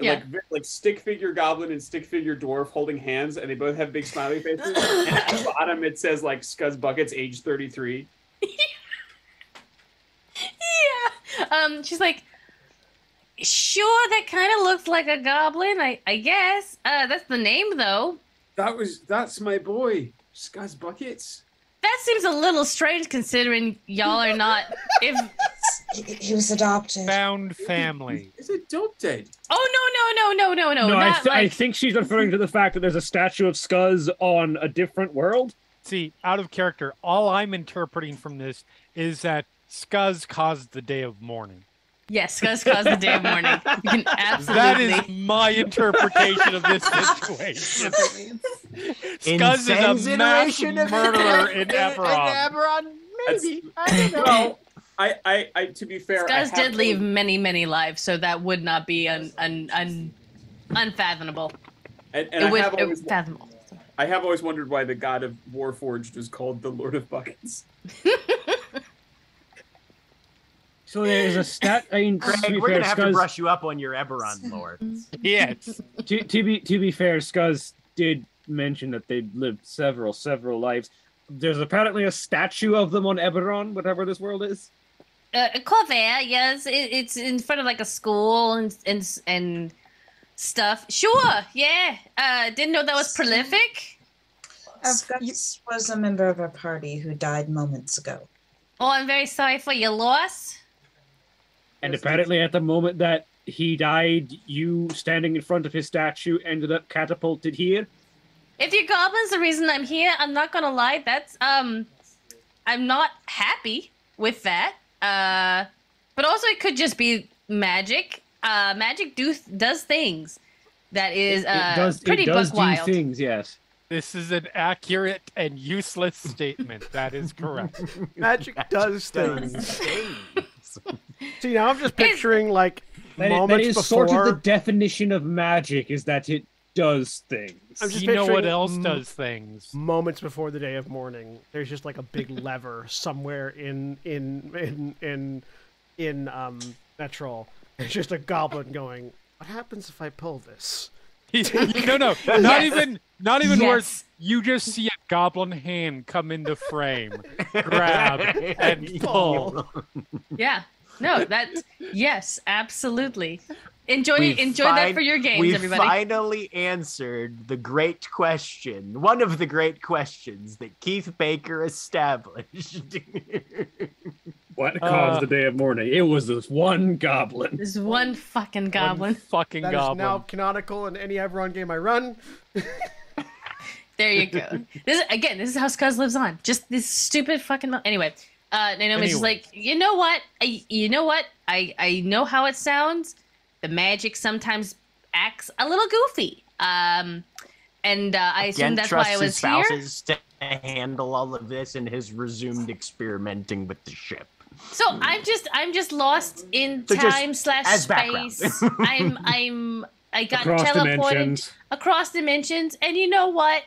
like stick figure goblin and stick figure dwarf holding hands, and they both have big smiley faces. And at the bottom it says like Scuzz Buckets, age 33. Yeah. She's like, sure, that kind of looks like a goblin, I guess. That's the name, though. That's my boy, Scuzz Buckets. That seems a little strange considering y'all are not. He was adopted. Found family. He's adopted. Oh no! I think she's referring to the fact that there's a statue of Scuzz on a different world. See, out of character, all I'm interpreting from this is that Scuzz caused the day of mourning. Yes, Scuzz caused the day of mourning. You can absolutely. That is my interpretation of this situation. Scuzz is a mass murderer in Eberron. Maybe. I don't know. Well, I to be fair, Scuzz did leave many lives, so that would not be unfathomable. Fathomable. I have always wondered why the god of Warforged was called the Lord of Buckets. So there's a stat. I mean, Craig, we're gonna have to brush you up on your Eberron lore. Yes. To be fair, Scuzz did mention that they lived several lives. There's apparently a statue of them on Eberron, whatever this world is. Corvair, yes, it's in front of like a school and stuff. Sure, yeah. Didn't know that was prolific. Scuzz was a member of our party who died moments ago. Oh, I'm very sorry for your loss. And apparently at the moment that he died, you standing in front of his statue ended up catapulted here. If your goblin's the reason I'm here, I'm not gonna lie, that's I'm not happy with that. But also it could just be magic. Magic does things that is pretty buck wild. Things, yes. This is an accurate and useless statement. That is correct. Magic does things. See, now I'm just picturing like that moments is before. Sort of the definition of magic is that it does things. I'm just you know what picturing else does things? Moments before the day of mourning, there's just like a big lever somewhere in Metrol. It's just a goblin going, "What happens if I pull this?" No, not even worse. You just see a goblin hand come into frame, grab, and pull. Yeah. No, yes, absolutely. Enjoy that for your games, everybody. We finally answered the great question, one of the great questions that Keith Baker established. What caused the day of mourning? It was this one goblin. This one fucking goblin. That is now canonical in any Eberron game I run. There you go. This is how Scuzz lives on. Just this stupid fucking. Anyway, Naomi's just like, you know what? I know how it sounds. The magic sometimes acts a little goofy. And I assume that's why I was here. Spouses to handle all of this and has resumed experimenting with the ship. So I'm just lost in time / space. I got teleported across dimensions, and you know what?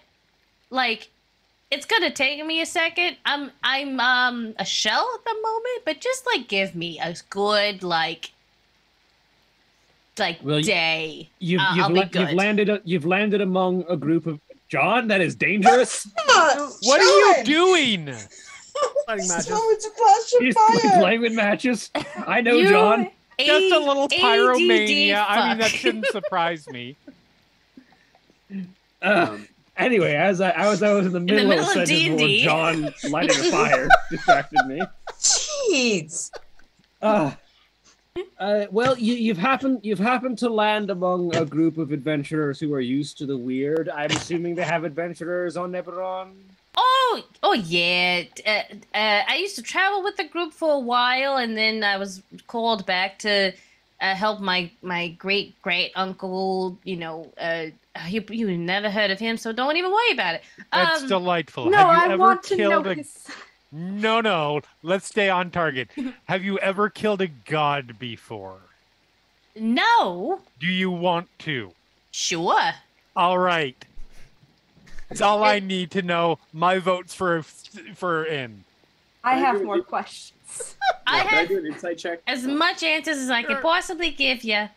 Like, it's gonna take me a second. I'm a shell at the moment, but just like give me a good day. You've landed among a group of John. That is dangerous. What are you doing? Lighting matches. It's a flash of He's fire. playing with matches. I know, John. Just a little pyromania. ADD I mean, that fuck. shouldn't surprise me. Anyway, as I was in the middle of a sentence where D&D. John lighting a fire distracted me. Jeez. Well, you've happened to land among a group of adventurers who are used to the weird. I'm assuming they have adventurers on Eberron. Oh yeah. I used to travel with the group for a while, and then I was called back to help my great uncle. You never heard of him, so don't even worry about it. That's delightful. No, Have you I ever want to know killed a... his. No, let's stay on target. Have you ever killed a god before? No, Do you want to? sure. All right. That's all I need to know. My vote's for in. I have more questions. I Can I have do an insight check? as much answers as I could Sure. possibly give you.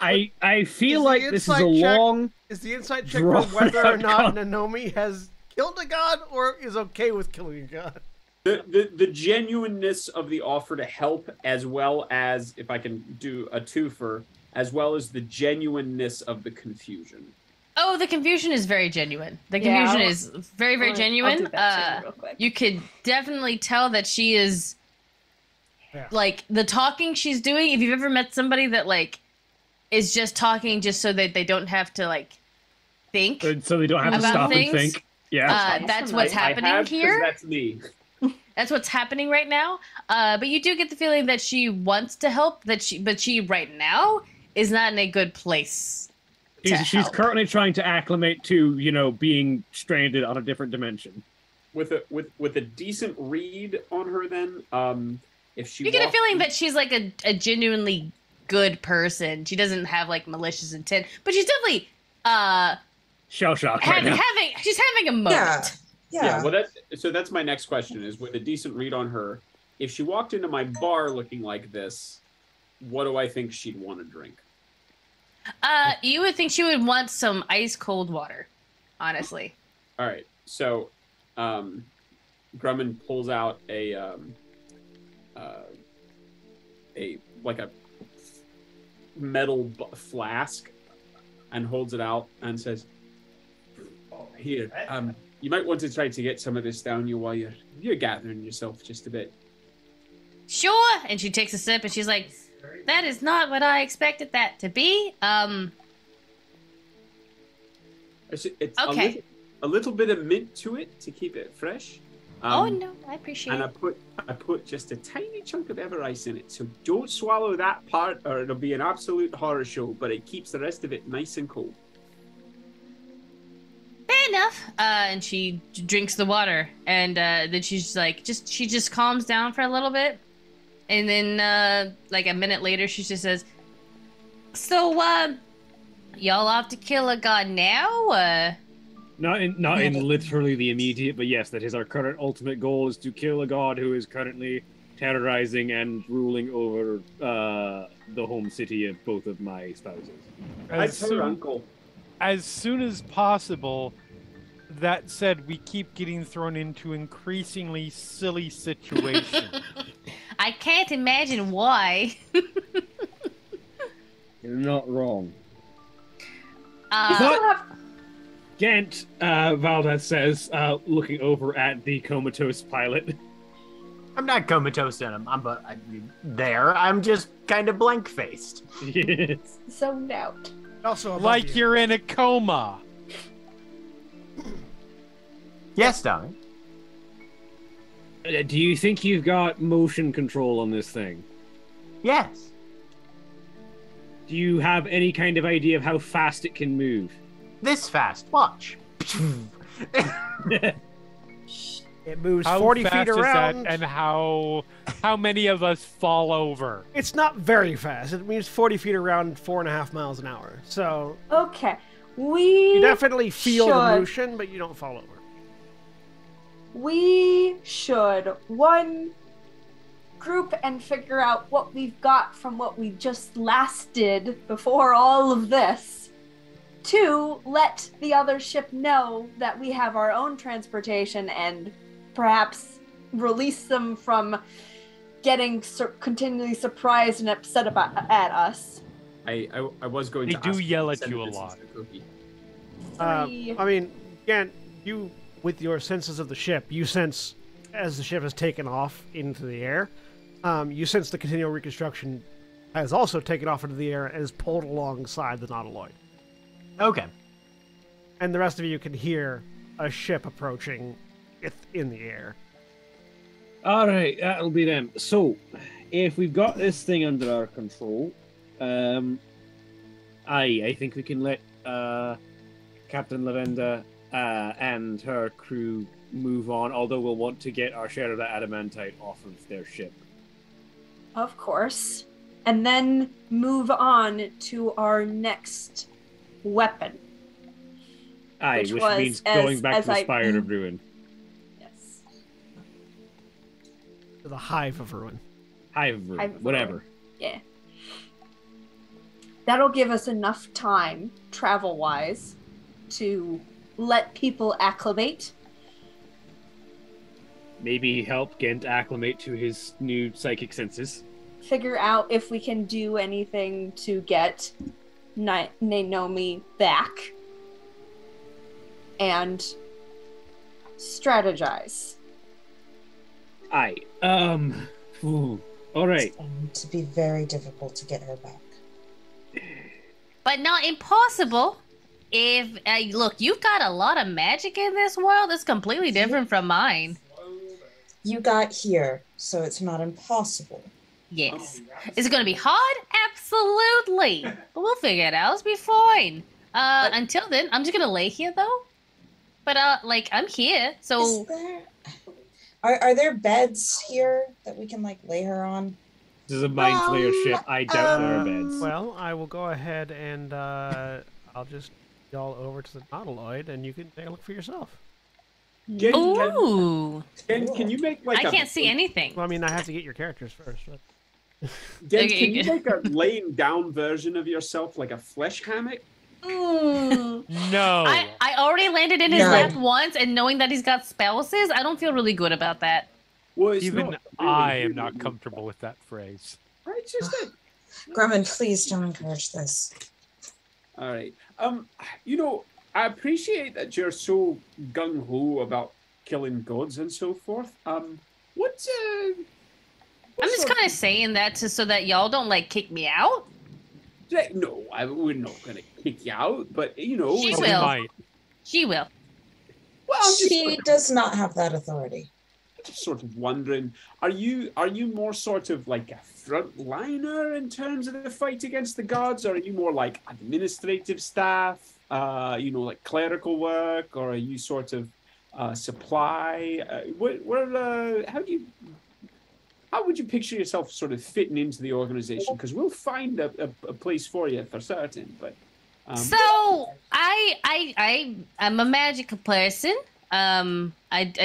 I feel Is like the this is a insight check- long. Is the insight check Draw for whether or out not con- Nanomi has killed a god or is okay with killing a god? The genuineness of the offer to help, as well as, if I can do a twofer, as well as the genuineness of the confusion. Oh, the confusion is very genuine. The Yeah, confusion I'll- is very, very I'll genuine. do that too, real quick. You could definitely tell that she is Yeah. like the talking she's doing. If you've ever met somebody that like is just talking just so that they don't have to like think, So they don't have to About stop things? and think. Yeah. that's what's I happening have, 'cause here. That's me. That's what's happening right now. But you do get the feeling that she wants to help. But she right now is not in a good place. to She's help. currently trying to acclimate to, being stranded on a different dimension. With a decent read on her, then, if she You get a walked- feeling that she's like a genuinely good person. She doesn't have like malicious intent, but she's definitely Shell shock right now. she's having a moment. Yeah. Well, that's my next question: is with a decent read on her, if she walked into my bar looking like this, what do I think she'd want to drink? You would think she would want some ice cold water, honestly. All right, so Grumman pulls out a metal flask and holds it out and says, "Here, you might want to try to get some of this down you while you're gathering yourself just a bit." Sure. And she takes a sip and she's like, "That is not what I expected that to be." It's Okay. a little bit of mint to it to keep it fresh. Oh no, I appreciate And it. I put just a tiny chunk of ever ice in it, so don't swallow that part, or it'll be an absolute horror show. But it keeps the rest of it nice and cold. Fair enough. And she drinks the water, and then she's like, she just calms down for a little bit, and then like a minute later, she just says, "So, y'all off to kill a god now?" Not in literally the immediate, but yes, that is our current ultimate goal: is to kill a god who is currently terrorizing and ruling over the home city of both of my spouses. As her soon, uncle. as soon as possible. That said, we keep getting thrown into increasingly silly situations. I can't imagine why. You're not wrong. You still have. Gent, Valdez says, looking over at the comatose pilot. I'm not comatose in him. I'm just kind of blank faced. Yes. Zoned out. Also, above Like you. you're in a coma. Yes, darling. Do you think you've got motion control on this thing? Yes. Do you have any kind of idea of how fast it can move? This fast. Watch. It moves How 40 fast feet is around. that, and how many of us fall over? It's not very fast. It moves 40 feet around 4.5 miles an hour. So Okay. We you definitely feel the should- motion, but you don't fall over. We should one group and figure out what we've got from what we just last did before all of this. Two, let the other ship know that we have our own transportation and perhaps release them from getting continually surprised and upset at us. I was going They to do ask yell to at send you a this lot. as cookie. Three. I mean, again, you, with your senses of the ship, you sense as the ship has taken off into the air, you sense the continual reconstruction has also taken off into the air and is pulled alongside the Nautiloid. Okay. And the rest of you can hear a ship approaching in the air. All right, that'll be them. So, if we've got this thing under our control, I think we can let Captain Lavenda and her crew move on, although we'll want to get our share of that adamantite off of their ship. Of course. And then move on to our next weapon. Aye, which was means going back to the Spire of Ruin. Yes. To the Hive of Ruin. Hive of Ruin, Hive of whatever. Ruin. Yeah. That'll give us enough time, travel-wise, to let people acclimate. Maybe help Gent acclimate to his new psychic senses. Figure out if we can do anything to get Naomi back. And strategize. Aye. All right. It's going to be very difficult to get her back. But not impossible. If look, you've got a lot of magic in this world that's completely different from mine. You got here, so it's not impossible. Yes. Is it going to be hard? Absolutely. But we'll figure it out. It'll be fine. Until then, I'm just going to lay here, though. But, I'm here, so... Is there... Are there beds here that we can, lay her on? This is a mind flayer ship. I doubt there are beds. Well, I will go ahead and I'll just y'all over to the Nautiloid, and you can take a look for yourself. Ooh. Can you make I can't see anything. Well, I mean, I have to get your characters first. But... Can you make a laying down version of yourself, like a flesh hammock? No. I already landed in his lap once, and knowing that he's got spouses, I don't feel really good about that. Well, Even really I am not comfortable with that phrase. I just said. Grumman, please don't encourage this. All right. I appreciate that you're so gung ho about killing gods and so forth. I'm just kind of saying that so that y'all don't kick me out. No, we're not going to kick you out, but She will. She will. Well, she does not have that authority. Just sort of wondering, are you more sort of like a frontliner in terms of the fight against the gods, or are you more like administrative staff, like clerical work, or are you sort of supply? How would you picture yourself sort of fitting into the organization? Because we'll find a place for you for certain. But so I'm a magical person. I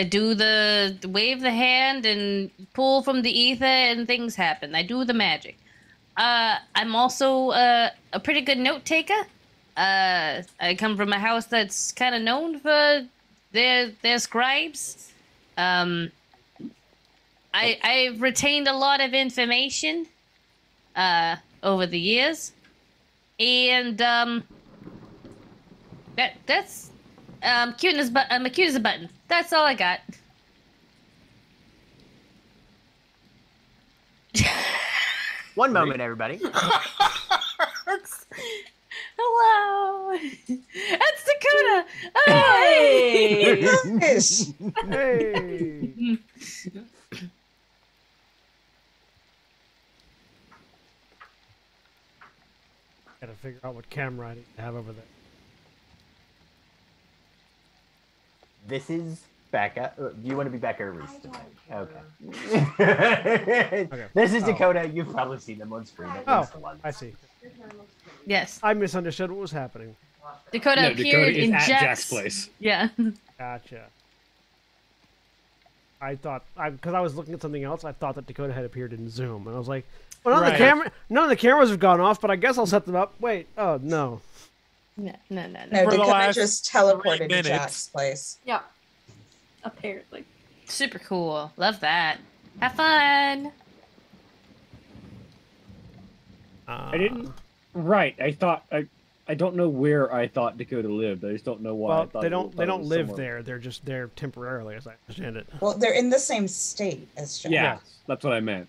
do the wave the hand and pull from the ether and things happen. I do the magic. I'm also a pretty good note taker. I come from a house that's kind of known for their scribes. I've retained a lot of information over the years, and that's cute as I'm cute as a button. That's all I got. One moment, everybody. Hello, that's Dakota. Oh, hey. Nice. Hey. Gotta figure out what camera I need to have over there. This is Becca. Do you want to be Becca or Reese today? Okay. Okay. This is Dakota. You've probably seen them on screen at least once. I see. Yes. I misunderstood what was happening. Dakota appeared in Jack's place. Yeah. Gotcha. I thought, because I was looking at something else, I thought that Dakota had appeared in Zoom, and I was like, well, none of the cameras have gone off, but I guess I'll set them up. Wait, oh no. No. No, For the Dakota last just teleported 3 to minutes. Jack's place. Yeah. Apparently. Super cool. Love that. Have fun. I didn't. Right. I thought. I don't know where I thought Dakota lived. I just don't know why. I Well, thought they don't live somewhere. there. They're just there temporarily, as I understand it. Well, they're in the same state as Jack. Yeah, that's what I meant.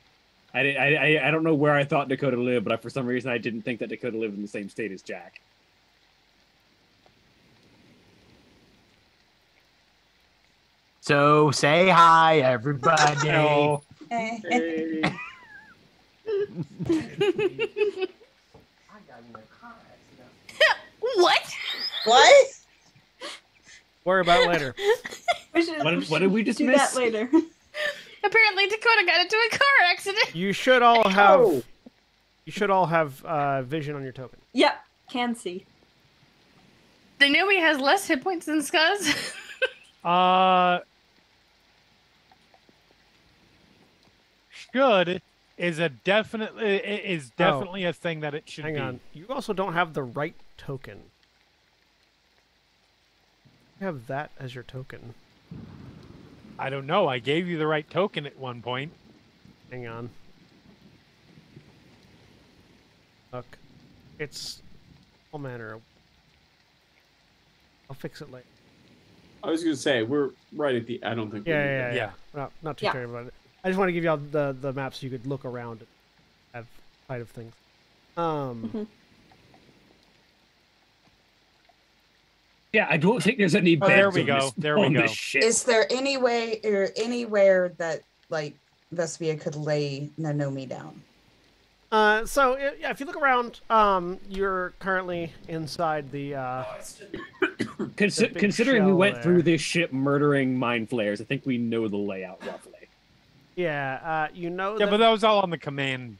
I don't know where I thought Dakota lived, but for some reason I didn't think that Dakota lived in the same state as Jack. So say hi, everybody. Hello. Hey. What? What? Worry about it later. What did we do dismiss? that later. Apparently, Dakota got into a car accident. You should all have. Oh. You should all have vision on your token. Yep, can see. Naomi has less hit points than Scuzz. Should is definitely a thing that it should Hang be. on. You also don't have the right token. You have that as your token. I don't know. I gave you the right token at one point. Hang on. Look. It's all manner of... I'll fix it later. I was gonna say we're right at the. I don't think. we need that. Yeah. Not too Yeah. terrible about it. I just want to give you all the maps so you could look around and have sight of things. Yeah, I don't think there's any Oh, beds there we on go. this- There we on go. this ship. Is there any way or anywhere that like Vespia could lay Nanomi down? So yeah, if you look around, you're currently inside the big Considering we shell went there. through this ship murdering mind flayers, I think we know the layout roughly. yeah, you know Yeah, that, but that was all on the command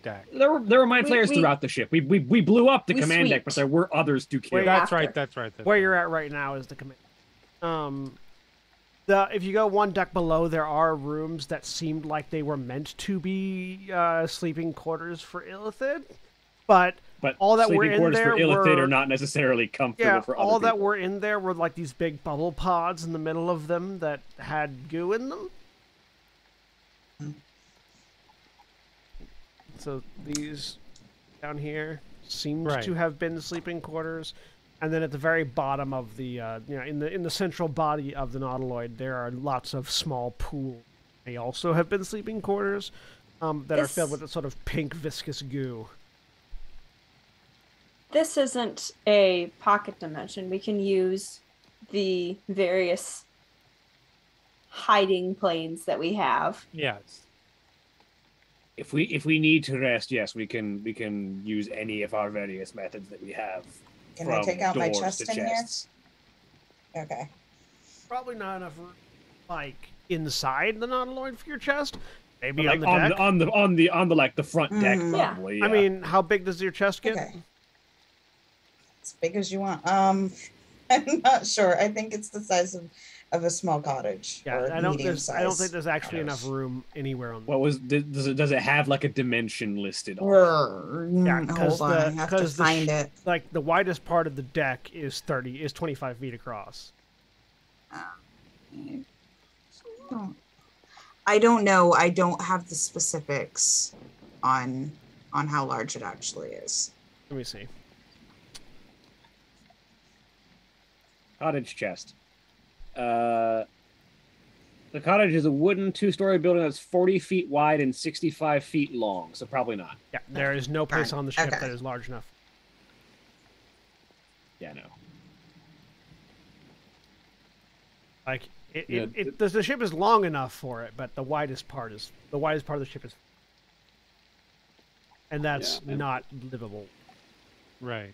deck. There were mind flayers we- throughout the ship. We blew up the we command deck, but sweeped. there were others to kill. Wait, That's after. right. That's right. where you're at right now is the command. If you go one deck below, there are rooms that seemed like they were meant to be sleeping quarters for Illithid, but But all that were sleeping in quarters there for Illithid were- are not necessarily comfortable yeah, for other all that people. were in there were like these big bubble pods in the middle of them that had goo in them. So these down here seemed Right. to have been sleeping quarters, and then at the very bottom of the in the central body of the nautiloid, there are lots of small pools. They also have been sleeping quarters that are filled This- with a sort of pink viscous goo. This isn't a pocket dimension. We can use the various hiding planes that we have. Yes. If we need to rest, yes, we can use any of our various methods that we have. Can I from take out my doors chest to in here? chests. Okay. Probably not enough room, like inside the nautiloid for your chest. Maybe Like on the deck. on the like the front deck, Mhm. Yeah. probably. I mean, how big does your chest get? Okay. As big as you want. I'm not sure. I think it's the size of a small cottage. Yeah, or I don't. medium I don't size. think there's actually enough room anywhere on. what was does it have like a dimension listed on? Yeah, Hold 'cause on, the- I have to 'cause the find it. Like the widest part of the deck is 25 feet across. I don't know. I don't have the specifics on how large it actually is. Let me see. Cottage chest. The cottage is a wooden 2-story building that's 40 feet wide and 65 feet long, so probably not. Yeah, there is no place Fine. on the ship Okay. that is large enough. Yeah, no. Like Yeah, the ship is long enough for it, but the widest part of the ship is, and that's Yeah, and- not livable. Right.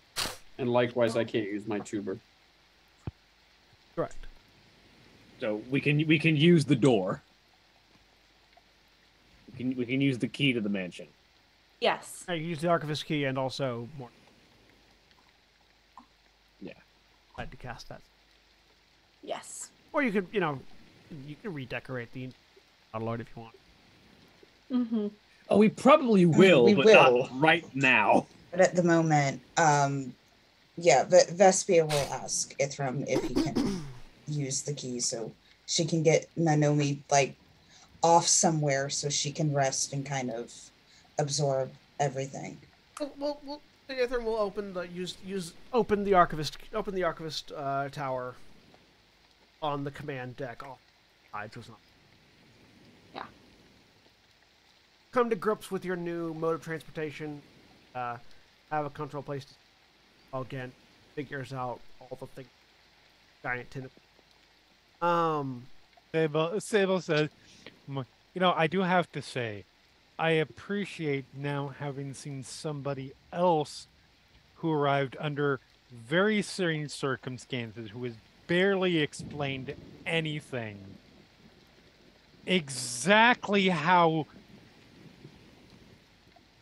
And likewise, I can't use my tuber. Correct. So we can use the door. We can use the key to the mansion. Yes. I use the archivist key and also more. Yeah. I had to cast that. Yes. Or you could, you can redecorate the nautiloid if you want. Mm-hmm. Oh, we probably will, we but will. not right now. But at the moment, Vespia will ask Ithram if he can use the key so she can get Nanomi like off somewhere so she can rest and kind of absorb everything. Well, the Ithram will open the archivist tower on the command deck. Off sides was not. Yeah. Come to grips with your new mode of transportation. Have a comfortable place to again figures out all the things. Giant tentacles. Sable says, I do have to say, I appreciate now having seen somebody else who arrived under very strange circumstances, who has barely explained anything. Exactly how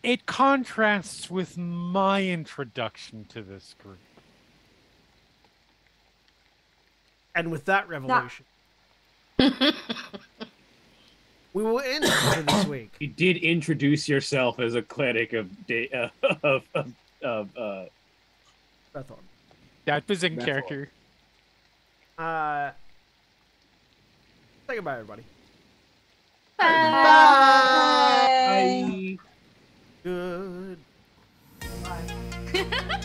it contrasts with my introduction to this group. And with that revelation, we will end it for this week. You did introduce yourself as a cleric of Bethor. That was in Bethor. character. Say goodbye, everybody. Bye. Bye. Good. Bye.